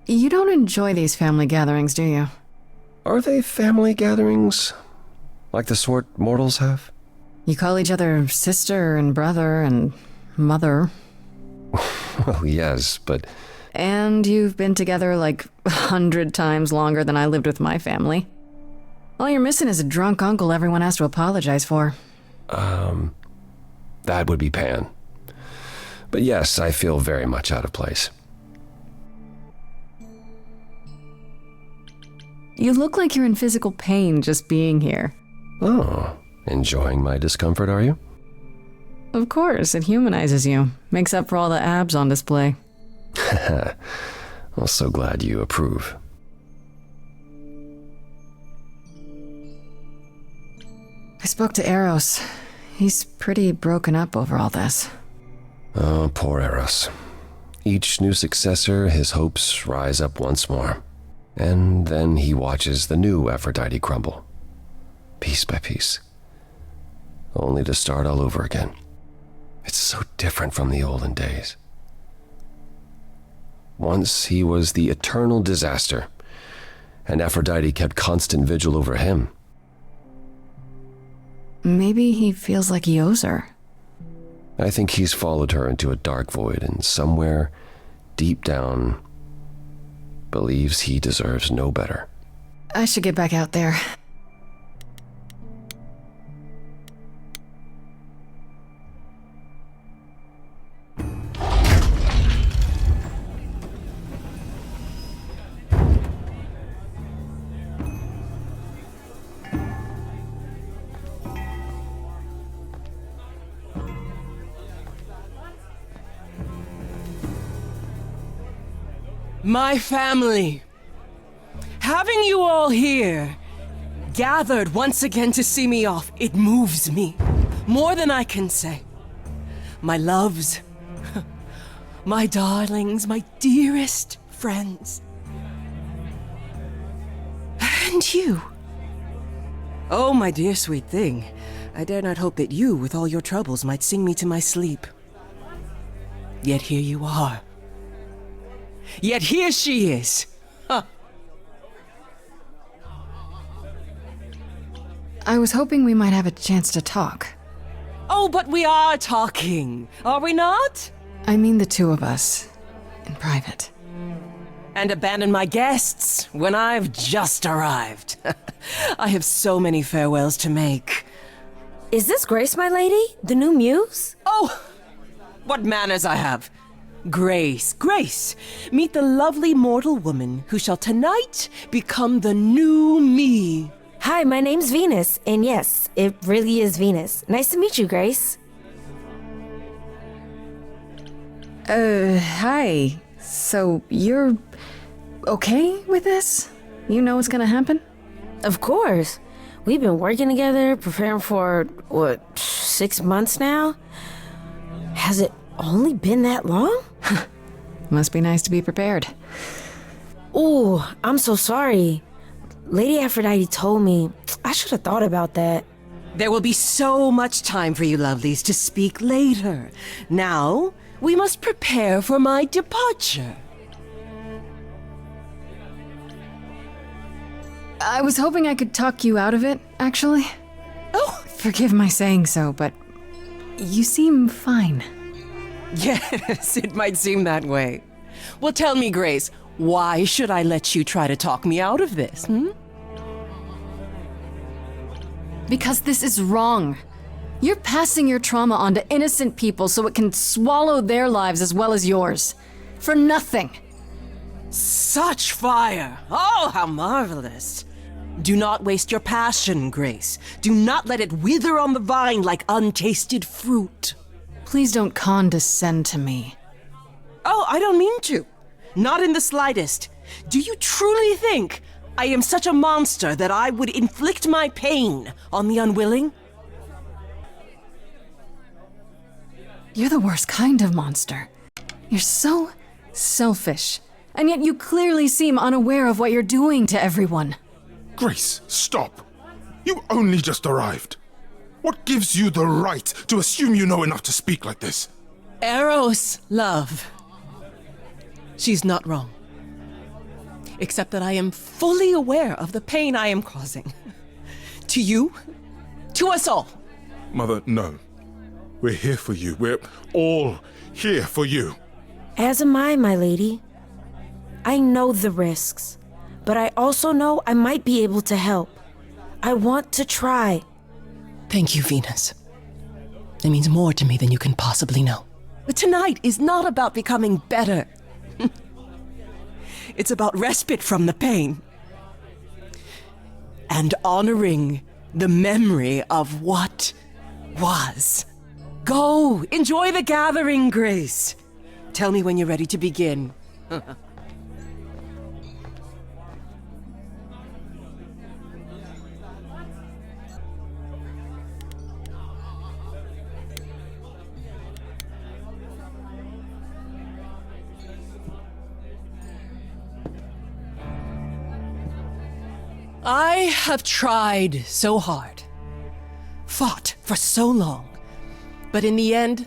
You don't enjoy these family gatherings, do you? Are they family gatherings? Like the sort mortals have? You call each other sister and brother and mother. Well, yes, but... And you've been together like 100 times longer than I lived with my family. All you're missing is a drunk uncle everyone has to apologize for. That would be Pan. But yes, I feel very much out of place. You look like you're in physical pain just being here. Oh, enjoying my discomfort, are you? Of course, it humanizes you. Makes up for all the abs on display. I'm so glad you approve. I spoke to Eros. He's pretty broken up over all this. Oh, poor Eros. Each new successor, his hopes rise up once more. And then he watches the new Aphrodite crumble, piece by piece, only to start all over again. It's so different from the olden days. Once he was the eternal disaster, and Aphrodite kept constant vigil over him. Maybe he feels like he owes her. I think he's followed her into a dark void, and somewhere, deep down, believes he deserves no better. I should get back out there. My family. Having you all here, gathered once again to see me off, it moves me. More than I can say. My loves, my darlings, my dearest friends. And you. Oh, my dear sweet thing. I dare not hope that you, with all your troubles, might sing me to my sleep. Yet here you are. Yet here she is. Huh. I was hoping we might have a chance to talk. Oh, but we are talking, are we not? I mean the two of us, in private. And abandon my guests when I've just arrived. I have so many farewells to make. Is this Grace, my lady? The new Muse? Oh, what manners I have. Grace, Grace, meet the lovely mortal woman who shall tonight become the new me. Hi, my name's Venus, and yes, it really is Venus. Nice to meet you, Grace. Hi. So, you're okay with this? You know what's gonna happen? Of course. We've been working together, preparing for, 6 months now? Has it only been that long? Must be nice to be prepared. Ooh, I'm so sorry. Lady Aphrodite told me. I should have thought about that. There will be so much time for you lovelies to speak later. Now, we must prepare for my departure. I was hoping I could talk you out of it, actually. Oh, forgive my saying so, but you seem fine. Yes, it might seem that way. Well, tell me, Grace, why should I let you try to talk me out of this, Because this is wrong. You're passing your trauma on to innocent people so it can swallow their lives as well as yours. For nothing. Such fire! Oh, how marvelous! Do not waste your passion, Grace. Do not let it wither on the vine like untasted fruit. Please don't condescend to me. Oh, I don't mean to. Not in the slightest. Do you truly think I am such a monster that I would inflict my pain on the unwilling? You're the worst kind of monster. You're so selfish And yet you clearly seem unaware of what you're doing to everyone. Grace, stop. You only just arrived. What gives you the right to assume you know enough to speak like this? Eros, love. She's not wrong. Except that I am fully aware of the pain I am causing. To you, to us all. Mother, no. We're here for you. We're all here for you. As am I, my lady. I know the risks, but I also know I might be able to help. I want to try. Thank you, Venus. It means more to me than you can possibly know. But tonight is not about becoming better. It's about respite from the pain. And honoring the memory of what was. Go, enjoy the gathering, Grace. Tell me when you're ready to begin. I have tried so hard, fought for so long, but in the end,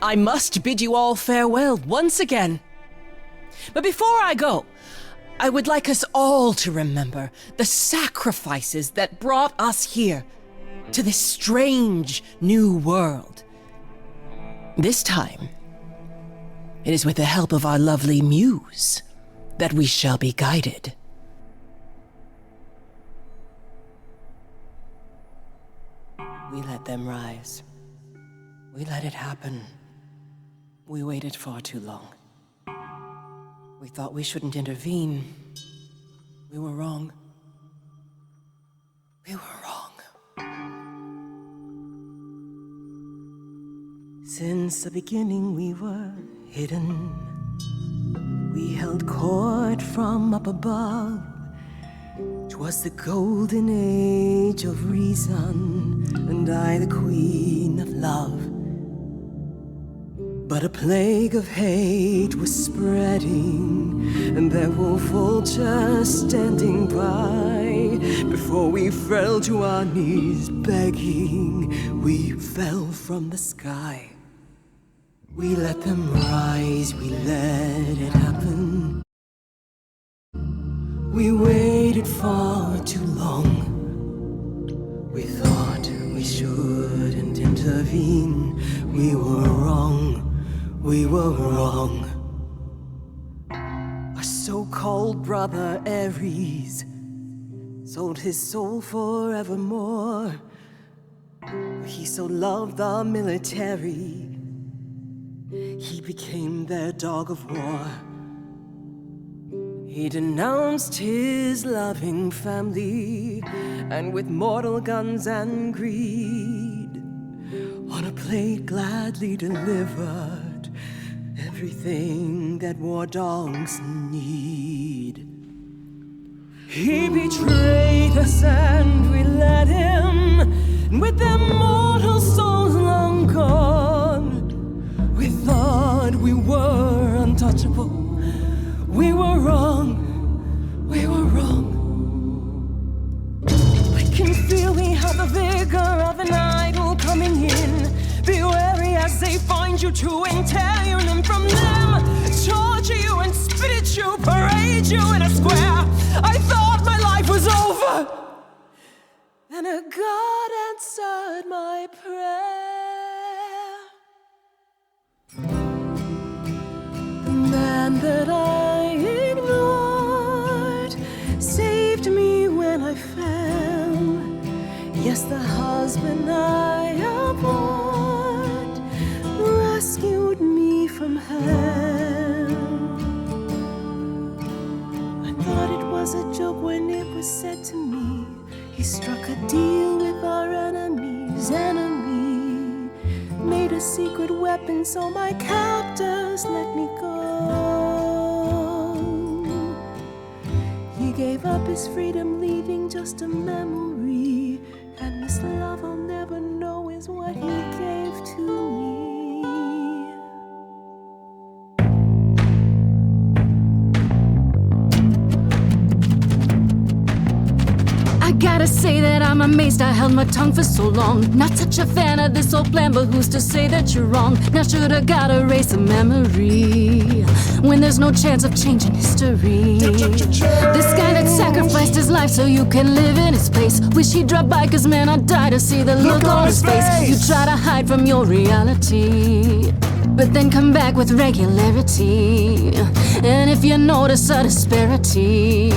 I must bid you all farewell once again. But before I go, I would like us all to remember the sacrifices that brought us here to this strange new world. This time, it is with the help of our lovely Muse that we shall be guided. We let them rise. We let it happen. We waited far too long. We thought we shouldn't intervene. We were wrong. We were wrong. Since the beginning we were hidden. We held court from up above. 'Twas the golden age of reason, and I the queen of love. But a plague of hate was spreading, and there were vultures standing by. Before we fell to our knees begging, we fell from the sky. We let them rise, we let it happen. We waited far too long. We thought we shouldn't intervene. We were wrong. We were wrong. Our so-called brother Ares sold his soul forevermore. He so loved the military, he became their dog of war. He denounced his loving family, and with mortal guns and greed, on a plate gladly delivered everything that war dogs need. He betrayed us and we let him, and with their mortal souls long gone, we thought we were untouchable. We were wrong. We were wrong. I can feel we have the vigor of an idol coming in. Be wary as they find you to entail you limb from them, torture you and spit at you, parade you in a square. I thought my life was over. Then a God answered my prayer. The man that I ignored saved me when I fell. Yes, the husband I abhorred rescued me from hell. I thought it was a joke when it was said to me, he struck a deal with our enemy's enemy, made a secret weapon so my captors let me go. He gave up his freedom, leaving just a memory, and this love I'll never know is what he gave to me. Gotta say that I'm amazed I held my tongue for so long. Not such a fan of this old plan, but who's to say that you're wrong? Now shoulda gotta erase a memory when there's no chance of changing history. This guy that sacrificed his life so you can live in his place. Wish he'd drop by, cause man, I'd die to see the look on his face. You try to hide from your reality, but then come back with regularity. And if you notice a disparity,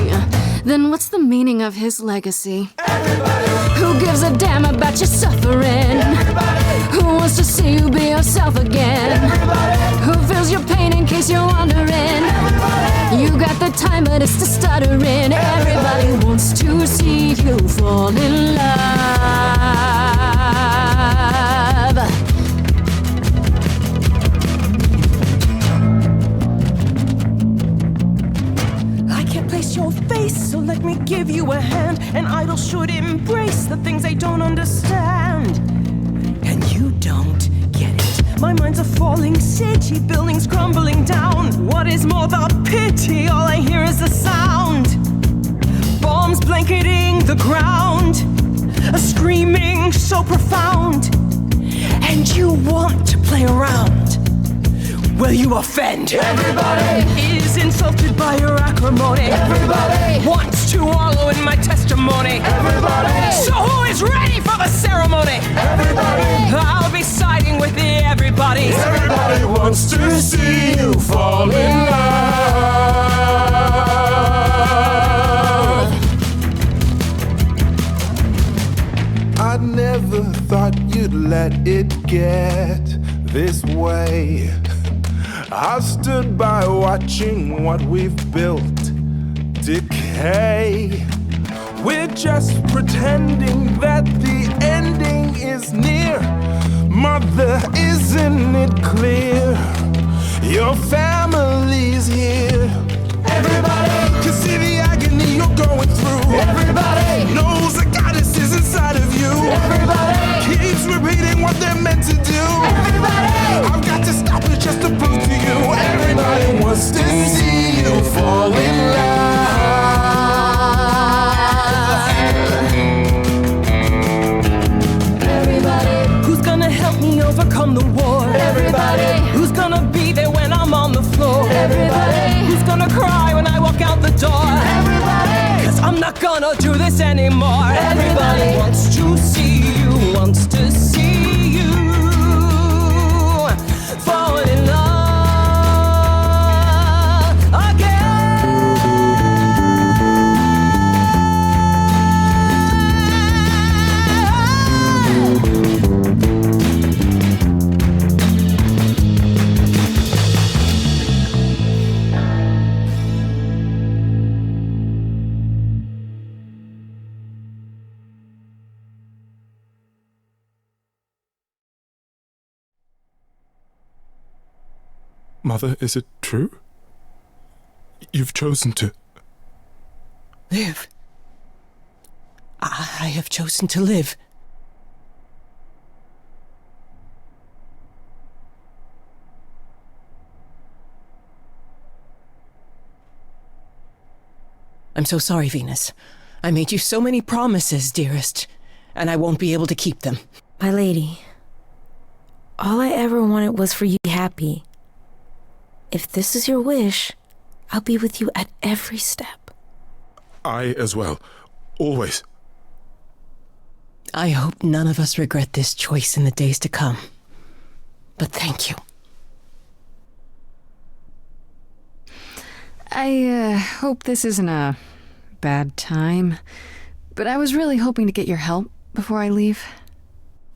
then what's the meaning of his legacy? Everybody. Who gives a damn about your suffering? Everybody. Who wants to see you be yourself again? Everybody. Who feels your pain in case you're wondering? Everybody. You got the time, but it's the stuttering. Everybody wants to see you fall in love. Place your face, so let me give you a hand. An idol should embrace the things they don't understand. And you don't get it. My mind's a falling city, buildings crumbling down. What is more, the pity, all I hear is the sound. Bombs blanketing the ground, a screaming so profound. And you want to play around. Well, you offend. Everybody is insulted by your acrimony. Everybody wants to wallow in my testimony. Everybody. So who is ready for the ceremony? Everybody. I'll be siding with the everybody. Everybody wants to see you fall in love. I never thought you'd let it get this way. I've stood by watching what we've built decay. We're just pretending that the ending is near. Mother, isn't it clear? Your family's here. Everybody can see the agony you're going through. Everybody knows the goddess is inside of you. Everybody keeps repeating what they're meant to do. Everybody, I've got to stop it just to prove to you. Everybody wants to see you fall in love. Everybody, who's gonna help me overcome the war? Everybody, who's gonna be there when I'm on the floor? Everybody, who's gonna cry when I walk out the door? Everybody, cause I'm not gonna do this anymore. Everybody wants to see you, wants to see you fall in love Mother, is it true? You've chosen to live. I have chosen to live. I'm so sorry, Venus. I made you so many promises, dearest, and I won't be able to keep them. My lady, all I ever wanted was for you to be happy. If this is your wish, I'll be with you at every step. I as well. Always. I hope none of us regret this choice in the days to come. But thank you. I hope this isn't a bad time, but I was really hoping to get your help before I leave.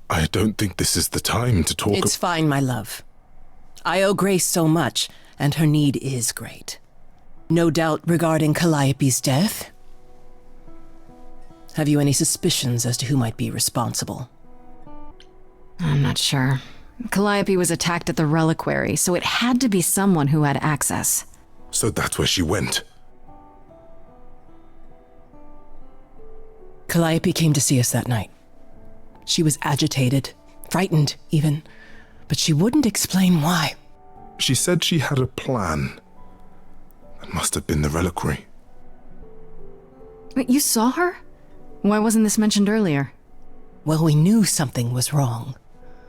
I don't think this is the time to talk. It's fine, my love. I owe Grace so much, and her need is great. No doubt regarding Calliope's death. Have you any suspicions as to who might be responsible? I'm not sure. Calliope was attacked at the reliquary, so it had to be someone who had access. So that's where she went. Calliope came to see us that night. She was agitated, frightened even, but she wouldn't explain why. She said she had a plan. That must have been the reliquary. Wait, you saw her? Why wasn't this mentioned earlier? Well, we knew something was wrong.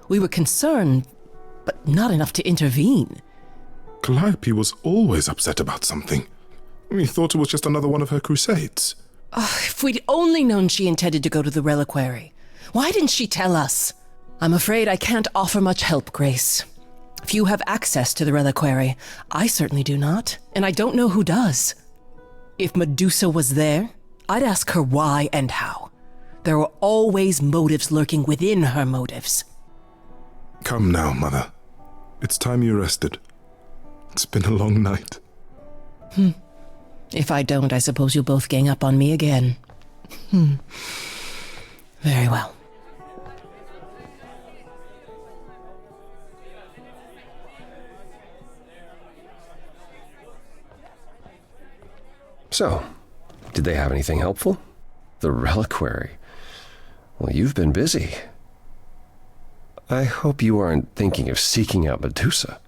We were concerned, but not enough to intervene. Calliope was always upset about something. We thought it was just another one of her crusades. Oh, if we'd only known she intended to go to the reliquary. Why didn't she tell us? I'm afraid I can't offer much help, Grace. If you have access to the reliquary, I certainly do not, and I don't know who does. If Medusa was there, I'd ask her why and how. There are always motives lurking within her motives. Come now, Mother. It's time you rested. It's been a long night. If I don't, I suppose you'll both gang up on me again. Very well. So, did they have anything helpful? The reliquary. Well, you've been busy. I hope you aren't thinking of seeking out Medusa.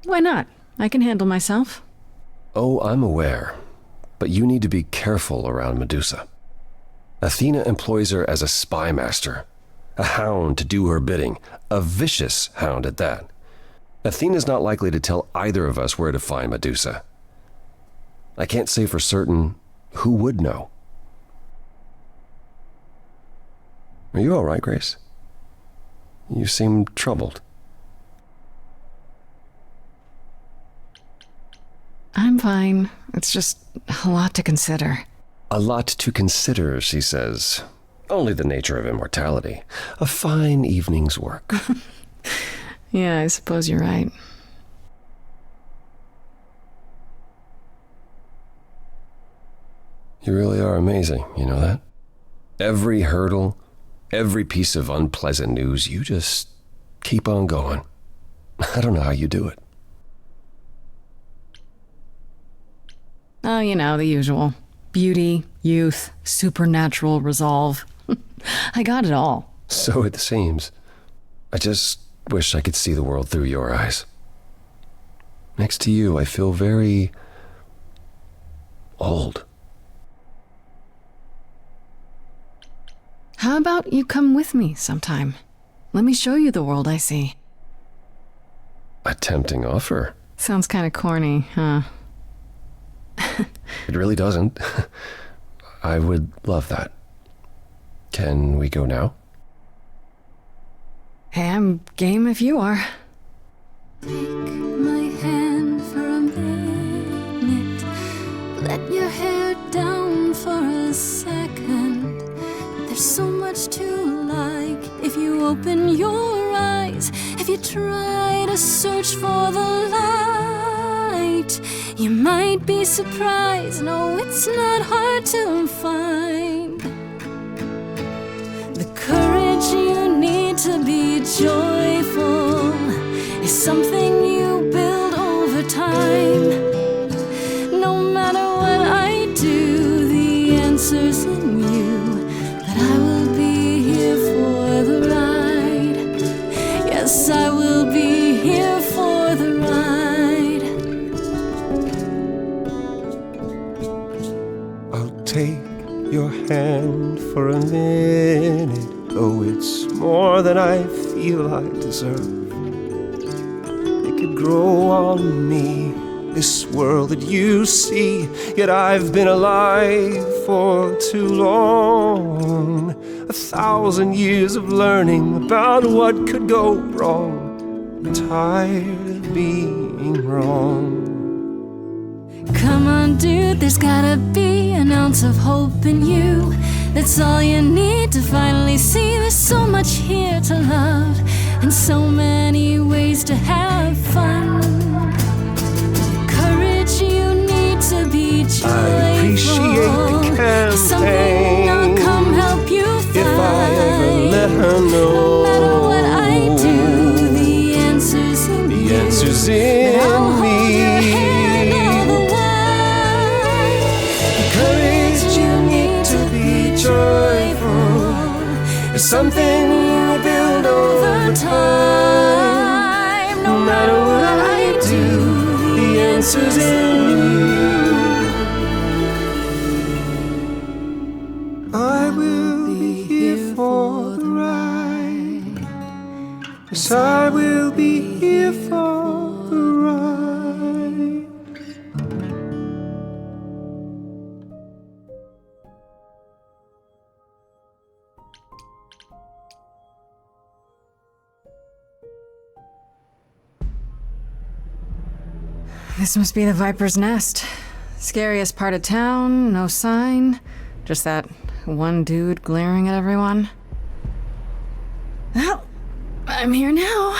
Why not? I can handle myself. Oh, I'm aware. But you need to be careful around Medusa. Athena employs her as a spy master, a hound to do her bidding, a vicious hound at that. Athena's not likely to tell either of us where to find Medusa. I can't say for certain who would know. Are you all right, Grace? You seem troubled. I'm fine. It's just a lot to consider. A lot to consider, she says. Only the nature of immortality. A fine evening's work. Yeah, I suppose you're right. You really are amazing, you know that? Every hurdle, every piece of unpleasant news, you just keep on going. I don't know how you do it. Oh, you know, the usual. Beauty, youth, supernatural resolve. I got it all. So it seems. I just wish I could see the world through your eyes. Next to you, I feel very old. How about you come with me sometime? Let me show you the world I see. A tempting offer. Sounds kind of corny, huh? It really doesn't. I would love that. Can we go now? Hey, I'm game if you are. Take my hand for a minute. Let your hair down for a second. There's so much to like if you open your eyes. If you try to search for the light, you might be surprised. No, it's not hard to find. The courage you need to be joyful is something you build over time. No matter what I do, the answer's in you. But I will be here for the ride. Yes, I will be here for the ride. I'll take your hand for a minute. Oh, it's more than I feel I deserve. It could grow on me, this world that you see. Yet I've been alive for too long. 1,000 years of learning about what could go wrong. I'm tired of being wrong. Come on, dude, there's gotta be an ounce of hope in you. That's all you need to finally see. There's so much here to love, and so many ways to have fun. Courage you need to be joyful. I appreciate the campaign. Something I'll come help you find. If I ever let her know. No matter what I do, the answer's in you. The answer's in I'll me. hold your hand all the way. The courage you need to be joyful is something you build over time. No matter what I do, the answer's in you. This must be the Viper's Nest. Scariest part of town, no sign. Just that one dude glaring at everyone. Well, I'm here now.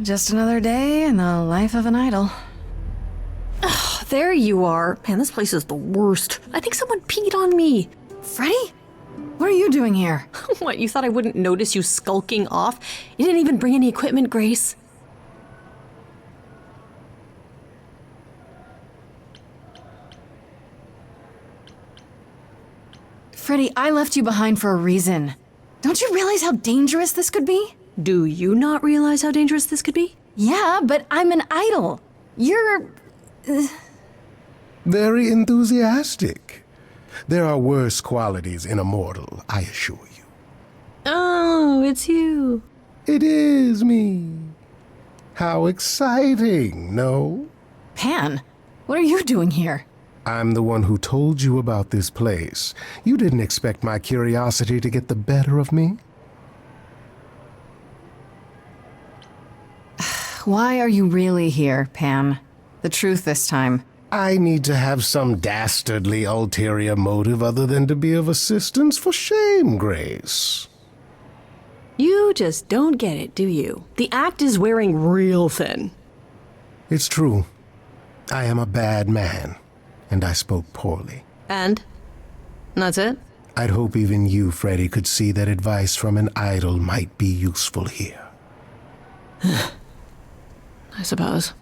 Just another day in the life of an idol. Ugh, there you are. Man, this place is the worst. I think someone peed on me. Freddie? What are you doing here? What, you thought I wouldn't notice you skulking off? You didn't even bring any equipment, Grace. Freddie, I left you behind for a reason. Don't you realize how dangerous this could be? Do you not realize how dangerous this could be? Yeah, but I'm an idol. You're... Very enthusiastic. There are worse qualities in a mortal, I assure you. Oh, it's you. It is me. How exciting, no? Pan, what are you doing here? I'm the one who told you about this place. You didn't expect my curiosity to get the better of me? Why are you really here, Pan? The truth this time. I need to have some dastardly ulterior motive other than to be of assistance. For shame, Grace. You just don't get it, do you? The act is wearing real thin. It's true. I am a bad man, and I spoke poorly. And? That's it? I'd hope even you, Freddie, could see that advice from an idol might be useful here. I suppose.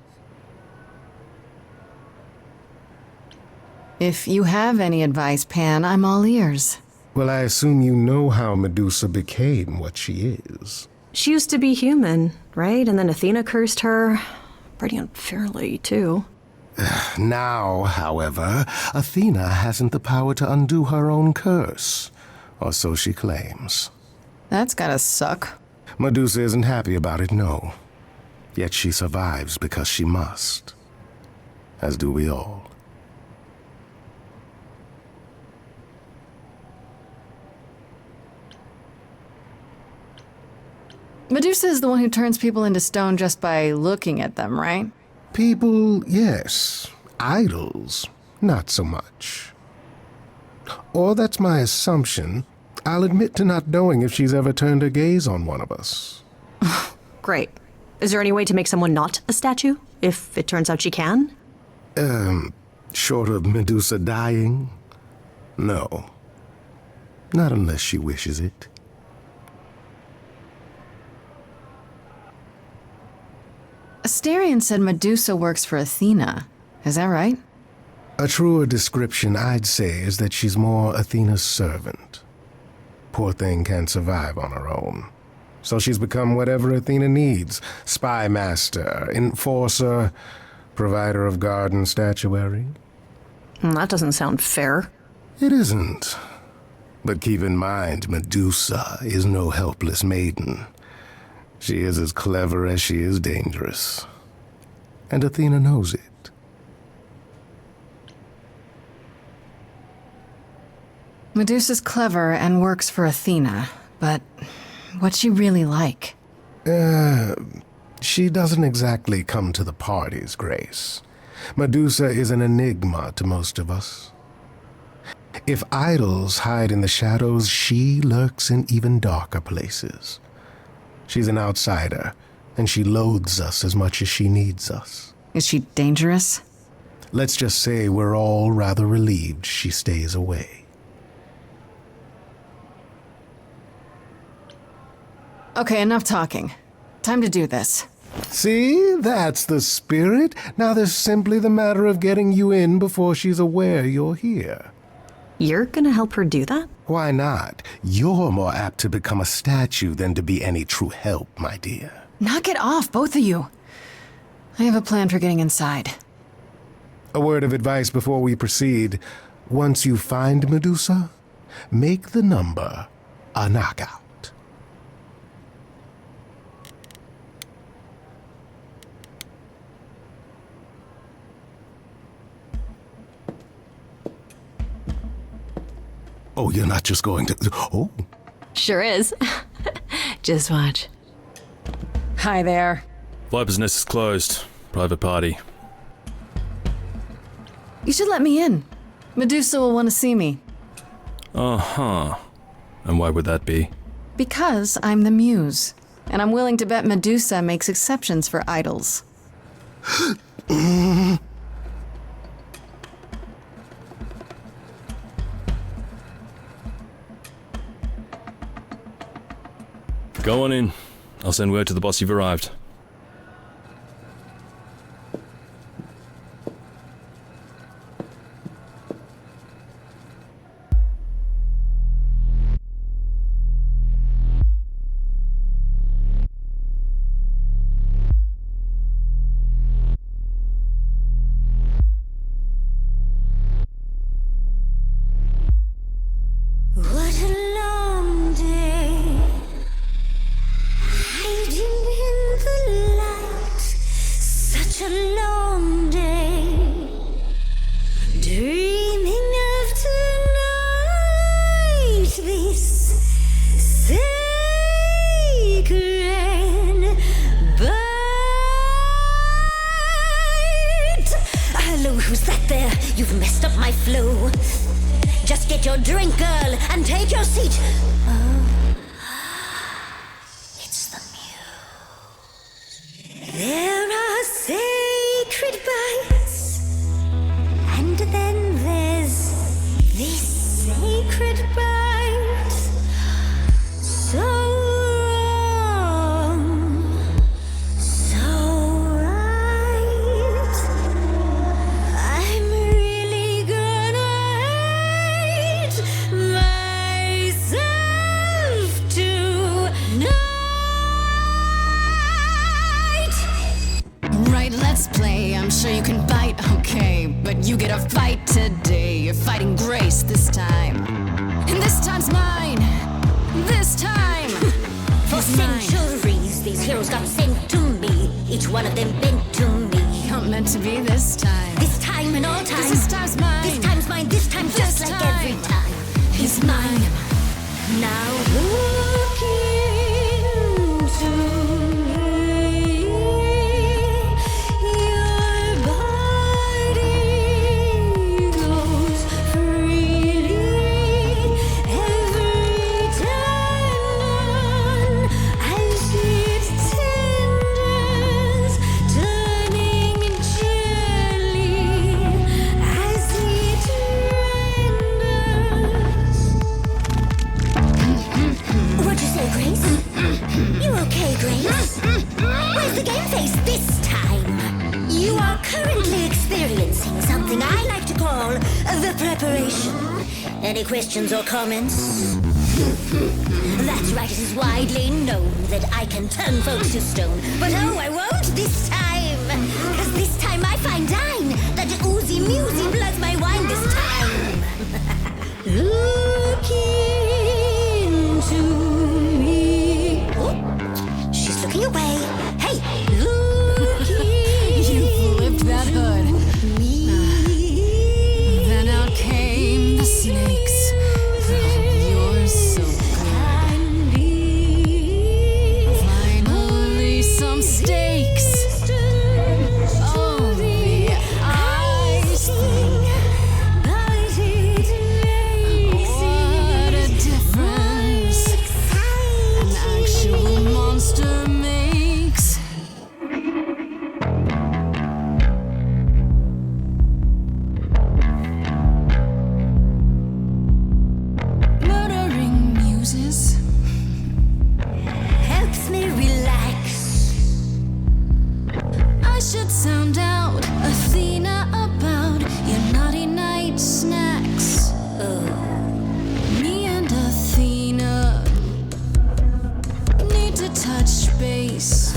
If you have any advice, Pan, I'm all ears. Well, I assume you know how Medusa became what she is. She used to be human, right? And then Athena cursed her. Pretty unfairly, too. Now, however, Athena hasn't the power to undo her own curse. Or so she claims. That's gotta suck. Medusa isn't happy about it, no. Yet she survives because she must. As do we all. Medusa is the one who turns people into stone just by looking at them, right? People, yes. Idols, not so much. Or that's my assumption. I'll admit to not knowing if she's ever turned her gaze on one of us. Great. Is there any way to make someone not a statue, if it turns out she can? Short of Medusa dying? No. Not unless she wishes it. Asterion said Medusa works for Athena. Is that right? A truer description, I'd say, is that she's more Athena's servant. Poor thing can't survive on her own. So she's become whatever Athena needs. Spy master, enforcer, provider of garden statuary. That doesn't sound fair. It isn't. But keep in mind, Medusa is no helpless maiden. She is as clever as she is dangerous. And Athena knows it. Medusa's clever and works for Athena, but what's she really like? She doesn't exactly come to the parties, Grace. Medusa is an enigma to most of us. If idols hide in the shadows, she lurks in even darker places. She's an outsider, and she loathes us as much as she needs us. Is she dangerous? Let's just say we're all rather relieved she stays away. Okay, enough talking. Time to do this. See? That's the spirit. Now there's simply the matter of getting you in before she's aware you're here. You're gonna help her do that? Why not? You're more apt to become a statue than to be any true help, my dear. Knock it off, both of you. I have a plan for getting inside. A word of advice before we proceed. Once you find Medusa, make the number a knockout. Oh, you're not just going to... Oh. Sure is. Just watch. Hi there. Viper's Nest is closed. Private party. You should let me in. Medusa will want to see me. Uh-huh. And why would that be? Because I'm the Muse. And I'm willing to bet Medusa makes exceptions for idols. Go on in. I'll send word to the boss you've arrived. What a long day, hiding in the light. Such a long day, dreaming of tonight. This sacred bite. Hello, who's that there? You've messed up my flow. Just get your drink, girl, and take your seat. Oh, it's the Muse. There are sacred bites, and then there's this sacred bite. So wrong, so right. I'm really gonna myself tonight. Right, let's play. I'm sure you can bite, okay. But you get a fight today. You're fighting Grace this time. And this time's mine. This time. For centuries, these heroes got sent to me. Each one of them bent to me. Not meant to be this time. This time and all time. This time's mine. This time's mine. This time just like every time. He's mine. Now look into me. Your body goes freely every time as it tenders, turning gently as it renders. What'd you say, Grace? You okay, Grace? Where's the game face this time? You are currently experiencing something I like to call the preparation. Any questions or comments? That's right, it is widely known that I can turn folks to stone. But oh, I won't this time! Cause this time I find dine that oozy musy bloods my wine this time. Look into me. Oh, she's looking away. Hey, look You flipped that hood. Then out came the snakes. Oh, you're so good. Finally, some stakes. Oh, the ice thing. What a difference an actual monster makes. Murdering muses helps me relax. I should sound out Athena about your naughty night snacks. Me and Athena need to touch base.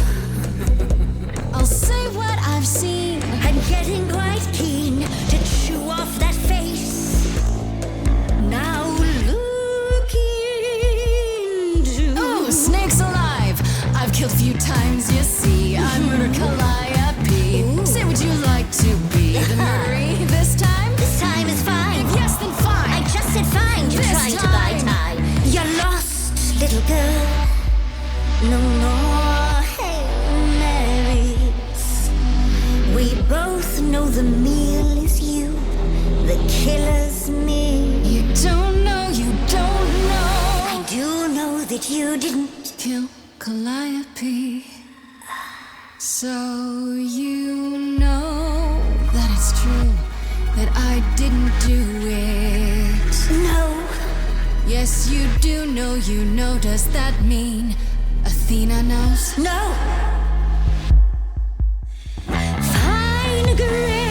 I'll say what I've seen. I'm getting quite keen to chew off that face. Now look into. Oh, snakes alive! I've killed a few times, you see. I murdered Calliope. Say, would you like to be the murdery this time? This time is fine. If yes, then fine. I just said fine. You're This trying to buy time. You're lost, little girl. No more Hail Marys. We both know the meal is you. killer's me. You don't know, you don't know. I do know that you didn't kill Calliope. So you know that it's true that I didn't do it. No. Yes, you do know, you know. Does that mean Athena knows? No. Fine grace.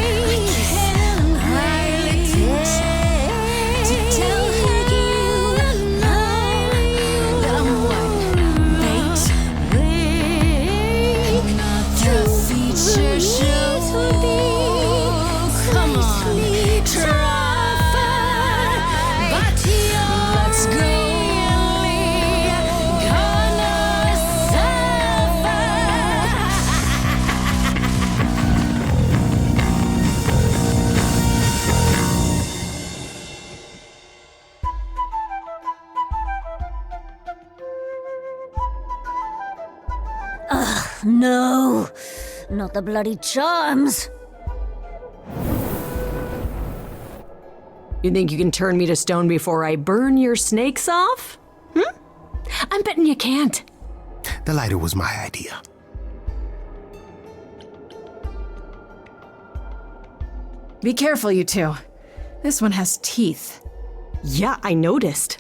No, not the bloody charms. You think you can turn me to stone before I burn your snakes off? I'm betting you can't. The lighter was my idea. Be careful, you two. This one has teeth. Yeah, I noticed.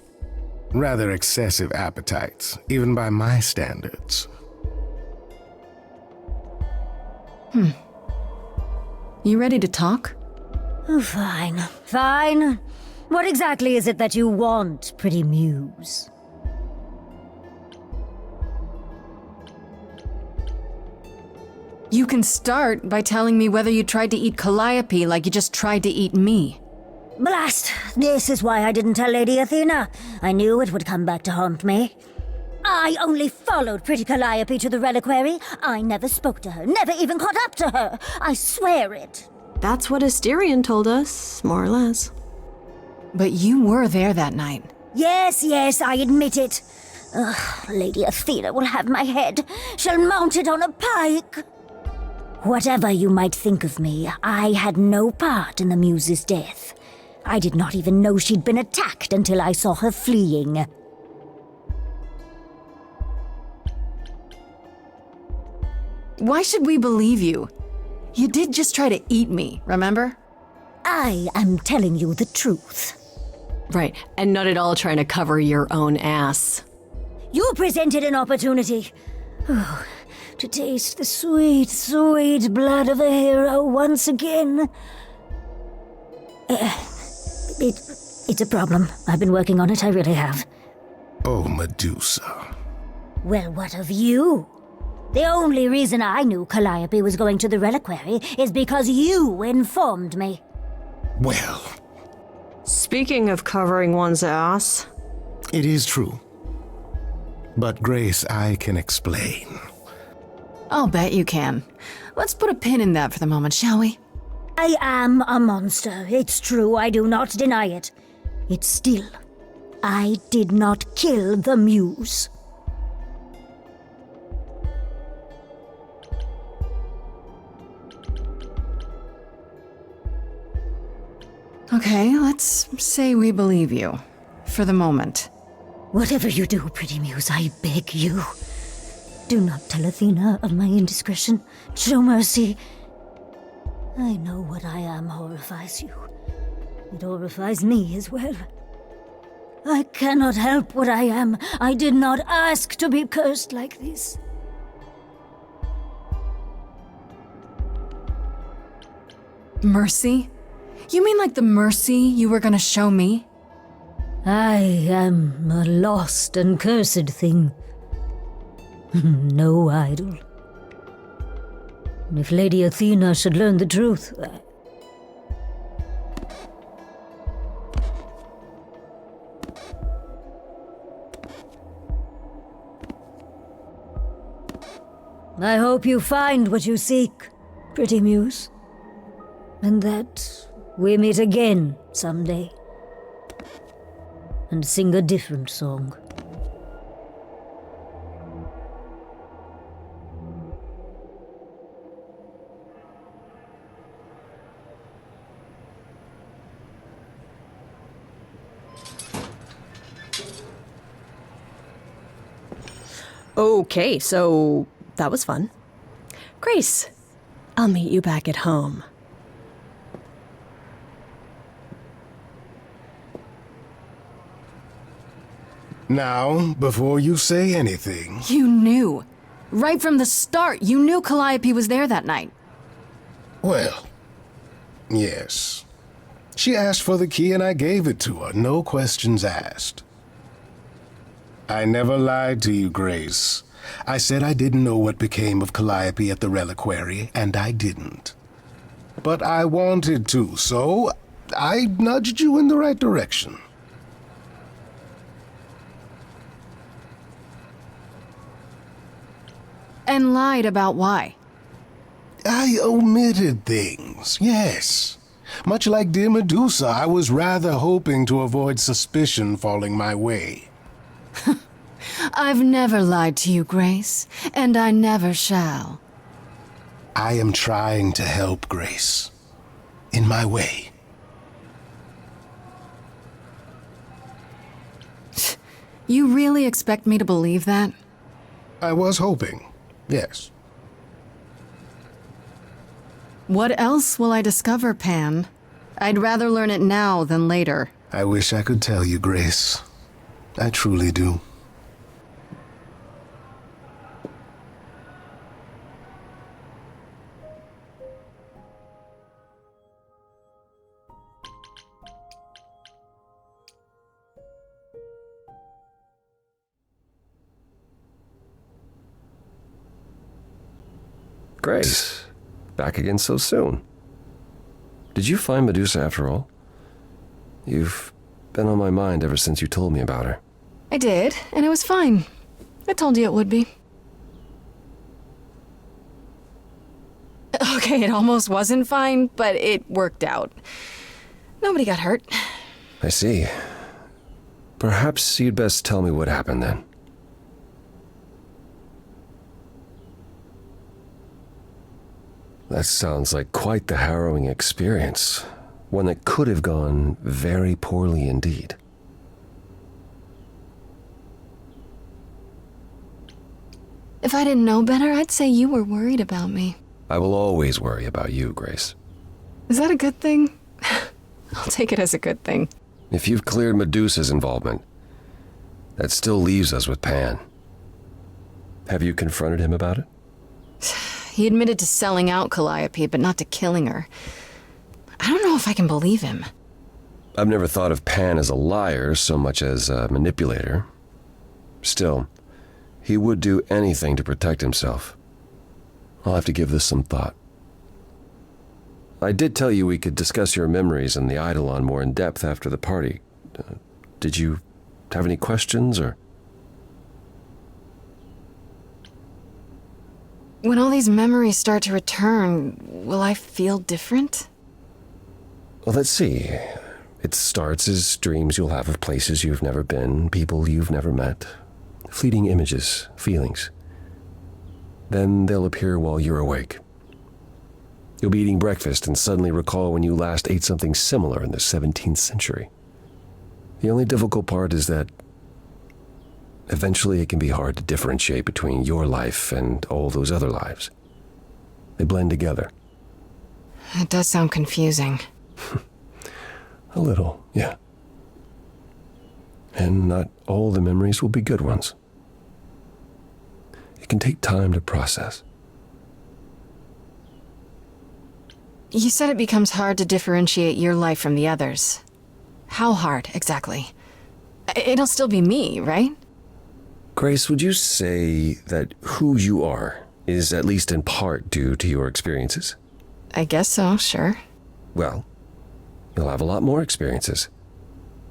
Rather excessive appetites, even by my standards. You ready to talk? Oh, fine, fine. What exactly is it that you want, pretty Muse? You can start by telling me whether you tried to eat Calliope like you just tried to eat me. Blast! This is why I didn't tell Lady Athena. I knew it would come back to haunt me. I only followed pretty Calliope to the reliquary. I never spoke to her, never even caught up to her. I swear it. That's what Asterion told us, more or less. But you were there that night. Yes, I admit it. Ugh, Lady Athena will have my head. She'll mount it on a pike. Whatever you might think of me, I had no part in the Muse's death. I did not even know she'd been attacked until I saw her fleeing. Why should we believe you? You did just try to eat me, remember? I am telling you the truth. Right, and not at all trying to cover your own ass. You presented an opportunity. To taste the sweet, sweet blood of a hero once again. It's a problem. I've been working on it, I really have. Oh, Medusa. Well, what of you? The only reason I knew Calliope was going to the reliquary is because you informed me. Well, speaking of covering one's ass, it is true. But Grace, I can explain. I'll bet you can. Let's put a pin in that for the moment, shall we? I am a monster. It's true, I do not deny it. It's still, I did not kill the Muse. Okay, let's say we believe you. For the moment. Whatever you do, pretty Muse, I beg you. Do not tell Athena of my indiscretion. Show mercy. I know what I am horrifies you. It horrifies me as well. I cannot help what I am. I did not ask to be cursed like this. Mercy? You mean like the mercy you were gonna show me? I am a lost and cursed thing. No idol. If Lady Athena should learn the truth, I hope you find what you seek, pretty Muse. And that we meet again someday. And sing a different song. Okay, so that was fun. Grace, I'll meet you back at home. Now, before you say anything... You knew. Right from the start, you knew Calliope was there that night. Well, yes. She asked for the key and I gave it to her, no questions asked. I never lied to you, Grace. I said I didn't know what became of Calliope at the reliquary, and I didn't. But I wanted to, so I nudged you in the right direction. And lied about why? I omitted things, yes. Much like dear Medusa, I was rather hoping to avoid suspicion falling my way. I've never lied to you, Grace, and I never shall. I am trying to help, Grace. In my way. You really expect me to believe that? I was hoping, yes. What else will I discover, Pan? I'd rather learn it now than later. I wish I could tell you, Grace. I truly do. Grace, back again so soon. Did you find Medusa after all? You've been on my mind ever since you told me about her. I did, and it was fine. I told you it would be. Okay, it almost wasn't fine, but it worked out. Nobody got hurt. I see. Perhaps you'd best tell me what happened then. That sounds like quite the harrowing experience. One that could have gone very poorly indeed. If I didn't know better, I'd say you were worried about me. I will always worry about you, Grace. Is that a good thing? I'll take it as a good thing. If you've cleared Medusa's involvement, that still leaves us with Pan. Have you confronted him about it? He admitted to selling out Calliope, but not to killing her. I don't know if I can believe him. I've never thought of Pan as a liar so much as a manipulator. Still, he would do anything to protect himself. I'll have to give this some thought. I did tell you we could discuss your memories and the Eidolon more in depth after the party. Did you have any questions, or...? When all these memories start to return, will I feel different? Well, let's see. It starts as dreams you'll have of places you've never been, people you've never met, fleeting images, feelings. Then they'll appear while you're awake. You'll be eating breakfast and suddenly recall when you last ate something similar in the 17th century. The only difficult part is that eventually it can be hard to differentiate between your life and all those other lives. They blend together. It does sound confusing. A little, yeah. And not all the memories will be good ones. It can take time to process. You said it becomes hard to differentiate your life from the others. How hard, exactly? It'll still be me, right? Grace, would you say that who you are is at least in part due to your experiences? I guess so, sure. Well, you'll have a lot more experiences.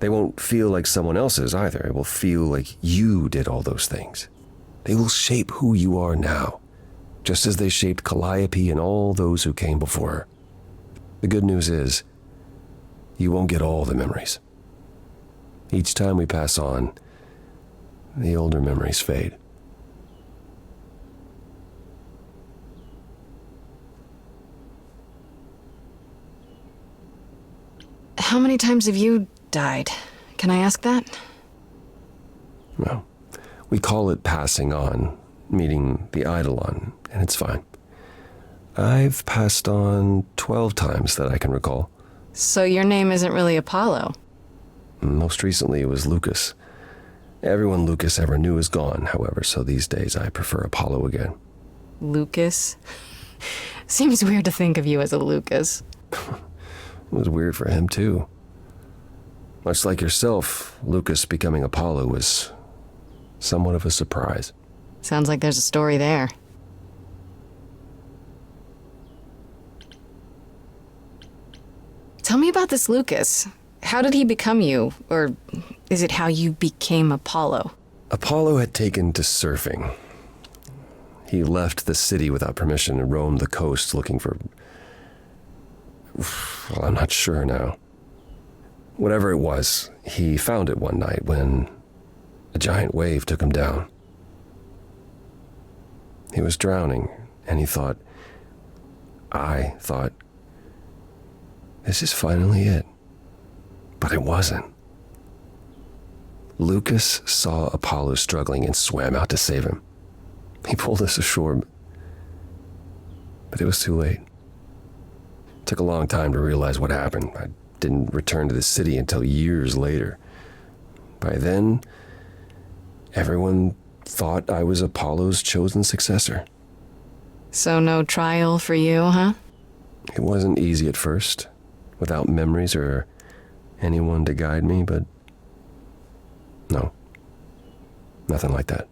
They won't feel like someone else's either. It will feel like you did all those things. They will shape who you are now, just as they shaped Calliope and all those who came before her. The good news is, you won't get all the memories. Each time we pass on, the older memories fade. How many times have you died? Can I ask that? Well, We call it passing on, meeting the Eidolon, and it's fine. I've passed on 12 times that I can recall. So your name isn't really Apollo? Most recently it was Lucas. Everyone Lucas ever knew is gone, however, so these days I prefer Apollo again. Lucas? Seems weird to think of you as a Lucas. It was weird for him, too. Much like yourself, Lucas becoming Apollo was somewhat of a surprise. Sounds like there's a story there. Tell me about this Lucas. How did he become you? Or is it how you became Apollo? Apollo had taken to surfing. He left the city without permission and roamed the coast looking for... Well, I'm not sure now. Whatever it was, he found it one night when a giant wave took him down. He was drowning, and I thought, this is finally it. But it wasn't. Lucas saw Apollo struggling and swam out to save him. He pulled us ashore, but it was too late. It took a long time to realize what happened. I didn't return to the city until years later. By then, everyone thought I was Apollo's chosen successor. So no trial for you, huh? It wasn't easy at first, without memories or anyone to guide me, but no, nothing like that.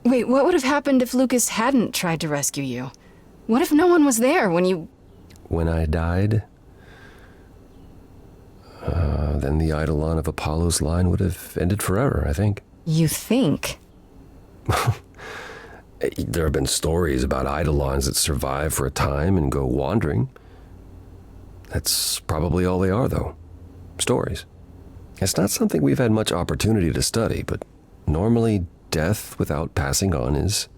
Wait, what would have happened if Lucas hadn't tried to rescue you? What if no one was there when you... When I died, then the Eidolon of Apollo's line would have ended forever, I think. You think? There have been stories about Eidolons that survive for a time and go wandering. That's probably all they are, though. Stories. It's not something we've had much opportunity to study, but normally death without passing on is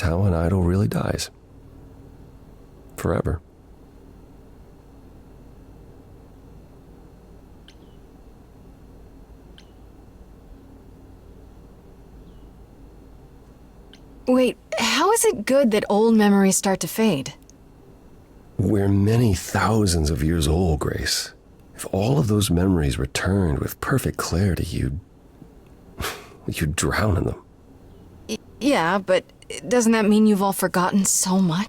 how an idol really dies. Forever. Wait, how is it good that old memories start to fade? We're many thousands of years old, Grace. If all of those memories returned with perfect clarity, you'd drown in them. Yeah, but doesn't that mean you've all forgotten so much?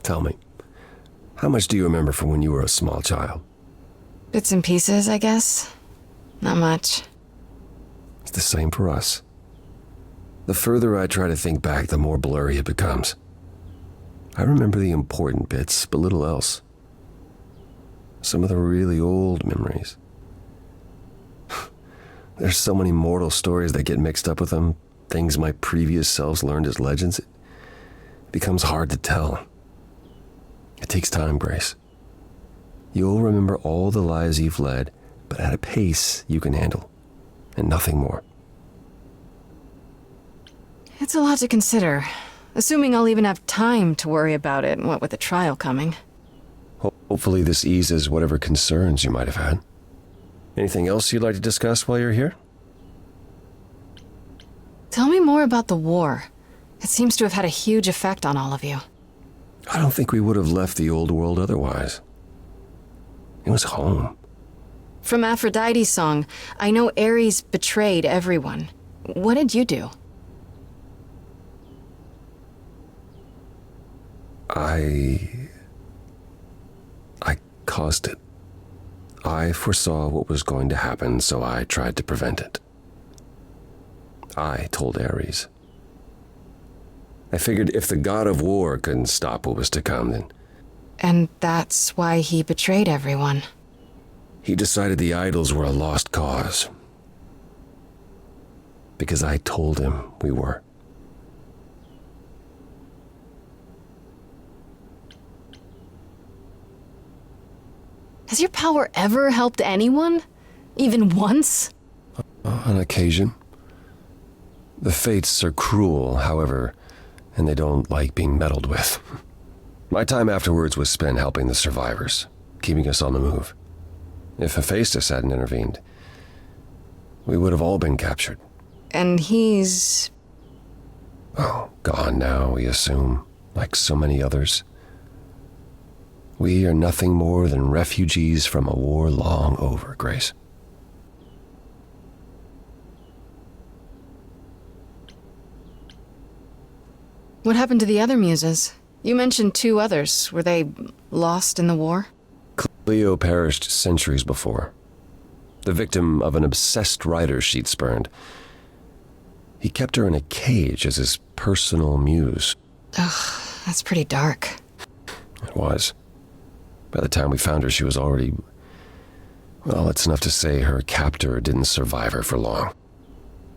Tell me, how much do you remember from when you were a small child? Bits and pieces, I guess. Not much. It's the same for us. The further I try to think back, the more blurry it becomes. I remember the important bits, but little else. Some of the really old memories. There's so many mortal stories that get mixed up with them, things my previous selves learned as legends. It becomes hard to tell. It takes time, Grace. You'll remember all the lives you've led, but at a pace you can handle, and nothing more. It's a lot to consider. Assuming I'll even have time to worry about it, what with the trial coming. Hopefully this eases whatever concerns you might have had. Anything else you'd like to discuss while you're here? Tell me more about the war. It seems to have had a huge effect on all of you. I don't think we would have left the old world otherwise. It was home. From Aphrodite's song, I know Ares betrayed everyone. What did you do? I caused it. I foresaw what was going to happen, so I tried to prevent it. I told Ares. I figured if the god of war couldn't stop what was to come, then... And that's why he betrayed everyone. He decided the idols were a lost cause. Because I told him we were. Has your power ever helped anyone? Even once? On occasion. The fates are cruel, however, and they don't like being meddled with. My time afterwards was spent helping the survivors. keeping us on the move. If Hephaestus hadn't intervened, we would have all been captured. And he's... Oh, gone now, we assume, like so many others. We are nothing more than refugees from a war long over, Grace. What happened to the other muses? You mentioned 2 others. Were they lost in the war? Cleo perished centuries before, the victim of an obsessed writer she'd spurned. He kept her in a cage as his personal muse. Ugh, that's pretty dark. It was. By the time we found her, she was already... Well, it's enough to say her captor didn't survive her for long.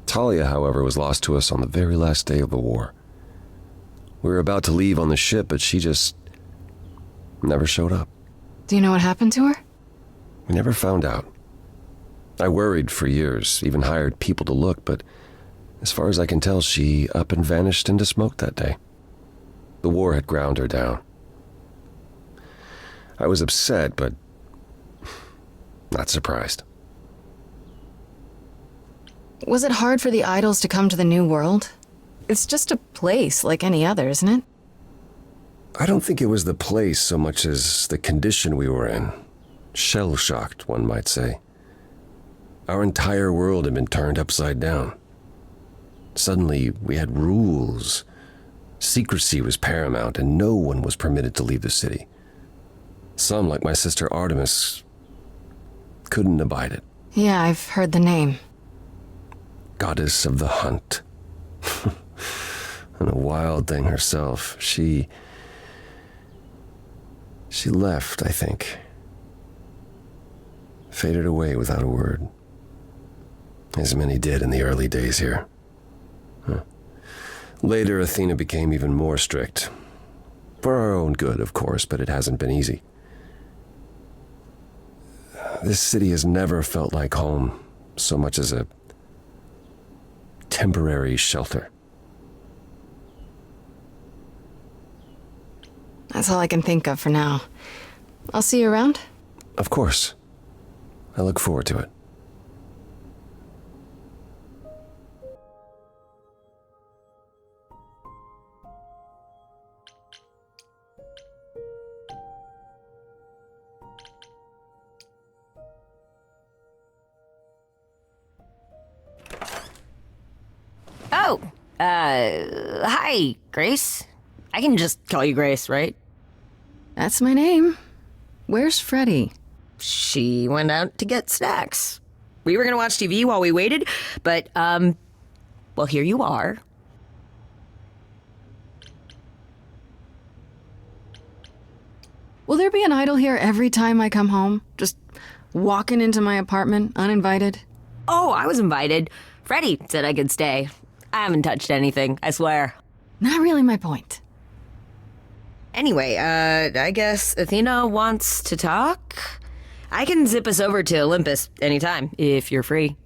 Talia, however, was lost to us on the very last day of the war. We were about to leave on the ship, but she just never showed up. Do you know what happened to her? We never found out. I worried for years, even hired people to look, but as far as I can tell, she up and vanished into smoke that day. The war had ground her down. I was upset, but not surprised. Was it hard for the idols to come to the New World? It's just a place like any other, isn't it? I don't think it was the place so much as the condition we were in. Shell-shocked, one might say. Our entire world had been turned upside down. Suddenly, we had rules. Secrecy was paramount, and no one was permitted to leave the city. Some, like my sister Artemis, couldn't abide it. Yeah, I've heard the name. Goddess of the hunt. And a wild thing herself. She left, I think. Faded away without a word. As many did in the early days here. Later, Athena became even more strict. For our own good, of course, but it hasn't been easy. This city has never felt like home so much as a temporary shelter. That's all I can think of for now. I'll see you around? Of course. I look forward to it. Oh, hi, Grace. I can just call you Grace, right? That's my name. Where's Freddie? She went out to get snacks. We were gonna watch TV while we waited, but, well, here you are. Will there be an idol here every time I come home? Just walking into my apartment, uninvited? Oh, I was invited. Freddie said I could stay. I haven't touched anything, I swear. Not really my point. Anyway, I guess Athena wants to talk? I can zip us over to Olympus anytime, if you're free.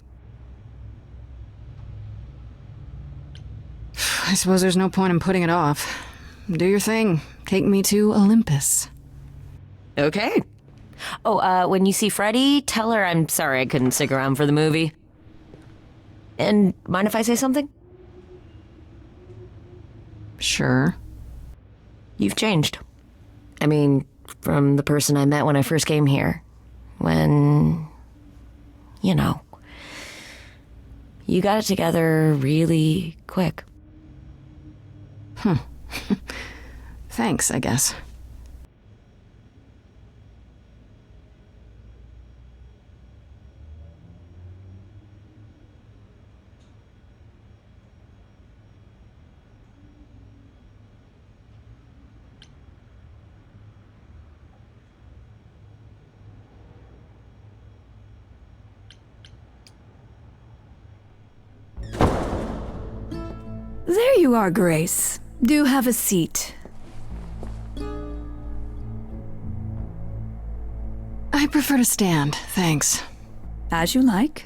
I suppose there's no point in putting it off. Do your thing. Take me to Olympus. Okay. Oh, when you see Freddie, tell her I'm sorry I couldn't stick around for the movie. And mind if I say something? Sure. You've changed. I mean, from the person I met when I first came here. When, you know, you got it together really quick. Thanks, I guess. There you are, Grace. Do have a seat. I prefer to stand, thanks. As you like.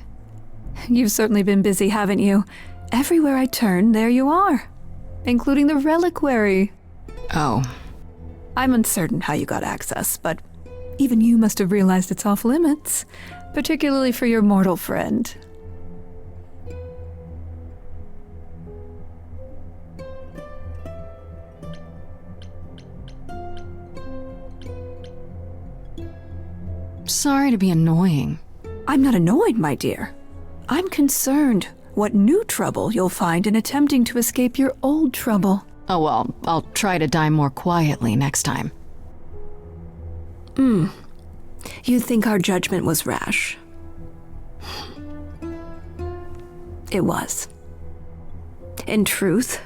You've certainly been busy, haven't you? Everywhere I turn, there you are. Including the reliquary. Oh. I'm uncertain how you got access, but Even you must have realized it's off limits, particularly for your mortal friend. Sorry to be annoying. I'm not annoyed, my dear. I'm concerned what new trouble you'll find in attempting to escape your old trouble. Oh well, I'll try to die more quietly next time. You think our judgment was rash? It was. In truth,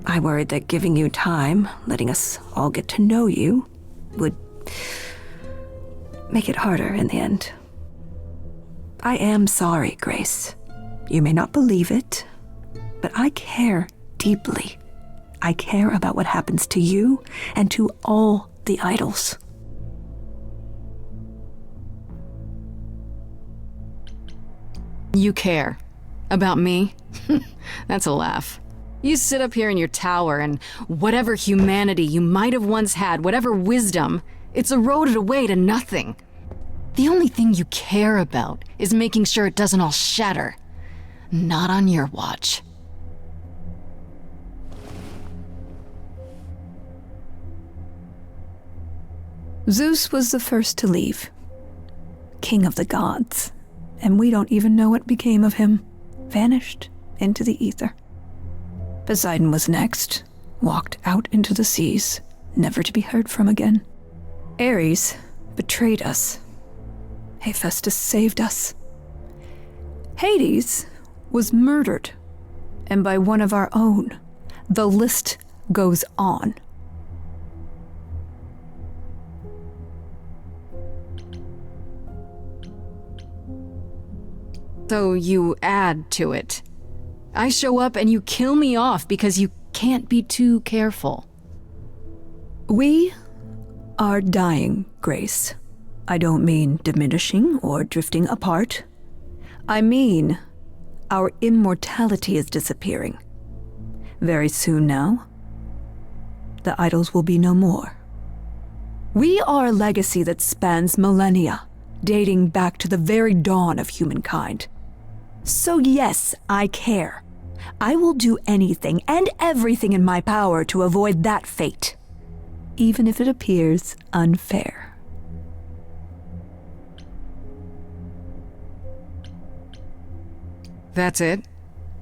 I worried that giving you time, letting us all get to know you, would make it harder in the end. I am sorry, Grace. You may not believe it, but I care deeply. I care about what happens to you and to all the idols. You care. About me? That's a laugh. You sit up here in your tower and whatever humanity you might have once had, whatever wisdom, it's eroded away to nothing. The only thing you care about is making sure it doesn't all shatter. Not on your watch. Zeus was the first to leave. King of the gods. And we don't even know what became of him. Vanished into the ether. Poseidon was next. Walked out into the seas, never to be heard from again. Ares betrayed us. Hephaestus saved us. Hades was murdered, and by one of our own. The list goes on. So you add to it. I show up and you kill me off because you can't be too careful. We are dying, Grace. I don't mean diminishing or drifting apart. I mean our immortality is disappearing. Very soon now, the idols will be no more. We are a legacy that spans millennia, dating back to the very dawn of humankind. So yes, I care. I will do anything and everything in my power to avoid that fate, even if it appears unfair. That's it?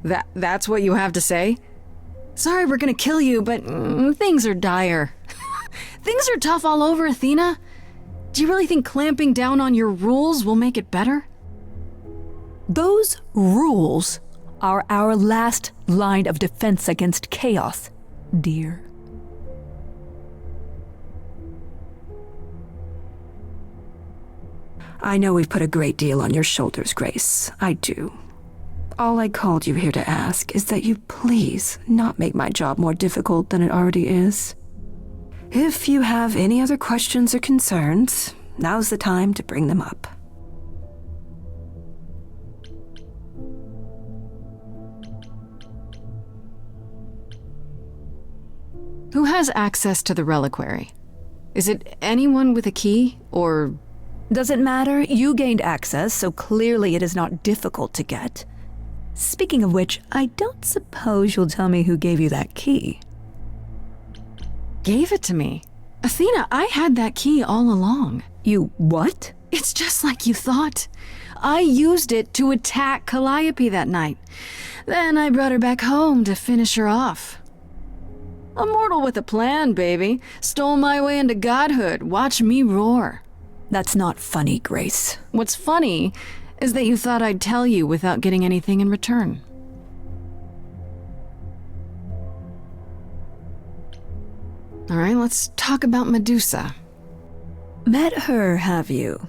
That's what you have to say? Sorry we're gonna kill you, but things are dire. Things are tough all over, Athena. Do you really think clamping down on your rules will make it better? Those rules are our last line of defense against chaos, dear. I know we've put a great deal on your shoulders, Grace. I do. All I called you here to ask is that you please not make my job more difficult than it already is. If you have any other questions or concerns, now's the time to bring them up. Who has access to the reliquary? Is it anyone with a key, or... Doesn't matter. You gained access, so clearly it is not difficult to get. Speaking of which, I don't suppose you'll tell me who gave you that key. Gave it to me? Athena, I had that key all along. You what? It's just like you thought. I used it to attack Calliope that night. Then I brought her back home to finish her off. A mortal with a plan, baby. Stole my way into godhood. Watch me roar. That's not funny, Grace. What's funny is that you thought I'd tell you without getting anything in return. All right, let's talk about Medusa. Met her, have you?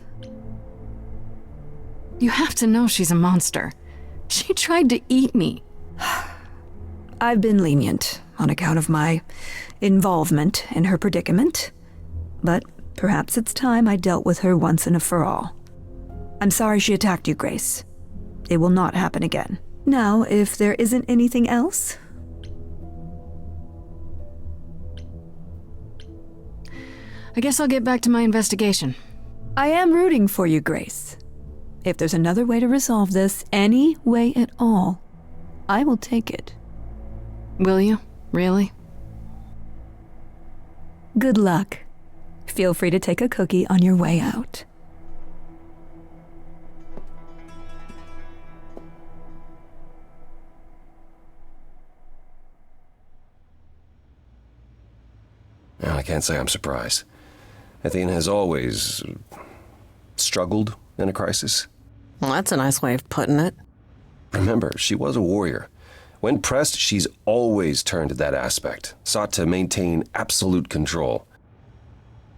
You have to know she's a monster. She tried to eat me. I've been lenient on account of my involvement in her predicament, but perhaps it's time I dealt with her once and for all. I'm sorry she attacked you, Grace. It will not happen again. Now, if there isn't anything else... I guess I'll get back to my investigation. I am rooting for you, Grace. If there's another way to resolve this, any way at all, I will take it. Will you? Really? Good luck. Feel free to take a cookie on your way out. Well, I can't say I'm surprised. Athena has always struggled in a crisis. Well, that's a nice way of putting it. Remember, she was a warrior. When pressed, she's always turned to that aspect, sought to maintain absolute control.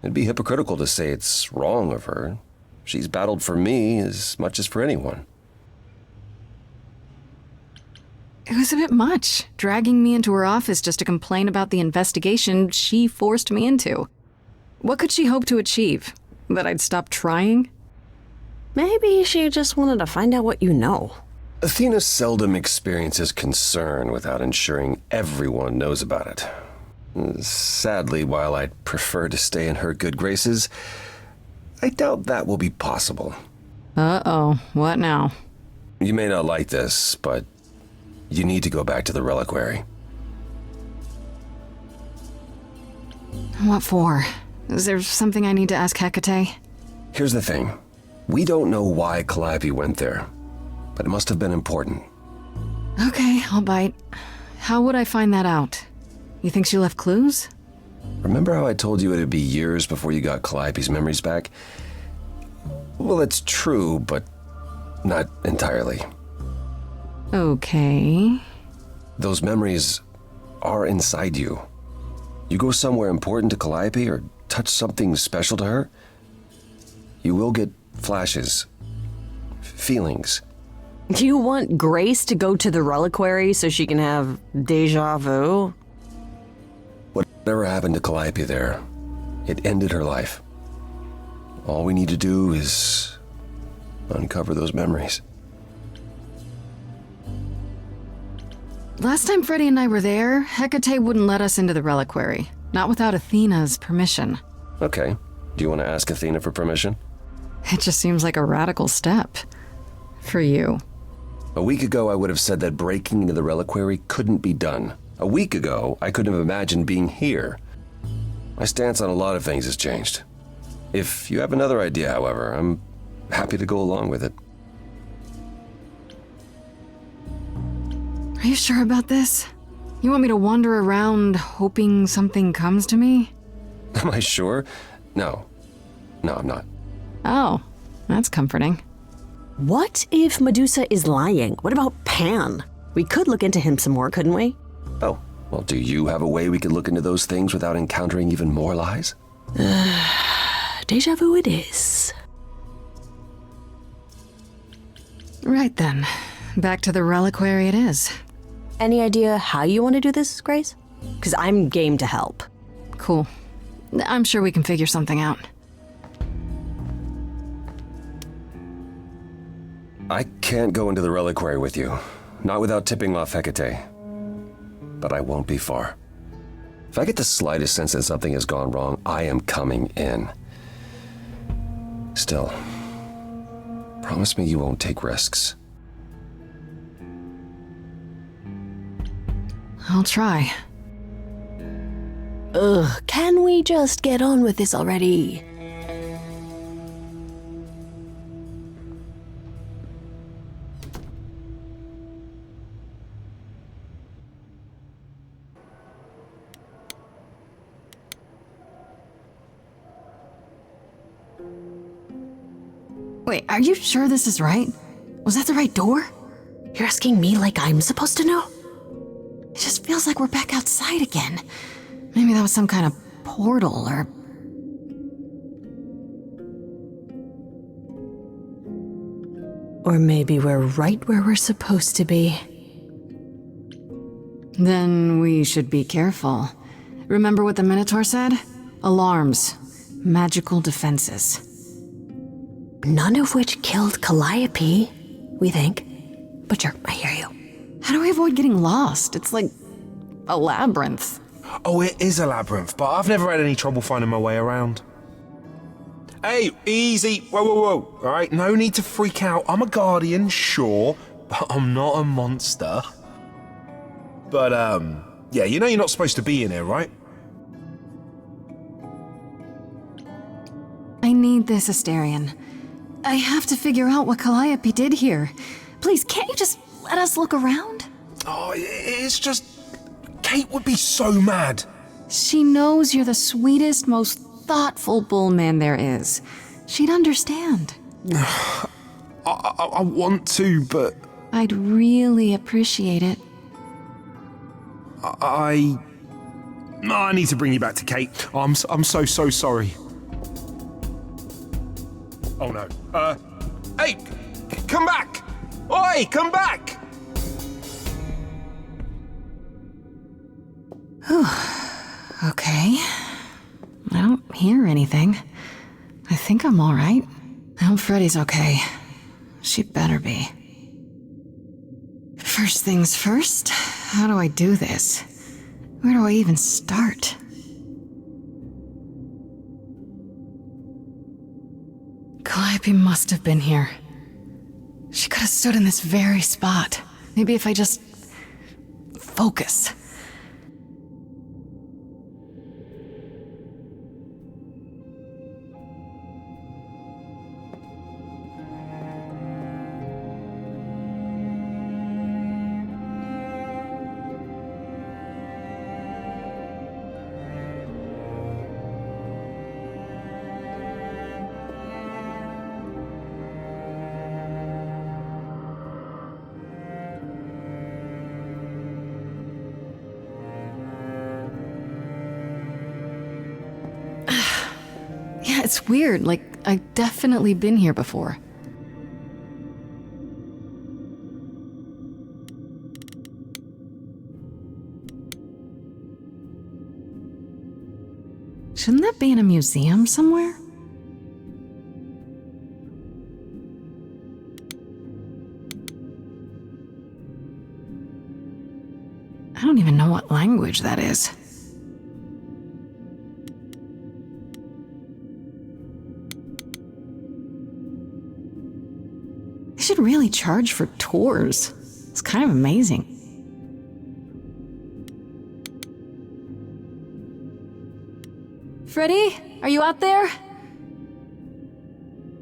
It'd be hypocritical to say it's wrong of her. She's battled for me as much as for anyone. It was a bit much, dragging me into her office just to complain about the investigation she forced me into. What could she hope to achieve? That I'd stop trying? Maybe she just wanted to find out what you know. Athena seldom experiences concern without ensuring everyone knows about it. Sadly, while I'd prefer to stay in her good graces, I doubt that will be possible. Uh-oh, what now? You may not like this, but you need to go back to the reliquary. What for? Is there something I need to ask Hecate? Here's the thing. We don't know why Calliope went there, but it must have been important. Okay, I'll bite. How would I find that out? You think she left clues? Remember how I told you it'd be years before you got Calliope's memories back? Well, it's true, but not entirely. Okay. Those memories are inside you. You go somewhere important to Calliope or touch something special to her, you will get flashes, feelings. You want Grace to go to the reliquary so she can have deja vu? Whatever happened to Calliope there, it ended her life. All we need to do is uncover those memories. Last time Freddie and I were there, Hecate wouldn't let us into the reliquary. Not without Athena's permission. Okay. Do you want to ask Athena for permission? It just seems like a radical step. For you. A week ago, I would have said that breaking into the reliquary couldn't be done. A week ago, I couldn't have imagined being here. My stance on a lot of things has changed. If you have another idea, however, I'm happy to go along with it. Are you sure about this? You want me to wander around hoping something comes to me? Am I sure? No. No, I'm not. Oh, that's comforting. What if Medusa is lying? What about Pan? We could look into him some more, couldn't we? Oh, well, do you have a way we could look into those things without encountering even more lies? Deja vu it is. Right then. Back to the reliquary it is. Any idea how you want to do this, Grace? Because I'm game to help. Cool. I'm sure we can figure something out. I can't go into the reliquary with you. Not without tipping off Hecate. But I won't be far. If I get the slightest sense that something has gone wrong, I am coming in. Still, promise me you won't take risks. I'll try. Ugh, can we just get on with this already? Wait, are you sure this is right? Was that the right door? You're asking me like I'm supposed to know? It just feels like we're back outside again. Maybe that was some kind of portal or... Or maybe we're right where we're supposed to be. Then we should be careful. Remember what the Minotaur said? Alarms. Magical defenses. None of which killed Calliope, we think. But sure, I hear you. How do we avoid getting lost? It's like a labyrinth. Oh, it is a labyrinth, but I've never had any trouble finding my way around. Hey, easy. Whoa, whoa, whoa. All right, no need to freak out. I'm a guardian, sure, but I'm not a monster. But, yeah, you know you're not supposed to be in here, right? I need this, Asterion. I have to figure out what Calliope did here. Please, can't you just let us look around? Oh, it's just... Kate would be so mad. She knows you're the sweetest, most thoughtful bullman there is. She'd understand. I want to, but... I'd really appreciate it. I need to bring you back to Kate. I'm so sorry. Oh no. Hey, come back! Oi, come back! Okay. I don't hear anything. I think I'm all right. I hope Freddy's okay. She better be. First things first, how do I do this? Where do I even start? Calliope must have been here. She could have stood in this very spot. Maybe if I just... focus. Yeah, it's weird. Like, I've definitely been here before. Shouldn't that be in a museum somewhere? I don't even know what language that is. They should really charge for tours. It's kind of amazing. Freddy, are you out there?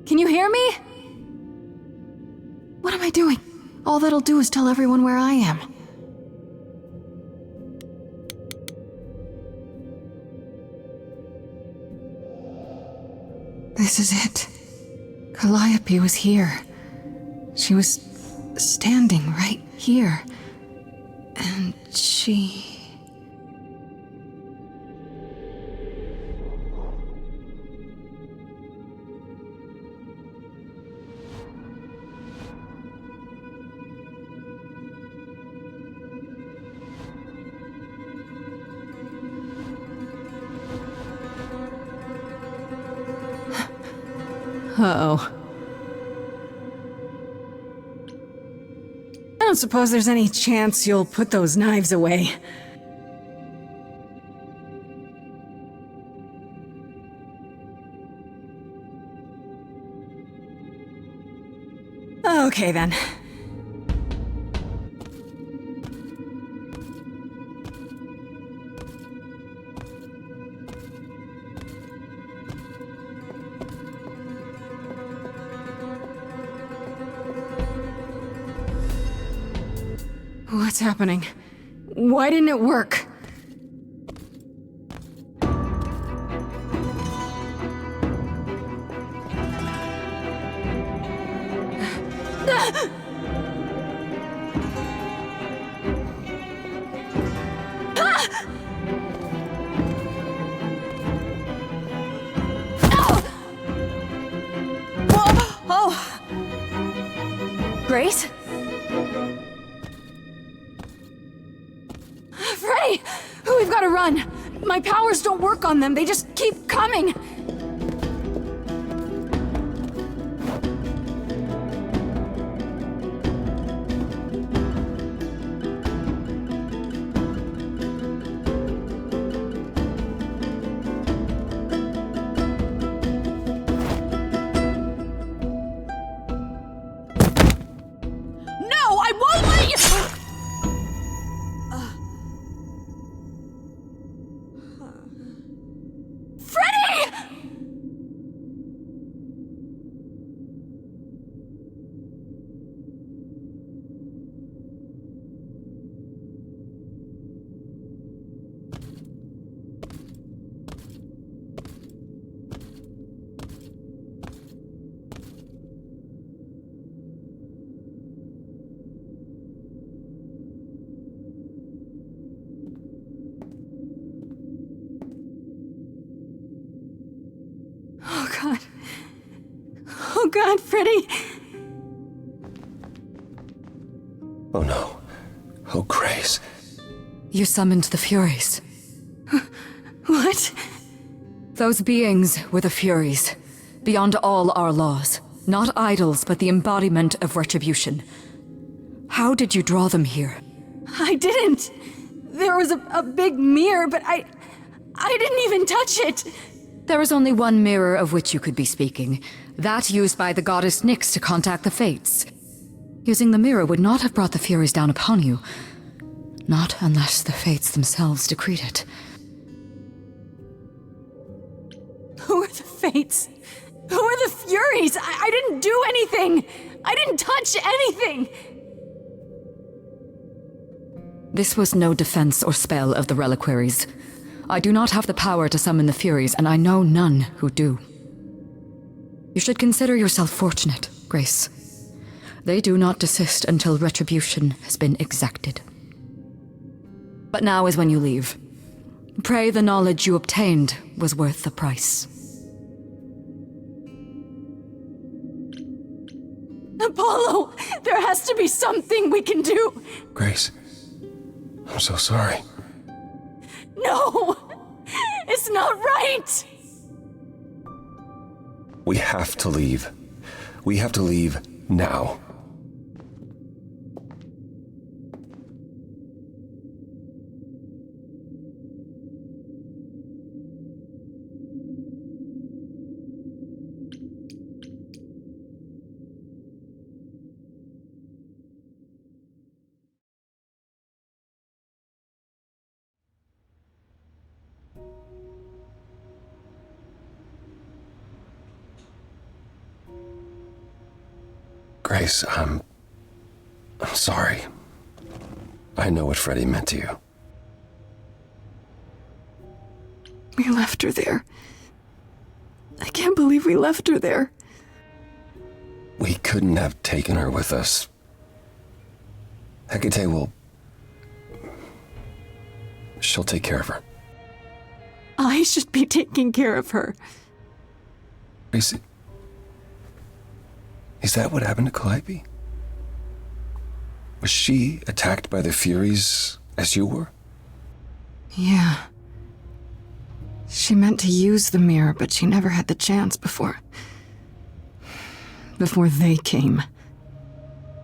Can you hear me? What am I doing? All that'll do is tell everyone where I am. This is it. Calliope was here. She was standing right here. And she... Uh-oh. I don't suppose there's any chance you'll put those knives away. Okay, then. What's happening? Why didn't it work? Grace? Freddy! We've got to run! My powers don't work on them, they just keep coming! God, Freddy! Oh no. Oh, Grace. You summoned the Furies. What? Those beings were the Furies, beyond all our laws. Not idols, but the embodiment of retribution. How did you draw them here? I didn't! There was a big mirror, but I didn't even touch it! There is only one mirror of which you could be speaking. That used by the goddess Nyx to contact the Fates. Using the mirror would not have brought the Furies down upon you. Not unless the Fates themselves decreed it. Who are the Fates? Who are the Furies? I didn't do anything! I didn't touch anything! This was no defense or spell of the reliquaries. I do not have the power to summon the Furies, and I know none who do. You should consider yourself fortunate, Grace. They do not desist until retribution has been exacted. But now is when you leave. Pray the knowledge you obtained was worth the price. Apollo! There has to be something we can do! Grace, I'm so sorry. No! It's not right! We have to leave. We have to leave now. Grace, I'm sorry. I know what Freddy meant to you. We left her there. I can't believe we left her there. We couldn't have taken her with us. Hecate will... She'll take care of her. I should be taking care of her. Grace, is that what happened to Calliope? Was she attacked by the Furies as you were? Yeah. She meant to use the mirror, but she never had the chance before they came.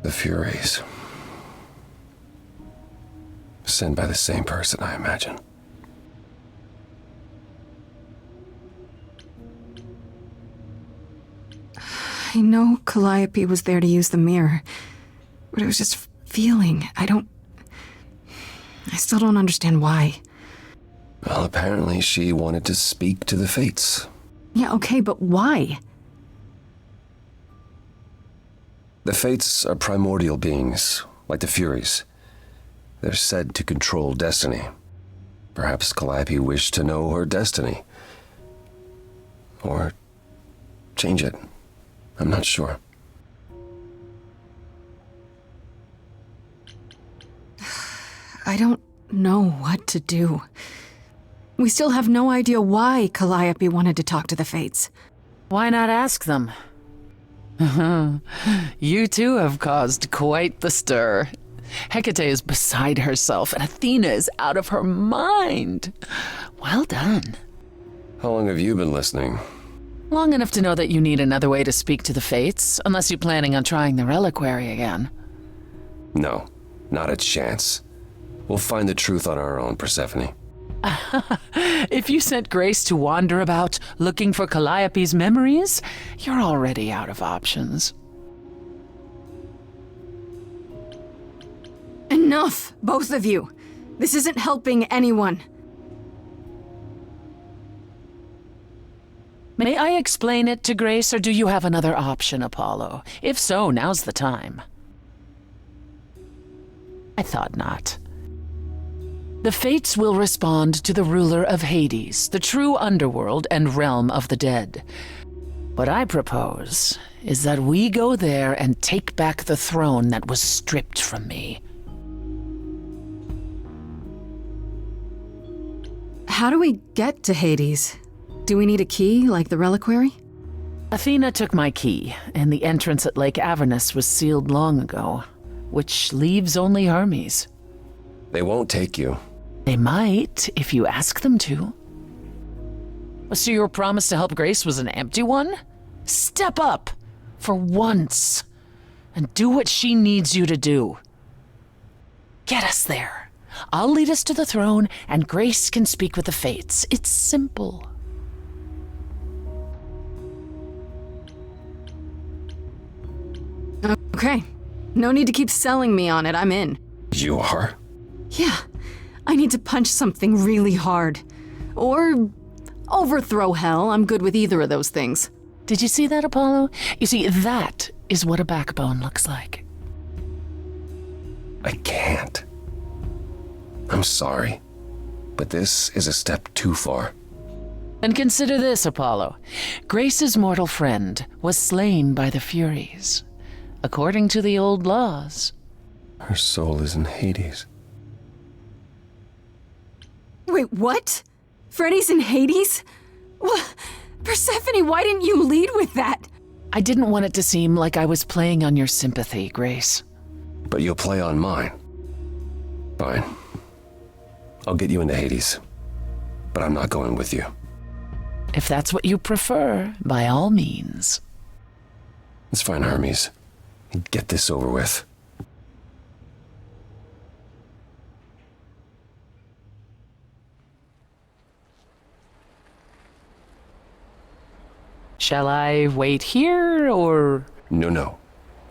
The Furies. Sent by the same person, I imagine. I know Calliope was there to use the mirror, but it was just feeling. I still don't understand why. Well, apparently she wanted to speak to the Fates. Yeah, okay, but why? The Fates are primordial beings, like the Furies. They're said to control destiny. Perhaps Calliope wished to know her destiny. Or change it. I'm not sure. I don't know what to do. We still have no idea why Calliope wanted to talk to the Fates. Why not ask them? You too have caused quite the stir. Hecate is beside herself, and Athena is out of her mind. Well done. How long have you been listening? Long enough to know that you need another way to speak to the Fates, unless you're planning on trying the reliquary again. No, not a chance. We'll find the truth on our own, Persephone. If you sent Grace to wander about looking for Calliope's memories, you're already out of options. Enough, both of you. This isn't helping anyone. May I explain it to Grace, or do you have another option, Apollo? If so, now's the time. I thought not. The Fates will respond to the ruler of Hades, the true underworld and realm of the dead. What I propose is that we go there and take back the throne that was stripped from me. How do we get to Hades? Do we need a key, like the reliquary? Athena took my key, and the entrance at Lake Avernus was sealed long ago, which leaves only Hermes. They won't take you. They might, if you ask them to. So your promise to help Grace was an empty one? Step up, for once, and do what she needs you to do. Get us there. I'll lead us to the throne, and Grace can speak with the Fates. It's simple. Okay. No need to keep selling me on it. I'm in. You are? Yeah. I need to punch something really hard. Or overthrow hell. I'm good with either of those things. Did you see that, Apollo? You see, that is what a backbone looks like. I can't. I'm sorry, but this is a step too far. And consider this, Apollo. Grace's mortal friend was slain by the Furies, according to the old laws. Her soul is in Hades. Wait, what? Freddy's in Hades? What? Persephone, why didn't you lead with that? I didn't want it to seem like I was playing on your sympathy, Grace. But you'll play on mine. Fine. I'll get you into Hades. But I'm not going with you. If that's what you prefer, by all means. It's fine, Hermes. Get this over with. Shall I wait here, or...? No.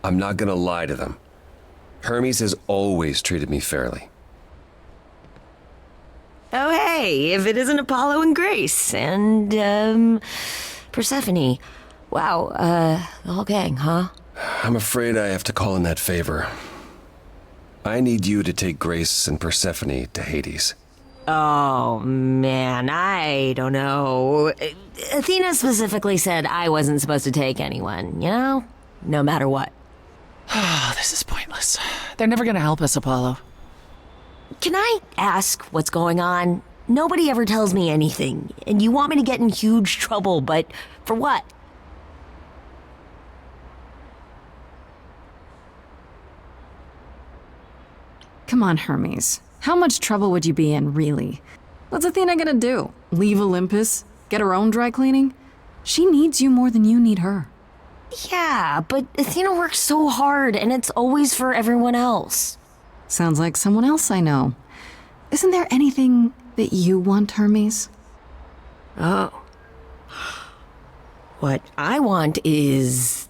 I'm not gonna lie to them. Hermes has always treated me fairly. Oh, hey, if it isn't Apollo and Grace and, Persephone. Wow, the whole gang, huh? I'm afraid I have to call in that favor. I need you to take Grace and Persephone to Hades. Oh, man, I don't know. Athena specifically said I wasn't supposed to take anyone, you know? No matter what. This is pointless. They're never gonna help us, Apollo. Can I ask what's going on? Nobody ever tells me anything, and you want me to get in huge trouble, but for what? Come on, Hermes. How much trouble would you be in, really? What's Athena gonna do? Leave Olympus? Get her own dry cleaning? She needs you more than you need her. Yeah, but Athena works so hard, and it's always for everyone else. Sounds like someone else I know. Isn't there anything that you want, Hermes? Oh. What I want is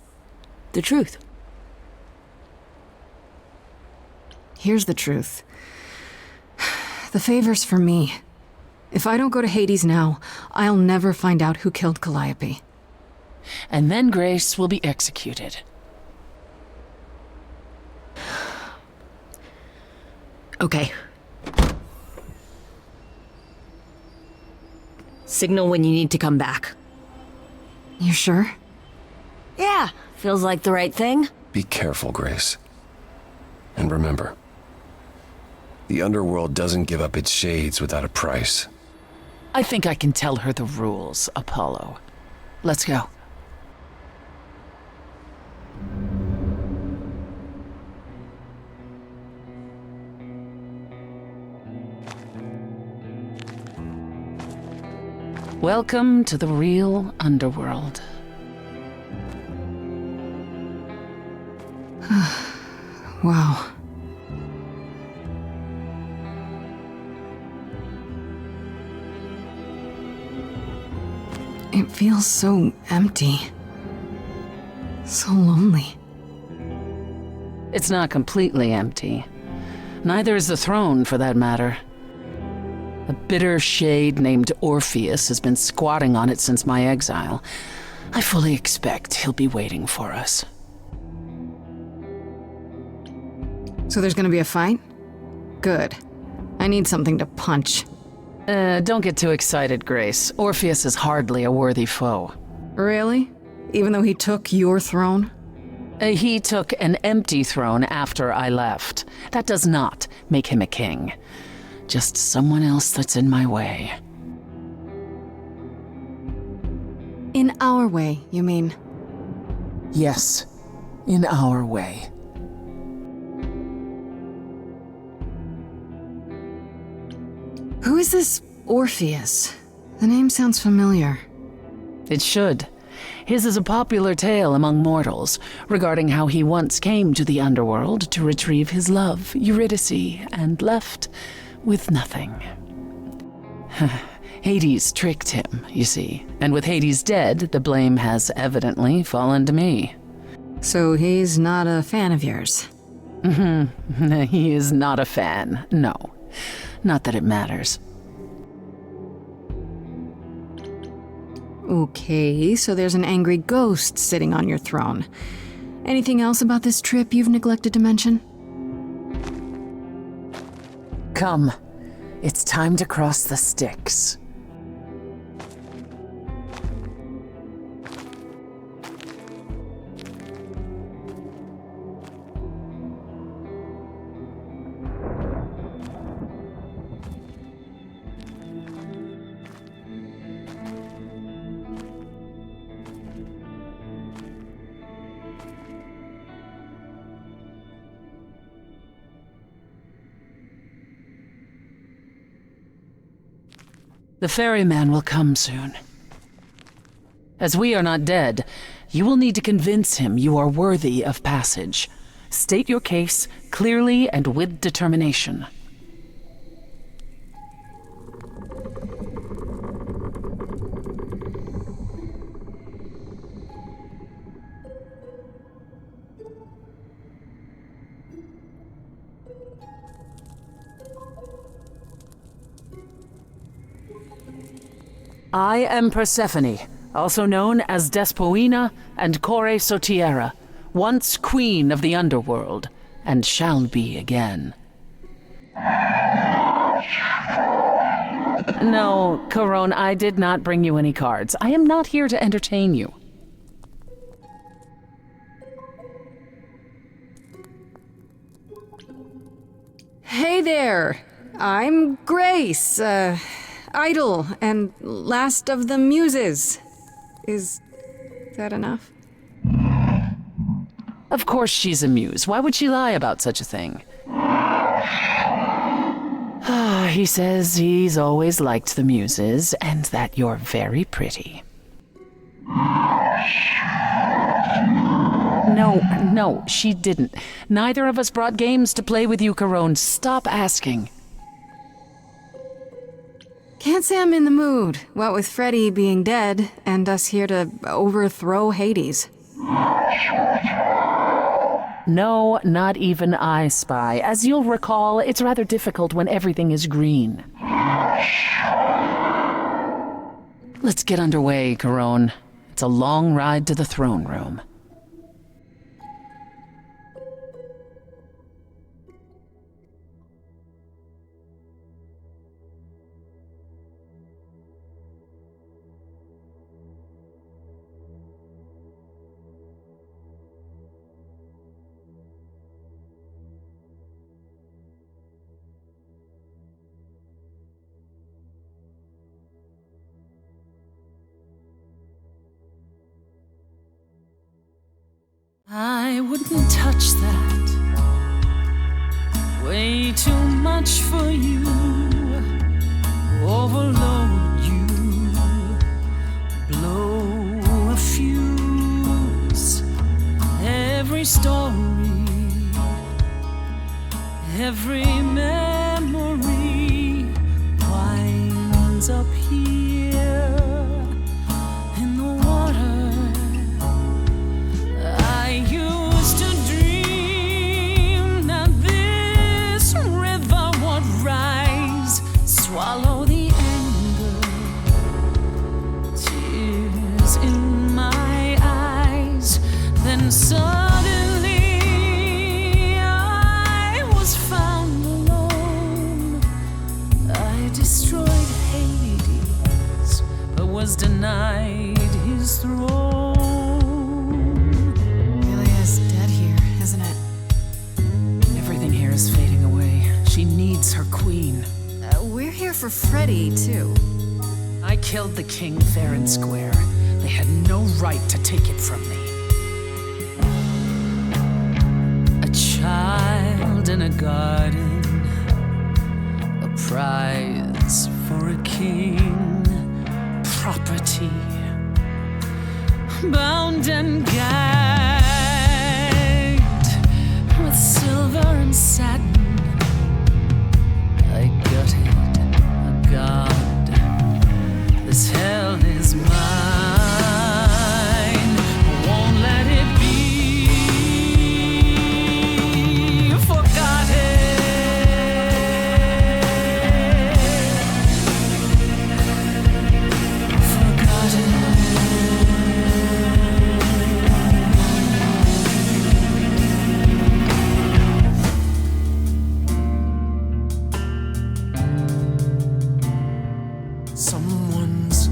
the truth. Here's the truth. The favor's for me. If I don't go to Hades now, I'll never find out who killed Calliope. And then Grace will be executed. Okay. Signal when you need to come back. You sure? Yeah, feels like the right thing. Be careful, Grace. And remember, the underworld doesn't give up its shades without a price. I think I can tell her the rules, Apollo. Let's go. Welcome to the real underworld. Wow. It feels so empty. So lonely. It's not completely empty. Neither is the throne, for that matter. A bitter shade named Orpheus has been squatting on it since my exile. I fully expect he'll be waiting for us. So there's gonna be a fight? Good. I need something to punch. Don't get too excited, Grace. Orpheus is hardly a worthy foe. Really? Even though he took your throne? He took an empty throne after I left. That does not make him a king. Just someone else that's in my way. In In our way, you mean? Yes, in our way. Who is this Orpheus? The name sounds familiar. It should. His is a popular tale among mortals regarding how he once came to the underworld to retrieve his love, Eurydice, and left with nothing. Hades tricked him, you see, and with Hades dead, the blame has evidently fallen to me. So he's not a fan of yours? He is not a fan, no. Not that it matters. Okay, so there's an angry ghost sitting on your throne. Anything else about this trip you've neglected to mention? Come, it's time to cross the Styx. The ferryman will come soon. As we are not dead, you will need to convince him you are worthy of passage. State your case clearly and with determination. I am Persephone, also known as Despoina and Kore Sotiera, once queen of the underworld, and shall be again. No, Corone, I did not bring you any cards. I am not here to entertain you. Hey there! I'm Grace, idol and last of the Muses. Is that enough? Of course she's a muse. Why would she lie about such a thing? He says he's always liked the Muses and that you're very pretty. No, she didn't. Neither of us brought games to play with you, Corone. Stop asking. Can't say I'm in the mood, what with Freddy being dead and us here to overthrow Hades. No, not even I spy. As you'll recall, it's rather difficult when everything is green. Let's get underway, Corone. It's a long ride to the throne room. I wouldn't touch that. Way too much for you. Overload you. Blow a fuse. Every story, every memory winds up here in the water. I used to dream that this river would rise, swallow the anger, tears in my eyes. Then suddenly I was found alone. I destroyed Hades, but was denied his throne. Isn't it? Everything here is fading away. She needs her queen. We're here for Freddy, too. I killed the king fair and square. They had no right to take it from me. A child in a garden, a prize for a king, property, bound and gagged with silver and satin. I gutted a god. This hell is mine. Won't let it be forgotten. Someone's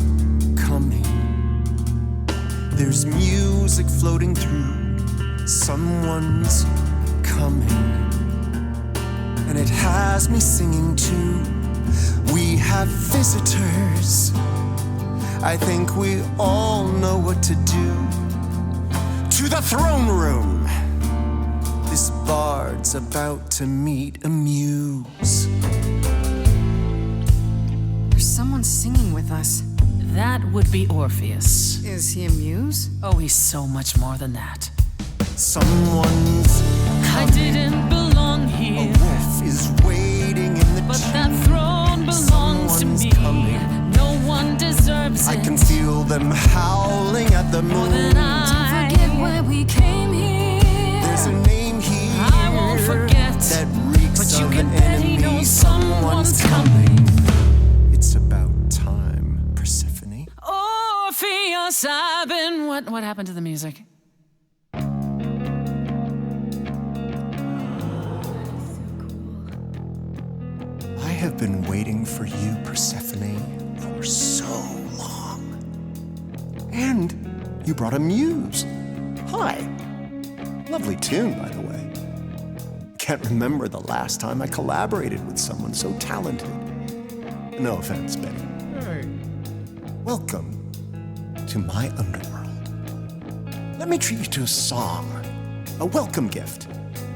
coming. There's music floating through. Someone's coming. And it has me singing too. We have visitors. I think we all know what to do. To the throne room. This bard's about to meet a muse. There's someone singing with us. That would be Orpheus. Is he a muse? Oh, he's so much more than that. Someone's I didn't belong here. A wolf is waiting in the But that throne belongs to me. Coming. No one deserves it. I can feel them howling at the moon. Don't forget why we came here. There's a name here I won't forget. that reeks But you of can an bet he enemy. knows someone's coming. It's about time, Persephone. Orpheus, I've been. What happened to the music? I have been waiting for you, Persephone, for so long. And you brought a muse. Hi. Lovely tune, by the way. Can't remember the last time I collaborated with someone so talented. No offense, Betty. Welcome to my underworld. Let me treat you to a song, a welcome gift.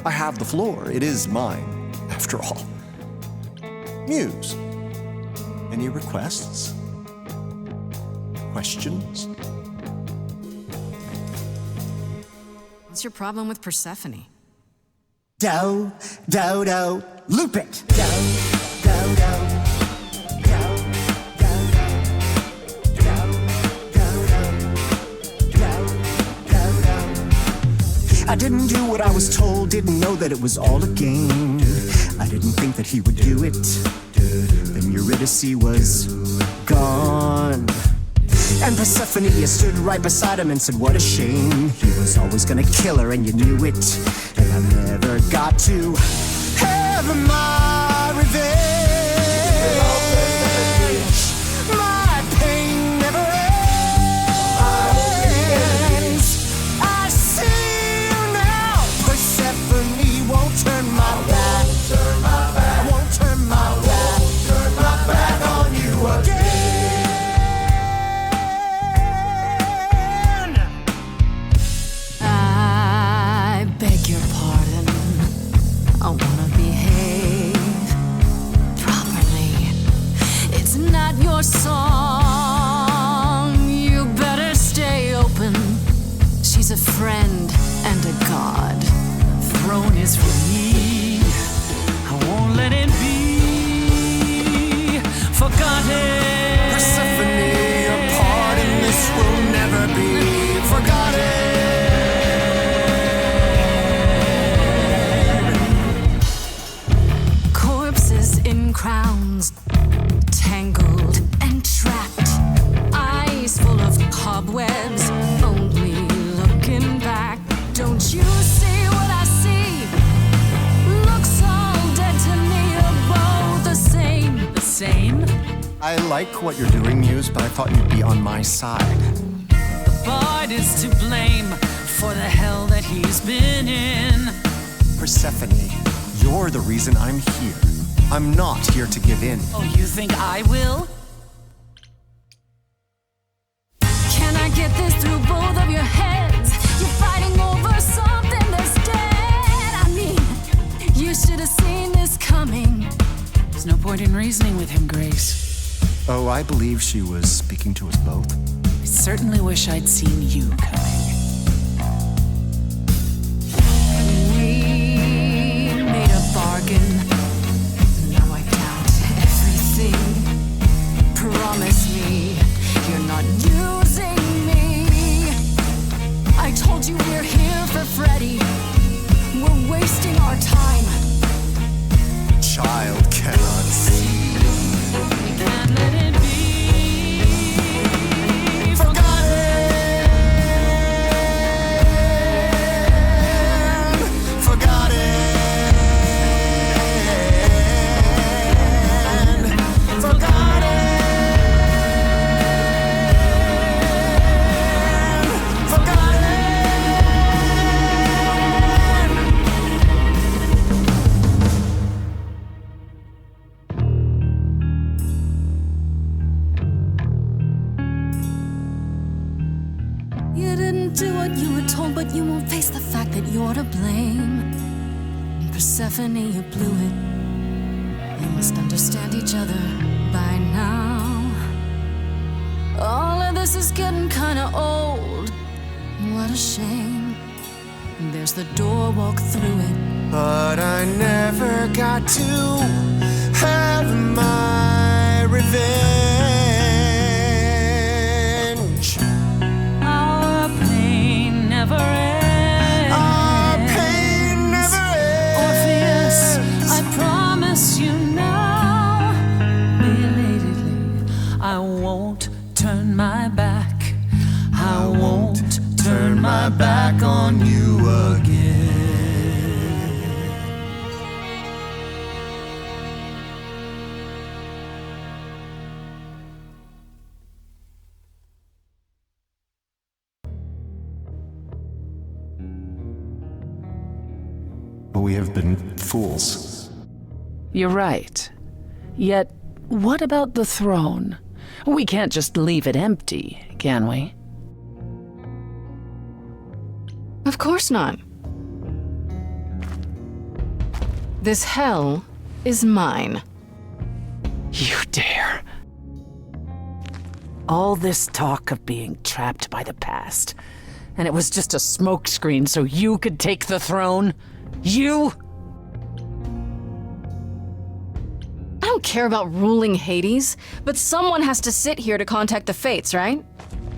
I have the floor. It is mine, after all. Muse. Any requests? Questions? What's your problem with Persephone? Do, loop it. Do. I didn't do what I was told, didn't know that it was all a game. I didn't think that he would do it. Then Eurydice was gone. And Persephone, you stood right beside him and said, what a shame. He was always gonna kill her and you knew it. And I never got to have my revenge. My pain never ends. I see you now. Persephone won't turn my back. Won't turn my back. Turn my back on you again. I beg your pardon. I wanna behave properly. It's not your song. You better stay open. She's a friend and a god. Throne is for me. I won't let it be forgotten. Persephone, your part in this will never be forgotten. Corpses in crowns, tangled and trapped. Eyes full of cobwebs, only looking back. Don't you see what I see? Looks all dead to me, are both the same. The same? I like what you're doing, Muse, but I thought you'd be on my side. The bard is to blame for the hell that he's been in. Persephone, you're the reason I'm here. I'm not here to give in. Oh, you think I will? Can I get reasoning with him, Grace? Oh, I believe she was speaking to us both. I certainly wish I'd seen you coming. We made a bargain. Now I doubt everything. Promise me you're not using me. I told you we're here for Freddy. We're wasting our time. Child cannot see. We can't let it be. Forgotten. You didn't do what you were told, but you won't face the fact that you're to blame. And Persephone, you blew it. You must understand each other by now. All of this is getting kinda old. What a shame. There's the door, walk through it. But I never got to have my revenge. Our pain never ends. Our pain never ends. Orpheus, I promise you now, belatedly, I won't turn my back. I won't turn my back on you again. But we have been fools. You're right. Yet, what about the throne? We can't just leave it empty, can we? Of course not. This hell is mine. You dare. All this talk of being trapped by the past, and it was just a smokescreen so you could take the throne? You? I don't care about ruling Hades, but someone has to sit here to contact the Fates, right?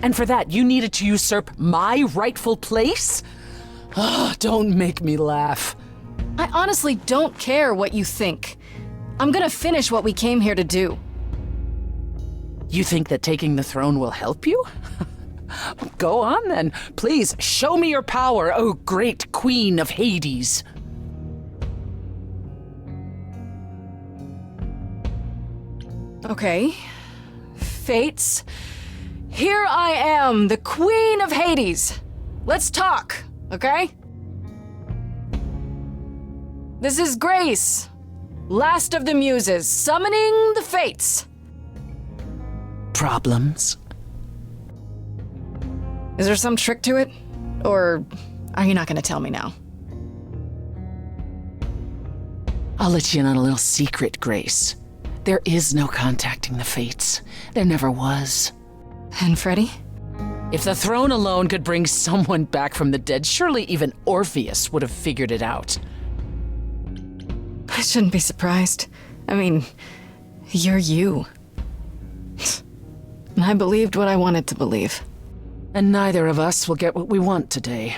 And for that, you needed to usurp my rightful place? Oh, don't make me laugh. I honestly don't care what you think. I'm gonna finish what we came here to do. You think that taking the throne will help you? Go on then. Please, show me your power, oh great queen of Hades. Okay. Fates. Here I am, the queen of Hades. Let's talk, okay? This is Grace, last of the Muses, summoning the Fates. Problems? Is there some trick to it? Or are you not gonna tell me now? I'll let you in on a little secret, Grace. There is no contacting the Fates. There never was. And Freddy? If the throne alone could bring someone back from the dead, surely even Orpheus would have figured it out. I shouldn't be surprised. I mean, you're you. And I believed what I wanted to believe. And neither of us will get what we want today.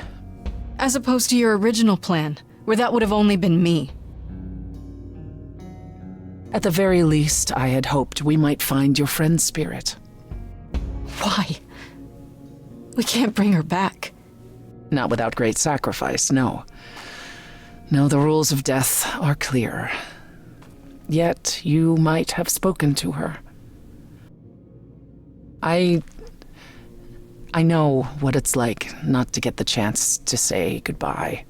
As opposed to your original plan, where that would have only been me. At the very least, I had hoped we might find your friend's spirit. Why? We can't bring her back. Not without great sacrifice, no. No, the rules of death are clear. Yet, you might have spoken to her. I know what it's like not to get the chance to say goodbye.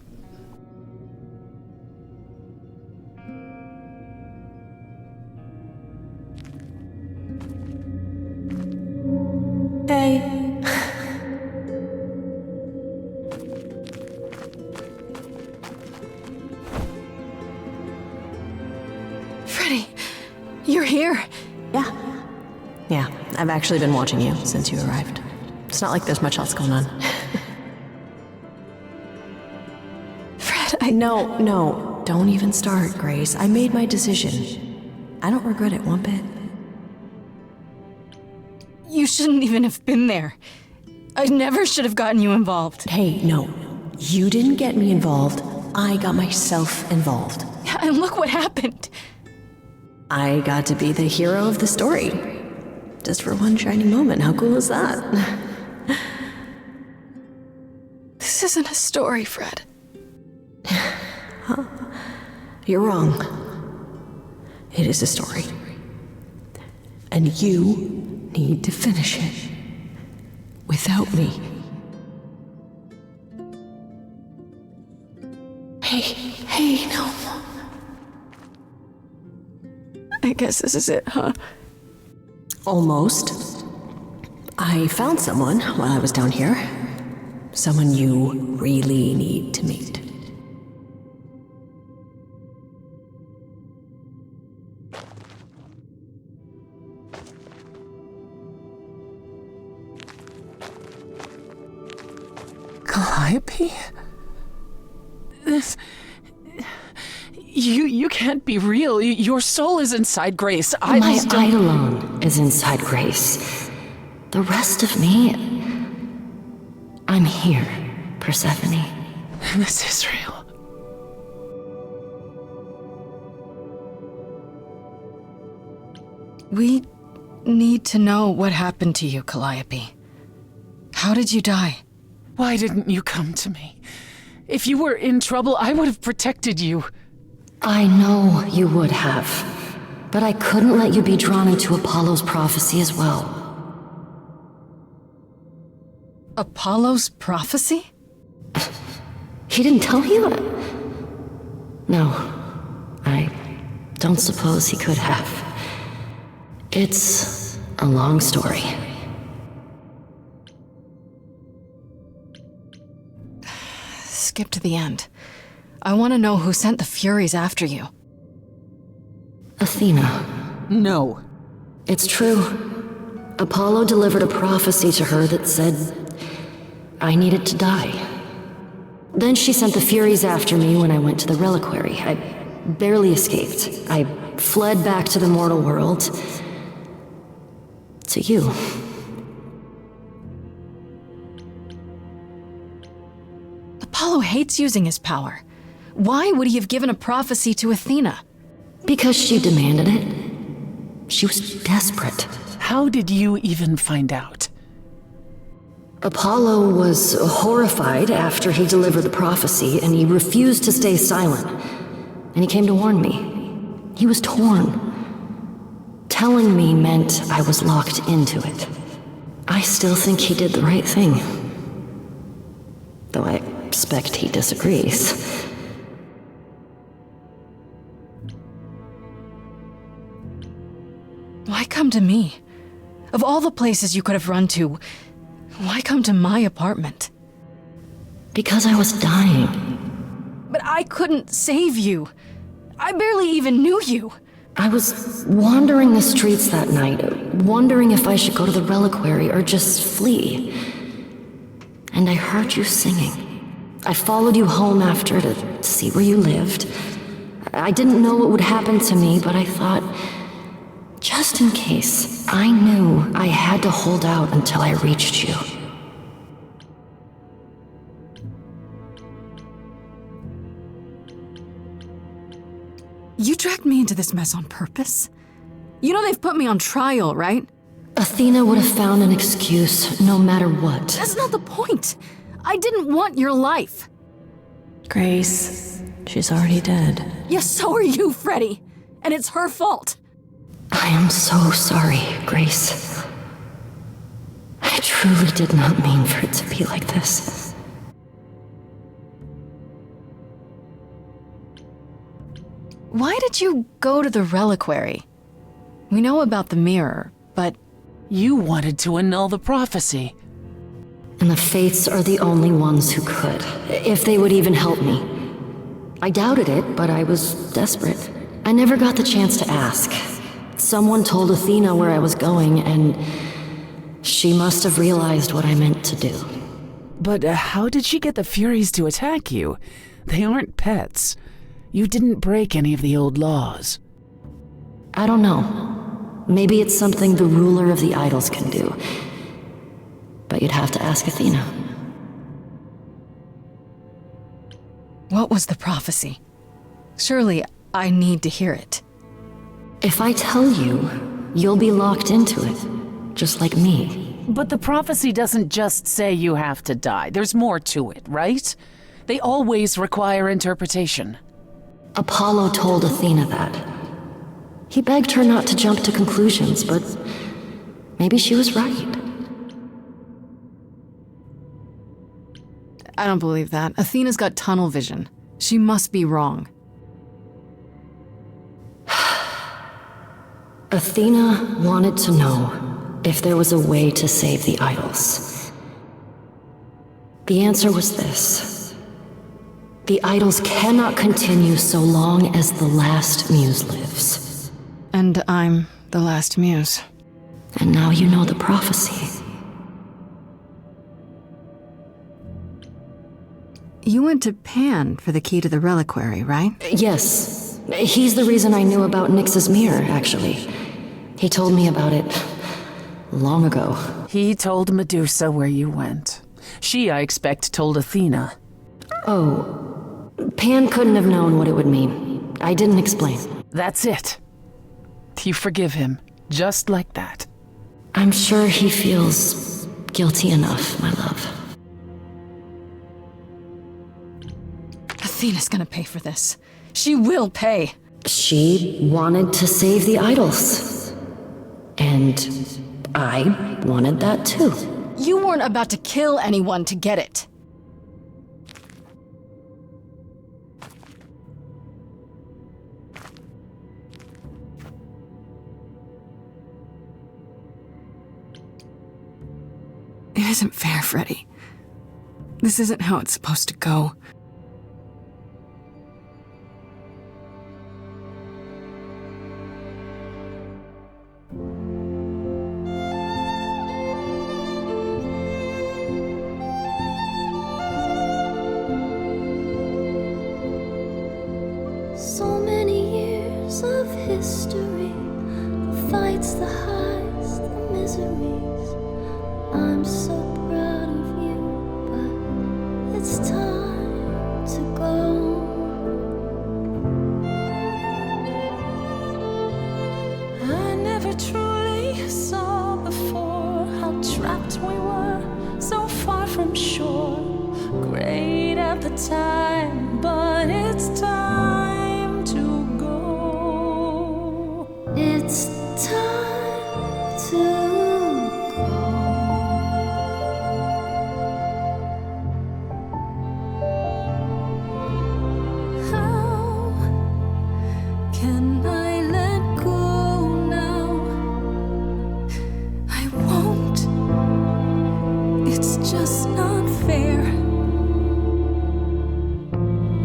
Hey. Freddy, you're here? Yeah, I've actually been watching you since you arrived. It's not like there's much else going on. Fred, No, don't even start, Grace. I made my decision. I don't regret it one bit. You shouldn't even have been there. I never should have gotten you involved. Hey, no. You didn't get me involved. I got myself involved. Yeah, and look what happened. I got to be the hero of the story. Just for one shining moment. How cool is that? This isn't a story, Fred. Huh? You're wrong. It is a story. And you need to finish it. Without me. Hey, no. I guess this is it, huh? Almost. I found someone while I was down here. Someone you really need to meet. Calliope? This... You can't be real. Your soul is inside Grace. My eidolon is inside Grace. The rest of me... I'm here, Persephone. This is real. We need to know what happened to you, Calliope. How did you die? Why didn't you come to me? If you were in trouble, I would have protected you. I know you would have, but I couldn't let you be drawn into Apollo's prophecy as well. Apollo's prophecy? He didn't tell you that? No, I don't suppose he could have. It's a long story. Skip to the end. I want to know who sent the Furies after you. Athena. No. It's true. Apollo delivered a prophecy to her that said I needed to die. Then she sent the Furies after me when I went to the reliquary. I barely escaped. I fled back to the mortal world. To you. Apollo hates using his power. Why would he have given a prophecy to Athena? Because she demanded it. She was desperate. How did you even find out? Apollo was horrified after he delivered the prophecy, and he refused to stay silent. And he came to warn me. He was torn. Telling me meant I was locked into it. I still think he did the right thing. Though I expect he disagrees. Why come to me? Of all the places you could have run to, why come to my apartment? Because I was dying. But I couldn't save you. I barely even knew you. I was wandering the streets that night, wondering if I should go to the reliquary or just flee. And I heard you singing. I followed you home after to see where you lived. I didn't know what would happen to me, but I thought, just in case, I knew I had to hold out until I reached you. You dragged me into this mess on purpose? You know they've put me on trial, right? Athena would have found an excuse, no matter what. That's not the point. I didn't want your life. Grace, she's already dead. Yes, so are you, Freddy. And it's her fault. I am so sorry, Grace. I truly did not mean for it to be like this. Why did you go to the reliquary? We know about the mirror, but... You wanted to annul the prophecy. And the Fates are the only ones who could, if they would even help me. I doubted it, but I was desperate. I never got the chance to ask. Someone told Athena where I was going, and she must have realized what I meant to do. But how did she get the Furies to attack you? They aren't pets. You didn't break any of the old laws. I don't know. Maybe it's something the ruler of the idols can do. But you'd have to ask Athena. What was the prophecy? Surely I need to hear it. If I tell you, you'll be locked into it, just like me. But the prophecy doesn't just say you have to die. There's more to it, right? They always require interpretation. Apollo told Athena that. He begged her not to jump to conclusions, but maybe she was right. I don't believe that. Athena's got tunnel vision. She must be wrong. Athena wanted to know if there was a way to save the idols. The answer was this. The idols cannot continue so long as the last Muse lives. And I'm the last Muse. And now you know the prophecy. You went to Pan for the key to the reliquary, right? Yes. He's the reason I knew about Nyx's mirror, actually. He told me about it long ago. He told Medusa where you went. She, I expect, told Athena. Oh, Pan couldn't have known what it would mean. I didn't explain. That's it. You forgive him, just like that. I'm sure he feels guilty enough, my love. Athena's gonna pay for this. She will pay. She wanted to save the idols. And I wanted that too. You weren't about to kill anyone to get it. It isn't fair, Freddy. This isn't how it's supposed to go. So many years of history, the fights, the highs, the miseries. I'm so proud of you, but it's time to go. I never truly saw before how trapped we were, so far from shore. Great at the time, but it's time to go. It's time to Can I let go now? I won't. It's just not fair.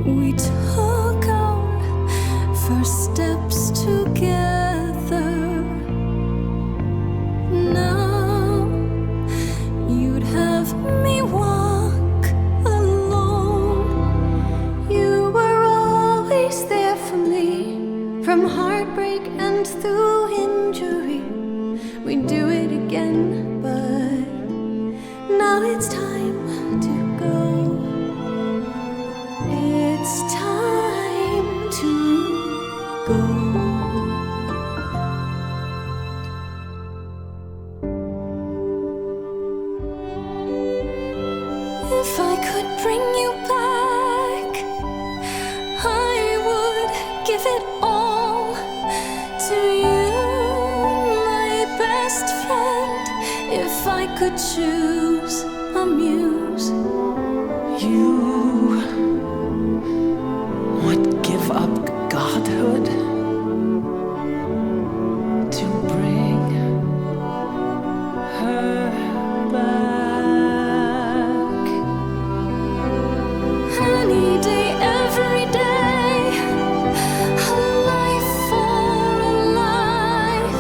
We took our first steps together. Now you'd have me walk alone. You were always there for me, from heartbreak and through injury. We'd do it again, but now it's time to go. It's time to go. If I could bring you back, I would give it all to you, my best friend. If I could choose a muse, you would give up godhood to bring her back. Any day, every day, a life for a life.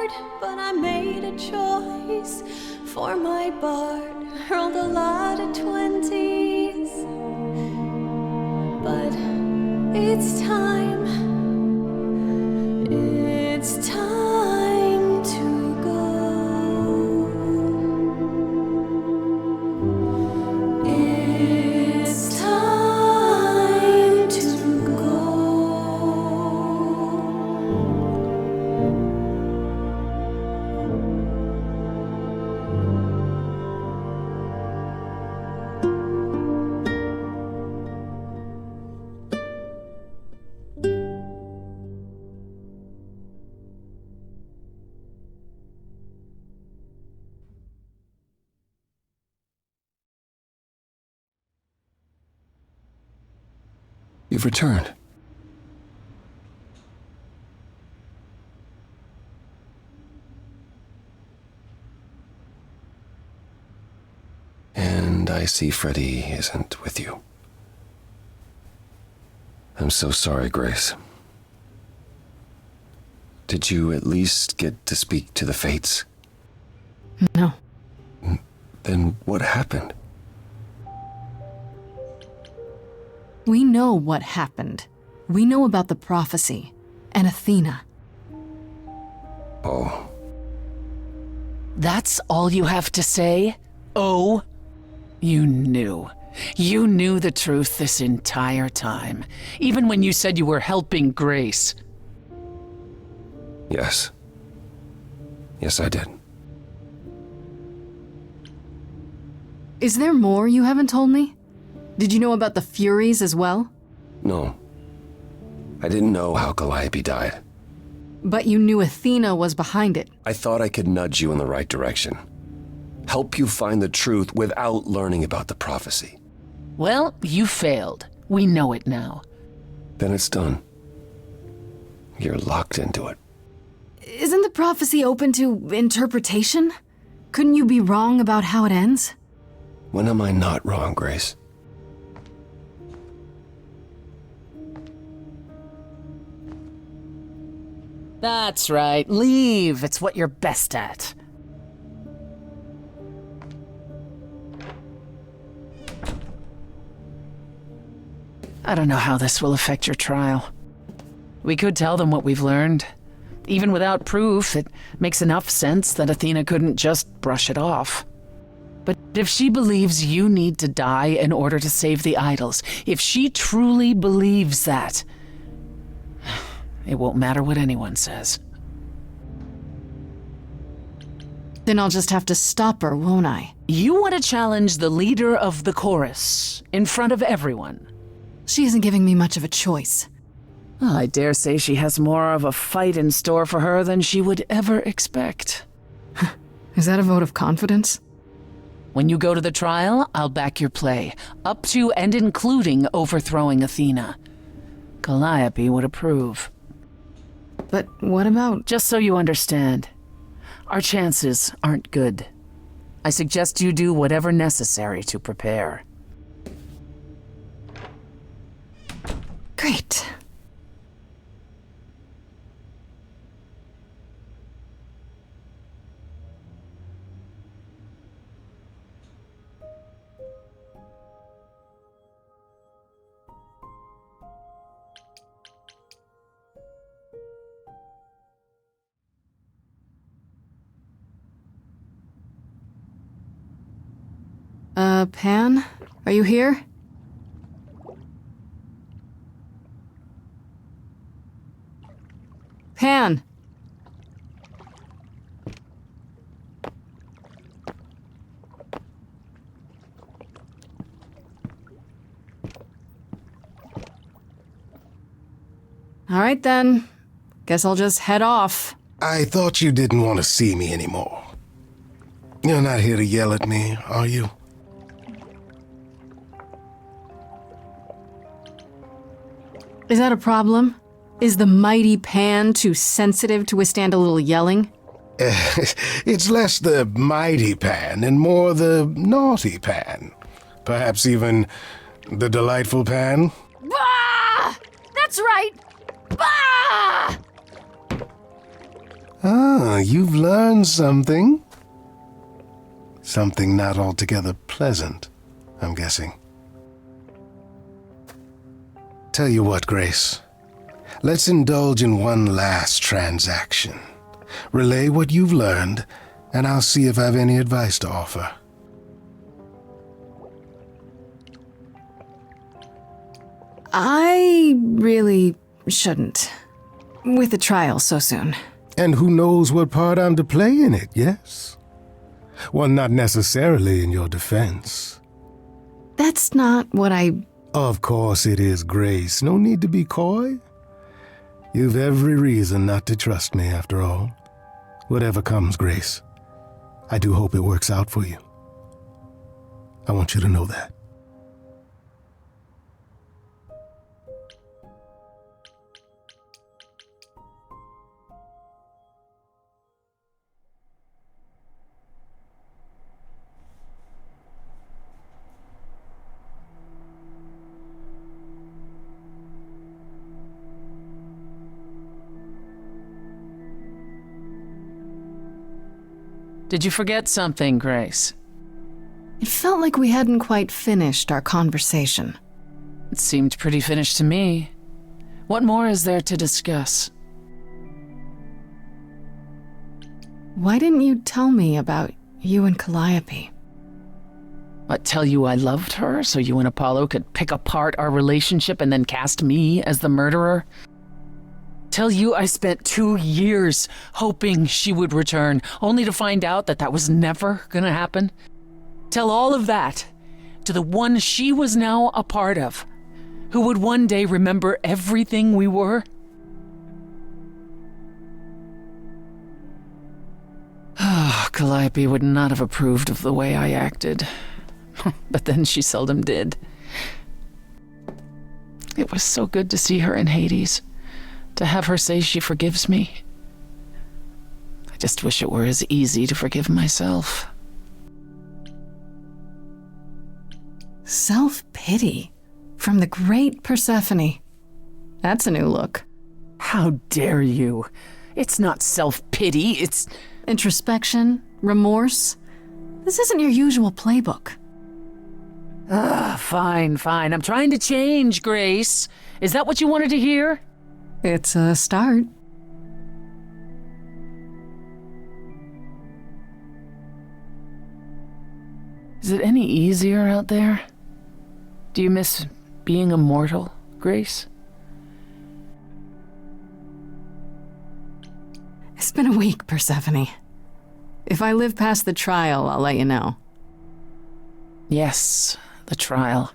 hard, but I made a choice for my bard. Hurled a lot of 20s, but it's time. It's time to go. It's time to go. You've returned. And I see Freddy isn't with you. I'm so sorry, Grace. Did you at least get to speak to the Fates? No. Then what happened? We know what happened. We know about the prophecy and Athena. Oh. That's all you have to say? Oh? You knew. You knew the truth this entire time, even when you said you were helping Grace. Yes. Yes, I did. Is there more you haven't told me? Did you know about the Furies as well? No. I didn't know how Calliope died. But you knew Athena was behind it. I thought I could nudge you in the right direction. Help you find the truth without learning about the prophecy. Well, you failed. We know it now. Then it's done. You're locked into it. Isn't the prophecy open to interpretation? Couldn't you be wrong about how it ends? When am I not wrong, Grace? That's right. Leave. It's what you're best at. I don't know how this will affect your trial. We could tell them what we've learned. Even without proof, it makes enough sense that Athena couldn't just brush it off. But if she believes you need to die in order to save the idols, if she truly believes that, it won't matter what anyone says. Then I'll just have to stop her, won't I? You want to challenge the leader of the chorus in front of everyone. She isn't giving me much of a choice. Well, I dare say she has more of a fight in store for her than she would ever expect. Is that a vote of confidence? When you go to the trial, I'll back your play, up to and including overthrowing Athena. Calliope would approve. But what about... Just so you understand, our chances aren't good. I suggest you do whatever necessary to prepare. Great. Pan? Are you here? Pan! All right then. Guess I'll just head off. I thought you didn't want to see me anymore. You're not here to yell at me, are you? Is that a problem? Is the mighty Pan too sensitive to withstand a little yelling? It's less the mighty Pan and more the naughty Pan. Perhaps even the delightful Pan? Bah! That's right! Bah! Ah, you've learned something. Something not altogether pleasant, I'm guessing. Tell you what, Grace. Let's indulge in one last transaction. Relay what you've learned, and I'll see if I have any advice to offer. I really shouldn't. With the trial so soon. And who knows what part I'm to play in it, yes? Well, not necessarily in your defense. That's not what I... Of course it is, Grace. No need to be coy. You've every reason not to trust me, after all. Whatever comes, Grace, I do hope it works out for you. I want you to know that. Did you forget something, Grace? It felt like we hadn't quite finished our conversation. It seemed pretty finished to me. What more is there to discuss? Why didn't you tell me about you and Calliope? What, tell you I loved her so you and Apollo could pick apart our relationship and then cast me as the murderer? Tell you I spent 2 years hoping she would return, only to find out that that was never gonna happen? Tell all of that to the one she was now a part of, who would one day remember everything we were? Calliope would not have approved of the way I acted, but then she seldom did. It was so good to see her in Hades. To have her say she forgives me. I just wish it were as easy to forgive myself. Self-pity from the great Persephone. That's a new look. How dare you? It's not self-pity, it's... Introspection, remorse. This isn't your usual playbook. Fine. I'm trying to change, Grace. Is that what you wanted to hear? It's a start. Is it any easier out there? Do you miss being immortal, Grace? It's been a week, Persephone. If I live past the trial, I'll let you know. Yes, the trial.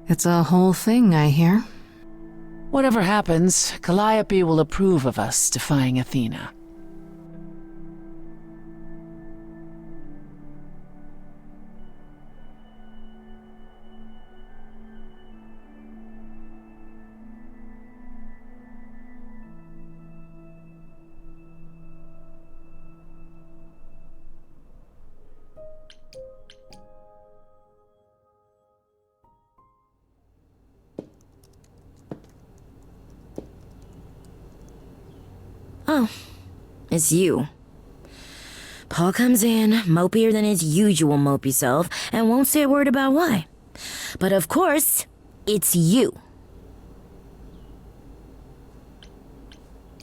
It's a whole thing, I hear. Whatever happens, Calliope will approve of us defying Athena. Oh, it's you. Paul comes in, mopier than his usual mopey self, and won't say a word about why. But of course, it's you.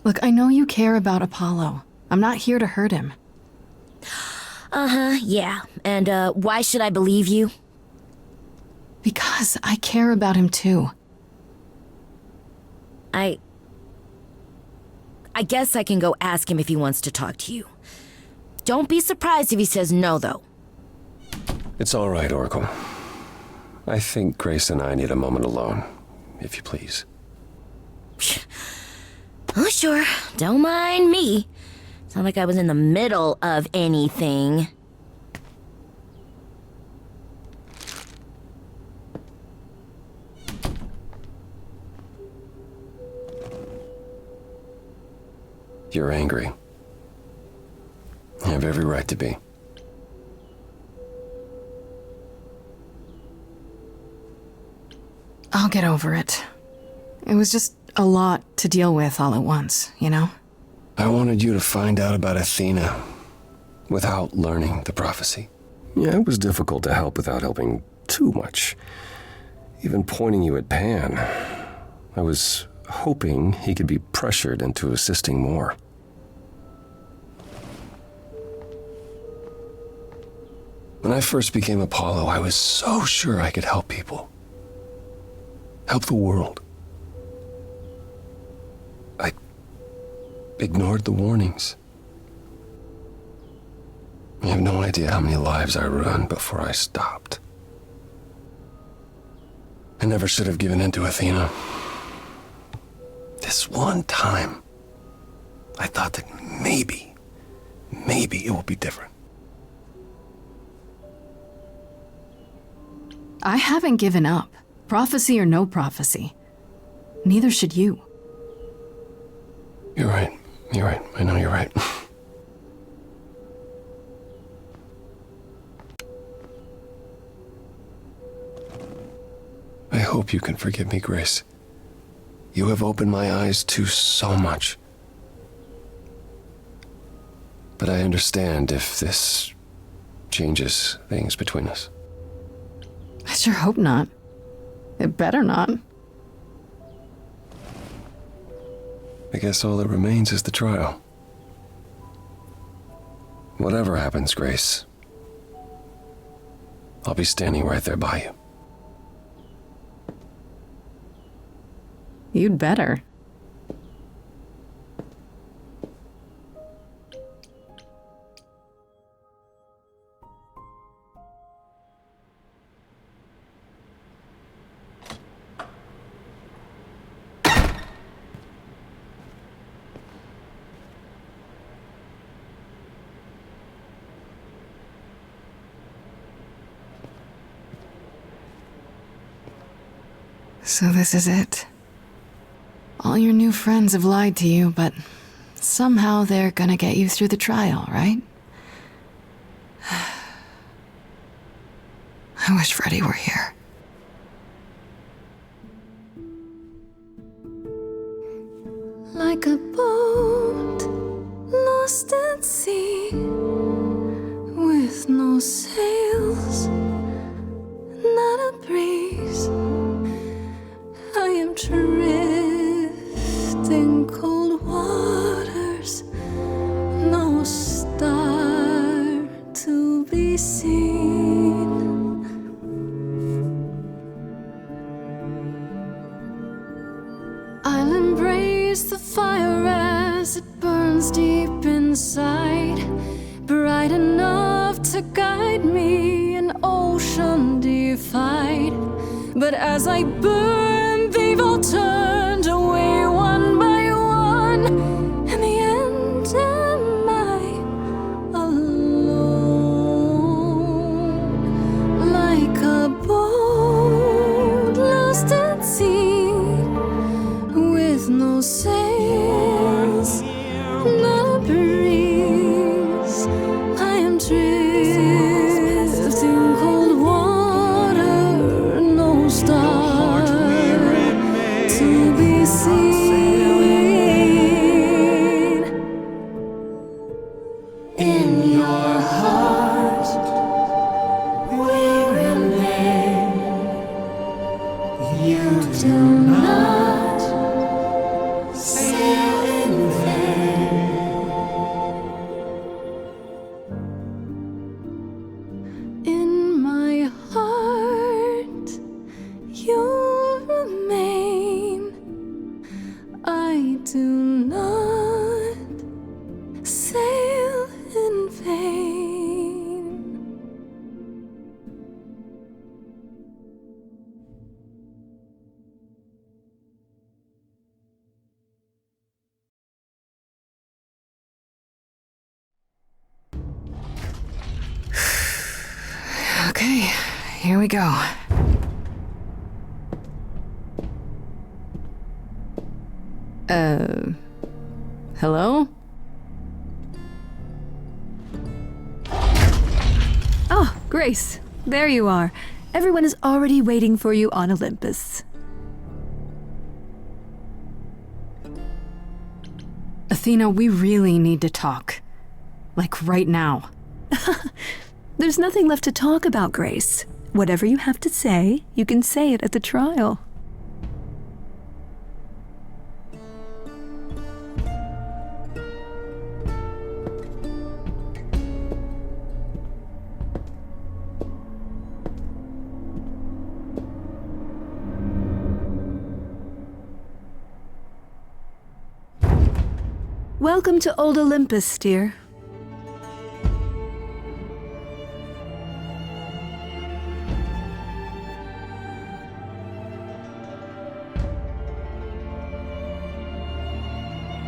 Look, I know you care about Apollo. I'm not here to hurt him. Yeah. And, why should I believe you? Because I care about him too. I guess I can go ask him if he wants to talk to you. Don't be surprised if he says no, though. It's all right, Oracle. I think Grace and I need a moment alone, if you please. Oh, sure. Don't mind me. It's not like I was in the middle of anything. You're angry. You have every right to be. I'll get over it. It was just a lot to deal with all at once, you know? I wanted you to find out about Athena without learning the prophecy. Yeah, it was difficult to help without helping too much. Even pointing you at Pan. I was hoping he could be pressured into assisting more. When I first became Apollo, I was so sure I could help people. Help the world. I ignored the warnings. You have no idea how many lives I ruined before I stopped. I never should have given in to Athena. This one time, I thought that maybe it will be different. I haven't given up. Prophecy or no prophecy. Neither should you. You're right. I know you're right. I hope you can forgive me, Grace. You have opened my eyes to so much. But I understand if this changes things between us. I sure hope not. It better not. I guess all that remains is the trial. Whatever happens, Grace, I'll be standing right there by you. You'd better. So this is it. All your new friends have lied to you, but somehow they're gonna get you through the trial, right? I wish Freddie were here. Like a boat lost at sea, with no sails, not a breeze. I am drifting cold waters, no star to be seen. I'll embrace the fire as it burns deep inside, bright enough to guide me, an ocean defied. But as I burn, they've all turned away one by one. In the end, am I alone? Like a boat lost at sea, with no sails, not a breeze. I am drifting cold water, no star to be seen. In your heart we remain. You do not sail in vain. In my heart you remain. I do not sail in vain. Okay, here we go. Hello? Oh, Grace, there you are. Everyone is already waiting for you on Olympus. Athena, we really need to talk. Like right now. There's nothing left to talk about, Grace. Whatever you have to say, you can say it at the trial. Welcome to Old Olympus, dear.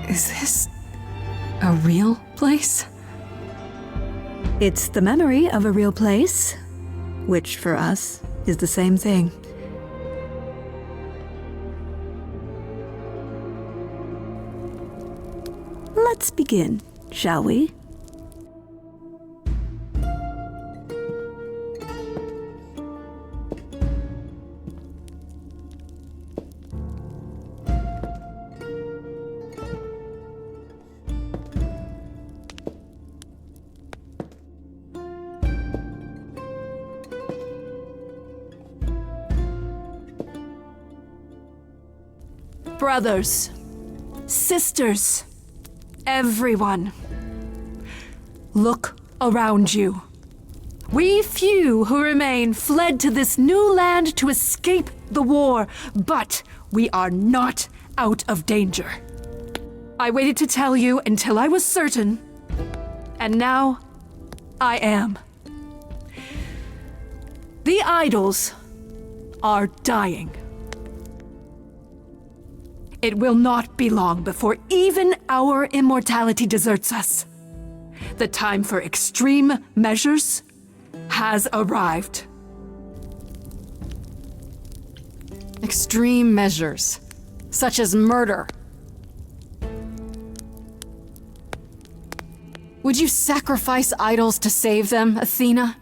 Is this a real place? It's the memory of a real place, which for us is the same thing. Let's begin, shall we? Brothers, sisters, everyone, look around you. We few who remain fled to this new land to escape the war, but we are not out of danger. I waited to tell you until I was certain, and now I am. The idols are dying. It will not be long before even our immortality deserts us. The time for extreme measures has arrived. Extreme measures, such as murder. Would you sacrifice idols to save them, Athena?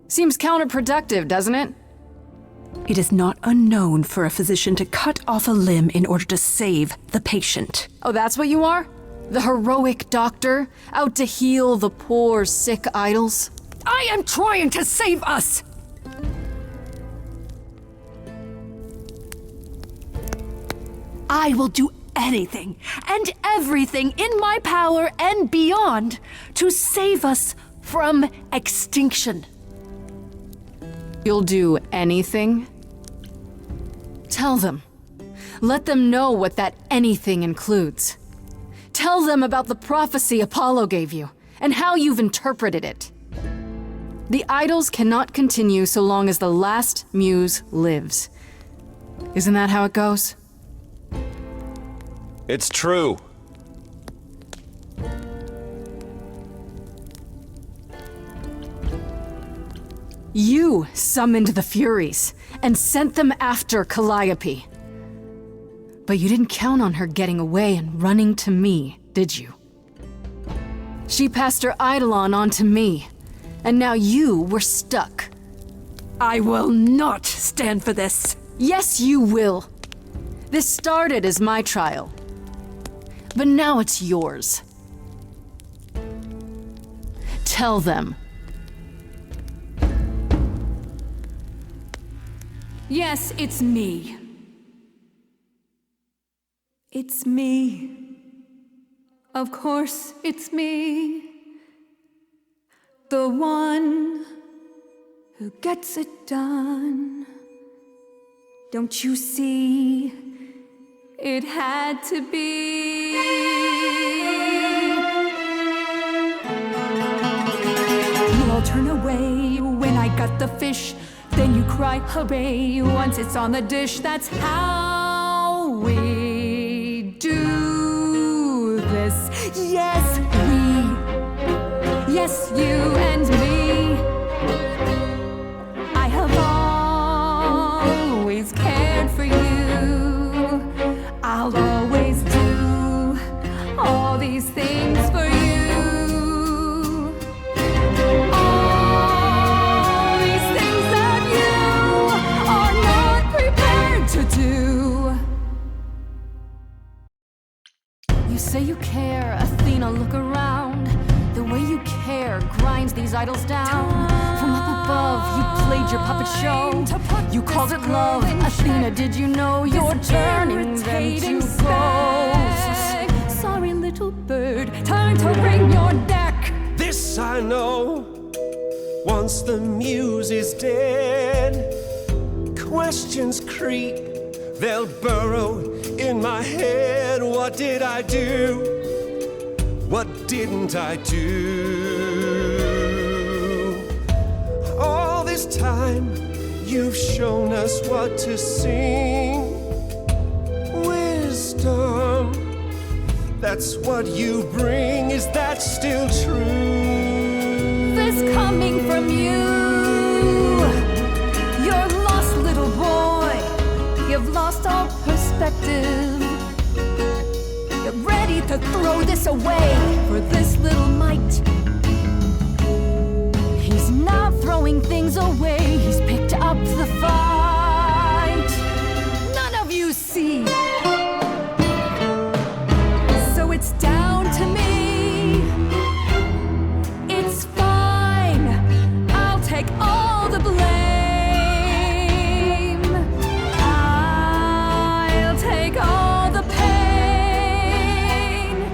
Seems counterproductive, doesn't it? It is not unknown for a physician to cut off a limb in order to save the patient. Oh, that's what you are? The heroic doctor, out to heal the poor, sick idols? I am trying to save us! I will do anything and everything in my power and beyond to save us from extinction. You'll do anything? Tell them. Let them know what that anything includes. Tell them about the prophecy Apollo gave you, and how you've interpreted it. The idols cannot continue so long as the last Muse lives. Isn't that how it goes? It's true. You summoned the Furies and sent them after Calliope. But you didn't count on her getting away and running to me, did you? She passed her Eidolon on to me, and now you were stuck. I will not stand for this. Yes, you will. This started as my trial, but now it's yours. Tell them. Yes, it's me. It's me. Of course, it's me. The one who gets it done. Don't you see? It had to be. You all turn away when I got the fish. Then you cry, hooray, once it's on the dish. That's how we do this. Yes, we. Yes, you and me. I have always cared for you. I'll always do all these things for you. You say you care grinds these idols down. From up above, you played your puppet show. You called it love. Athena, did you know you're turning them to ghosts? Sorry, little bird, time to bring your deck. This I know, once the muse is dead, questions creep, they'll burrow in my head. What did I do? What didn't I do? All this time, you've shown us what to sing. Wisdom, that's what you bring. Is that still true? This coming from you. You're lost, little boy. You've lost all perspective. You're ready to throw this away for this little mite. He's not throwing things away. He's picked up the fight. None of you see. So it's down to me. It's fine. I'll take all the blame. I'll take all the pain.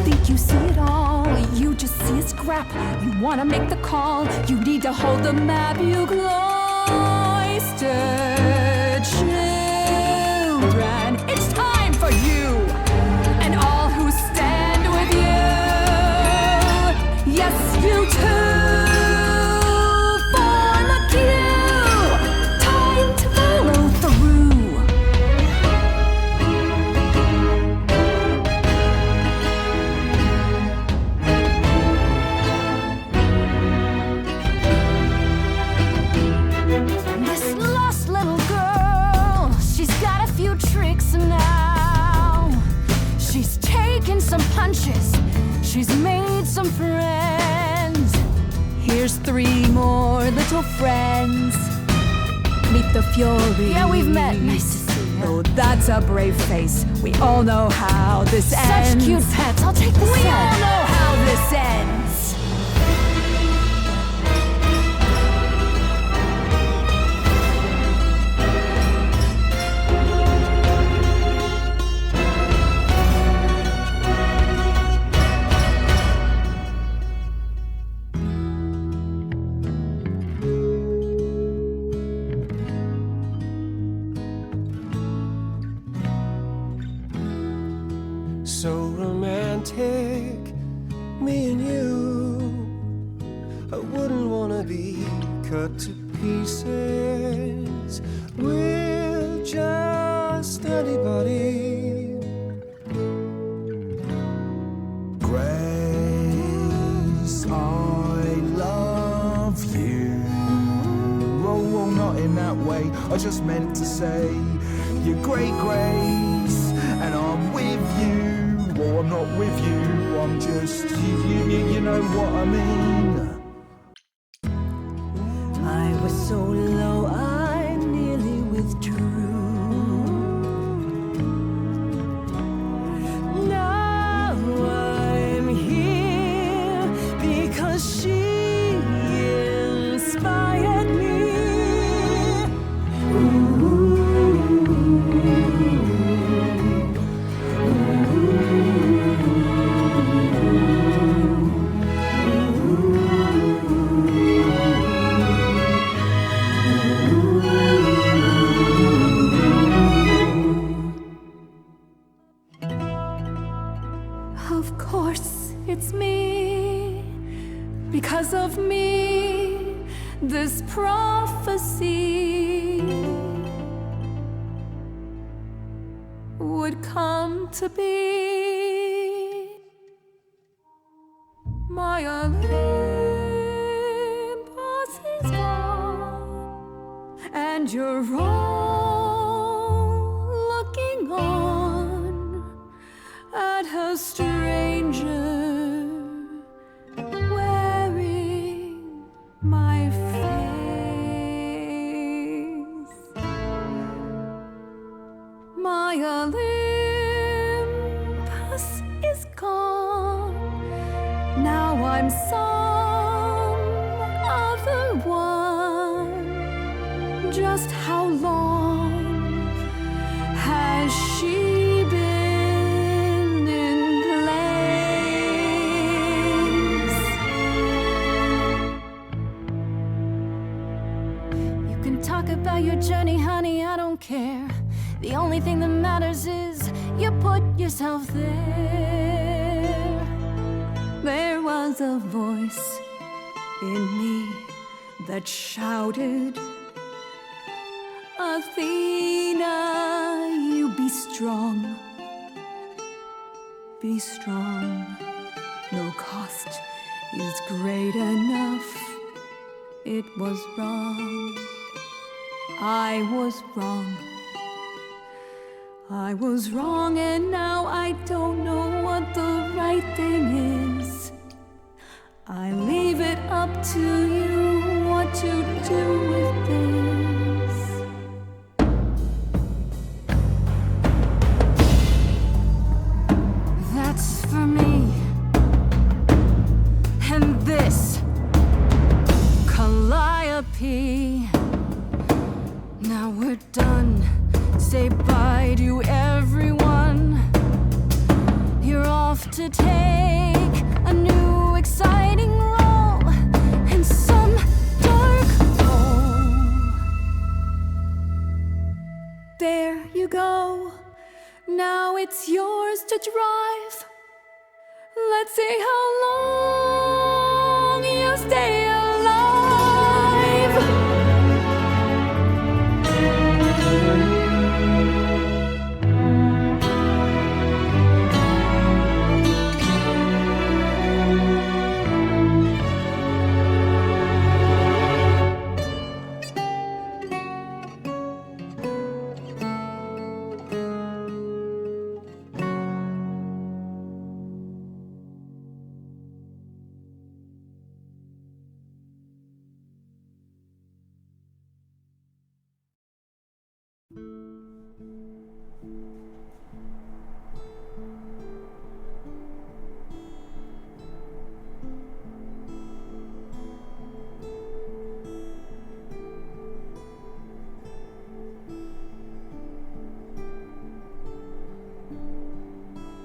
Think you see it all? You just see a scrap. You wanna make the call. You need to hold the map. You cloistered children. It's time for you and all who stand with you. Yes, you too. Form a queue. Time to follow through. This lost little girl, she's got a few tricks now. She's taken some punches, she's made some friends. Here's 3 more little friends. Meet the Fury. Yeah, we've met. Nice to see you. Oh, that's a brave face. We all know how this ends. Such cute pets. I'll take this. We all know how this ends. So romantic, me and you. I wouldn't wanna be cut to pieces. We're just anybody. Grace, I love you. Oh, not in that way. I just meant to say you're great, Grace, and I'm with you. Well, I'm not with you. I'm just you know what I mean. I was so low, I nearly withdrew. Now I'm here because she inspired me. Of course, it's me. Because of me, this prophecy would come to be. My Olympus is gone, and you're all looking on at a stranger wearing my face. My Olympus is gone. Now I'm sorry. only thing that matters is you put yourself there. There was a voice in me that shouted, Athena, you be strong. Be strong. No cost is great enough. It was wrong. I was wrong. I was wrong, and now I don't know what the right thing is. I leave it up to you what to do with this. That's for me. And this, Calliope. Now we're done. Say bye to everyone. You're off to take a new exciting role in some dark hole. There you go. Now it's yours to drive. Let's see how long you stay alive.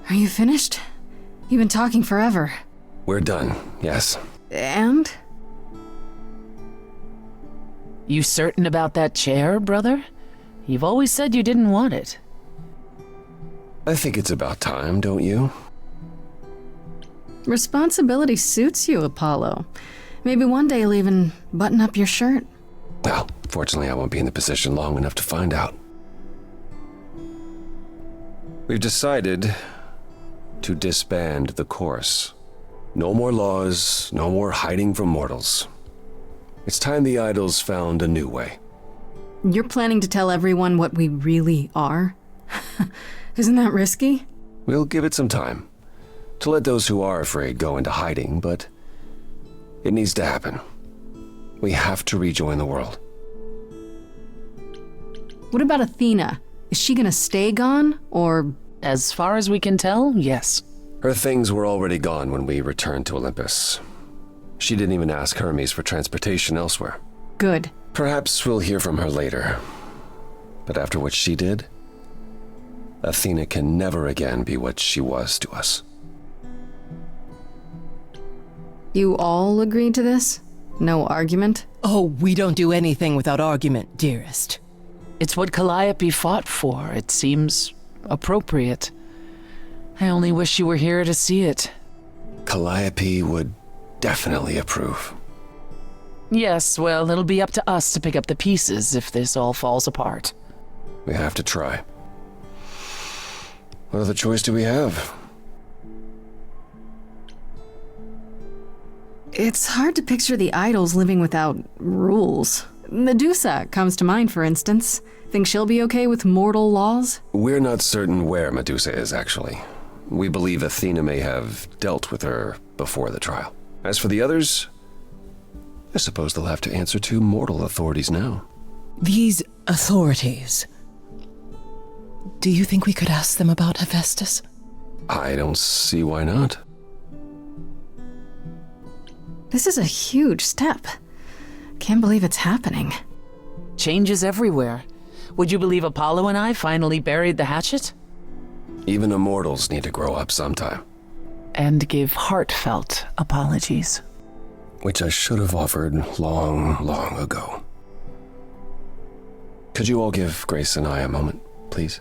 Are you finished? You've been talking forever. We're done, yes. And? You certain about that chair, brother? You've always said you didn't want it. I think it's about time, don't you? Responsibility suits you, Apollo. Maybe one day you'll even button up your shirt. Well, fortunately I won't be in the position long enough to find out. We've decided to disband the chorus. No more laws, no more hiding from mortals. It's time the idols found a new way. You're planning to tell everyone what we really are? Isn't that risky? We'll give it some time to let those who are afraid go into hiding, but it needs to happen. We have to rejoin the world. What about Athena? Is she gonna stay gone, or... As far as we can tell, yes. Her things were already gone when we returned to Olympus. She didn't even ask Hermes for transportation elsewhere. Good. Perhaps we'll hear from her later. But after what she did, Athena can never again be what she was to us. You all agreed to this? No argument? Oh, we don't do anything without argument, dearest. It's what Calliope fought for. It seems appropriate. I only wish you were here to see it. Calliope would definitely approve. Yes, well, it'll be up to us to pick up the pieces if this all falls apart. We have to try. What other choice do we have? It's hard to picture the idols living without rules. Medusa comes to mind, for instance. Think she'll be okay with mortal laws? We're not certain where Medusa is, actually. We believe Athena may have dealt with her before the trial. As for the others, I suppose they'll have to answer to mortal authorities now. These authorities. Do you think we could ask them about Hephaestus? I don't see why not. This is a huge step. Can't believe it's happening. Changes everywhere. Would you believe Apollo and I finally buried the hatchet? Even immortals need to grow up sometime. And give heartfelt apologies. Which I should have offered long, long ago. Could you all give Grace and I a moment, please?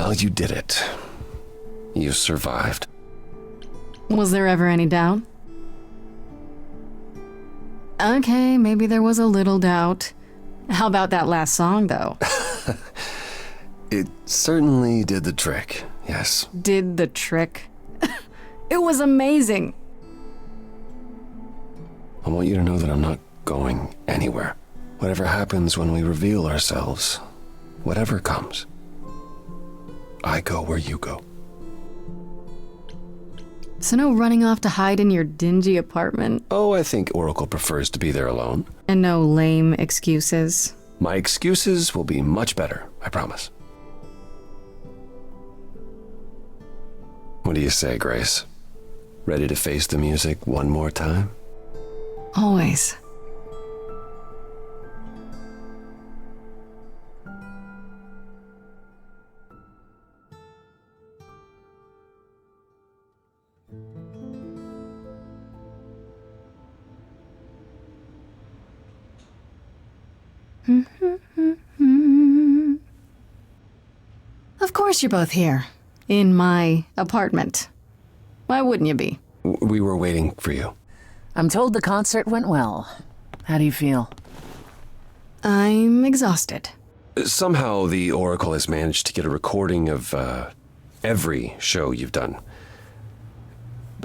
Well, you did it. You survived. Was there ever any doubt? Okay, maybe there was a little doubt. How about that last song, though? It certainly did the trick, yes. Did the trick? It was amazing. I want you to know that I'm not going anywhere. Whatever happens when we reveal ourselves, whatever comes, I go where you go. So no running off to hide in your dingy apartment? Oh, I think Oracle prefers to be there alone. And no lame excuses? My excuses will be much better, I promise. What do you say, Grace? Ready to face the music one more time? Always. Of course you're both here. In my apartment. Why wouldn't you be? We were waiting for you. I'm told the concert went well. How do you feel? I'm exhausted. Somehow the Oracle has managed to get a recording of every show you've done.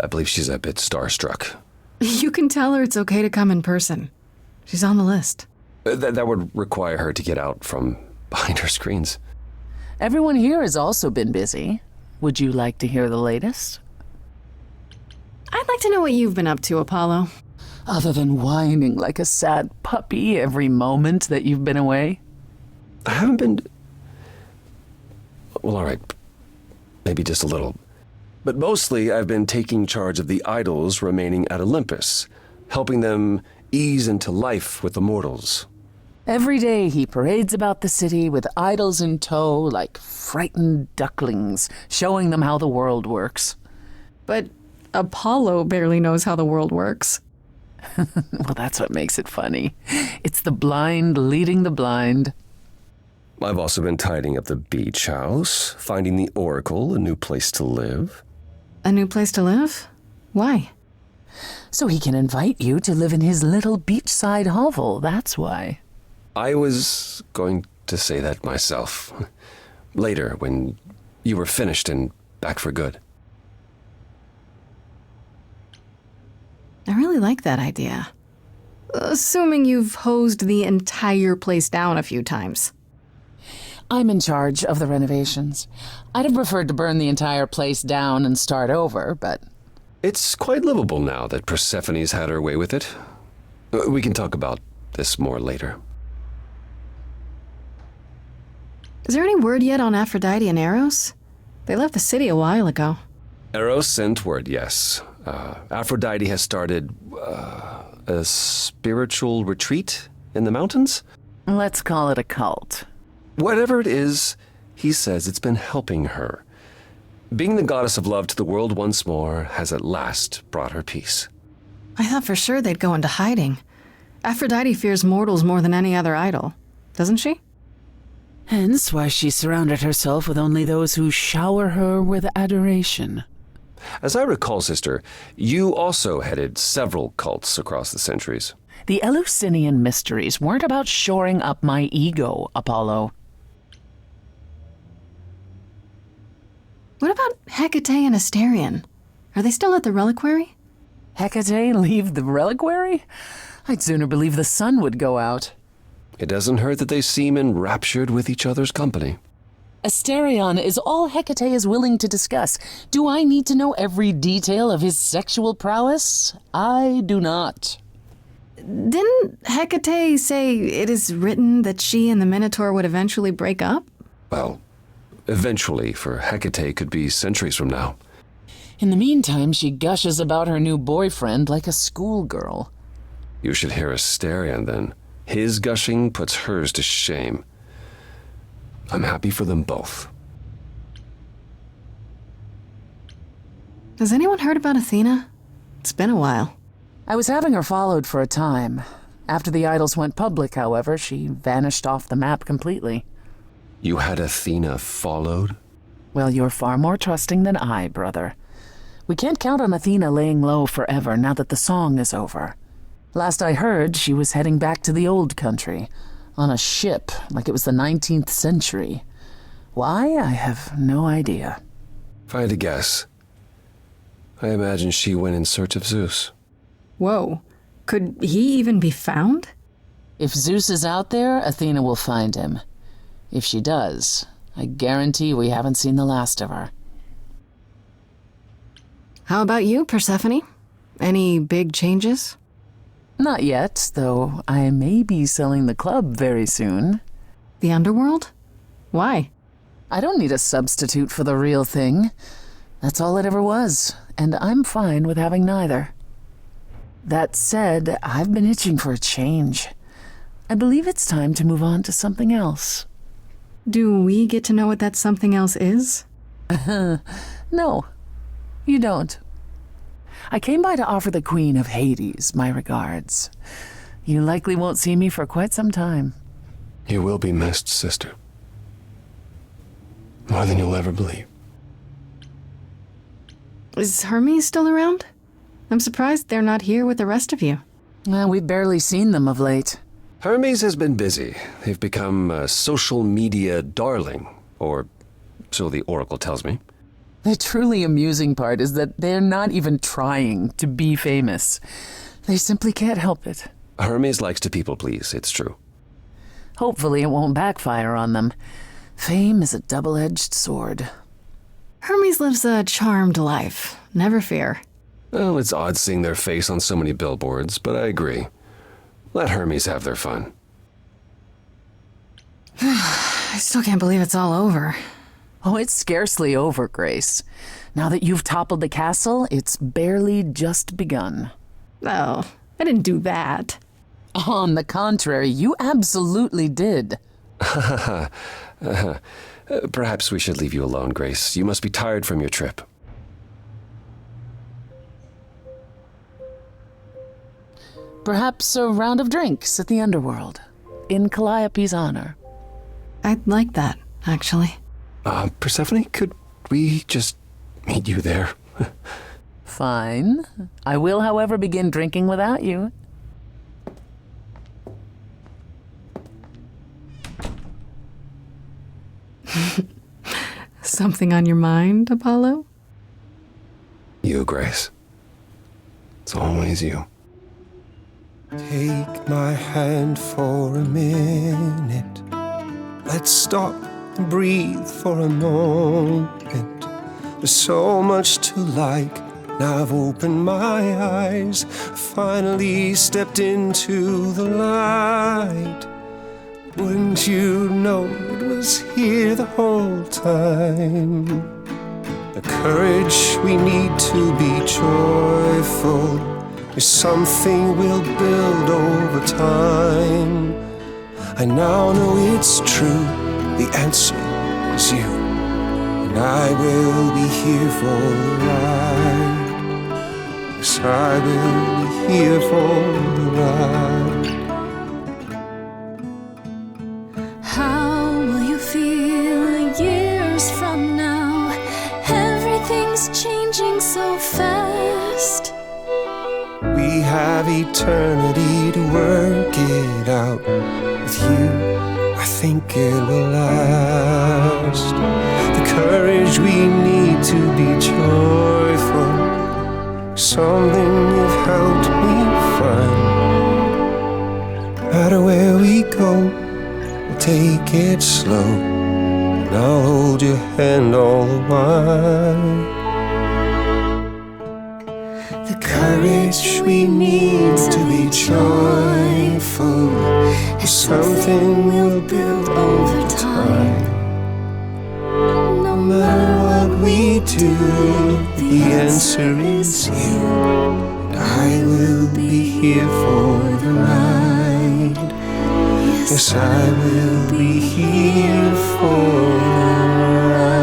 I believe she's a bit starstruck. You can tell her it's okay to come in person. She's on the list. That would require her to get out from behind her screens. Everyone here has also been busy. Would you like to hear the latest? I'd like to know what you've been up to, Apollo. Other than whining like a sad puppy every moment that you've been away? I haven't been... Well, all right. Maybe just a little. But mostly I've been taking charge of the idols remaining at Olympus, helping them ease into life with the mortals. Every day he parades about the city with idols in tow like frightened ducklings, showing them how the world works. But Apollo barely knows how the world works. Well, that's what makes it funny. It's the blind leading the blind. I've also been tidying up the beach house, finding the Oracle a new place to live. A new place to live? Why? So he can invite you to live in his little beachside hovel, that's why. I was going to say that myself. Later, when you were finished and back for good. I really like that idea. Assuming you've hosed the entire place down a few times. I'm in charge of the renovations. I'd have preferred to burn the entire place down and start over, but... It's quite livable now that Persephone's had her way with it. We can talk about this more later. Is there any word yet on Aphrodite and Eros? They left the city a while ago. Eros sent word, yes. Aphrodite has started a spiritual retreat in the mountains? Let's call it a cult. Whatever it is, he says it's been helping her. Being the goddess of love to the world once more has at last brought her peace. I thought for sure they'd go into hiding. Aphrodite fears mortals more than any other idol, doesn't she? Hence why she surrounded herself with only those who shower her with adoration. As I recall, sister, you also headed several cults across the centuries. The Eleusinian mysteries weren't about shoring up my ego, Apollo. What about Hecate and Asterion? Are they still at the reliquary? Hecate leave the reliquary? I'd sooner believe the sun would go out. It doesn't hurt that they seem enraptured with each other's company. Asterion is all Hecate is willing to discuss. Do I need to know every detail of his sexual prowess? I do not. Didn't Hecate say it is written that she and the Minotaur would eventually break up? Well, eventually for Hecate could be centuries from now. In the meantime, she gushes about her new boyfriend like a schoolgirl. You should hear Asterion then. His gushing puts hers to shame. I'm happy for them both. Has anyone heard about Athena? It's been a while. I was having her followed for a time. After the idols went public, however, she vanished off the map completely. You had Athena followed? Well, you're far more trusting than I, brother. We can't count on Athena laying low forever now that the song is over. Last I heard, she was heading back to the old country, on a ship like it was the 19th century. Why? I have no idea. If I had to guess, I imagine she went in search of Zeus. Whoa. Could he even be found? If Zeus is out there, Athena will find him. If she does, I guarantee we haven't seen the last of her. How about you, Persephone? Any big changes? Not yet, though I may be selling the club very soon. The underworld? Why? I don't need a substitute for the real thing. That's all it ever was, and I'm fine with having neither. That said, I've been itching for a change. I believe it's time to move on to something else. Do we get to know what that something else is? No, you don't. I came by to offer the Queen of Hades my regards. You likely won't see me for quite some time. You will be missed, sister. More than you'll ever believe. Is Hermes still around? I'm surprised they're not here with the rest of you. Well, we've barely seen them of late. Hermes has been busy. They've become a social media darling, or so the Oracle tells me. The truly amusing part is that they're not even trying to be famous. They simply can't help it. Hermes likes to people please, it's true. Hopefully it won't backfire on them. Fame is a double-edged sword. Hermes lives a charmed life. Never fear. Well, it's odd seeing their face on so many billboards, but I agree. Let Hermes have their fun. I still can't believe it's all over. Oh, it's scarcely over, Grace. Now that you've toppled the castle, it's barely just begun. Oh, I didn't do that. On the contrary, you absolutely did. Perhaps we should leave you alone, Grace. You must be tired from your trip. Perhaps a round of drinks at the underworld, in Calliope's honor. I'd like that, actually. Persephone, could we just meet you there? Fine. I will, however, begin drinking without you. Something on your mind, Apollo? You, Grace. It's always you. Take my hand for a minute. Let's stop and breathe for a moment. There's so much to like. Now I've opened my eyes. Finally stepped into the light. Wouldn't you know it was here the whole time? The courage we need to be joyful is something we'll build over time. I now know it's true, the answer is you. And I will be here for the ride. Yes, I will be here for the ride. How will you feel years from now? Everything's changing so fast. We have eternity to work it out. With you, I think it will last. The courage we need to be joyful, something you've helped me find. No matter where we go, we'll take it slow, and I'll hold your hand all the while. The courage we need to be joyful is something we'll build over time. No matter what we do, the answer is you. And I will be here for the ride. Yes, I will be here for the ride.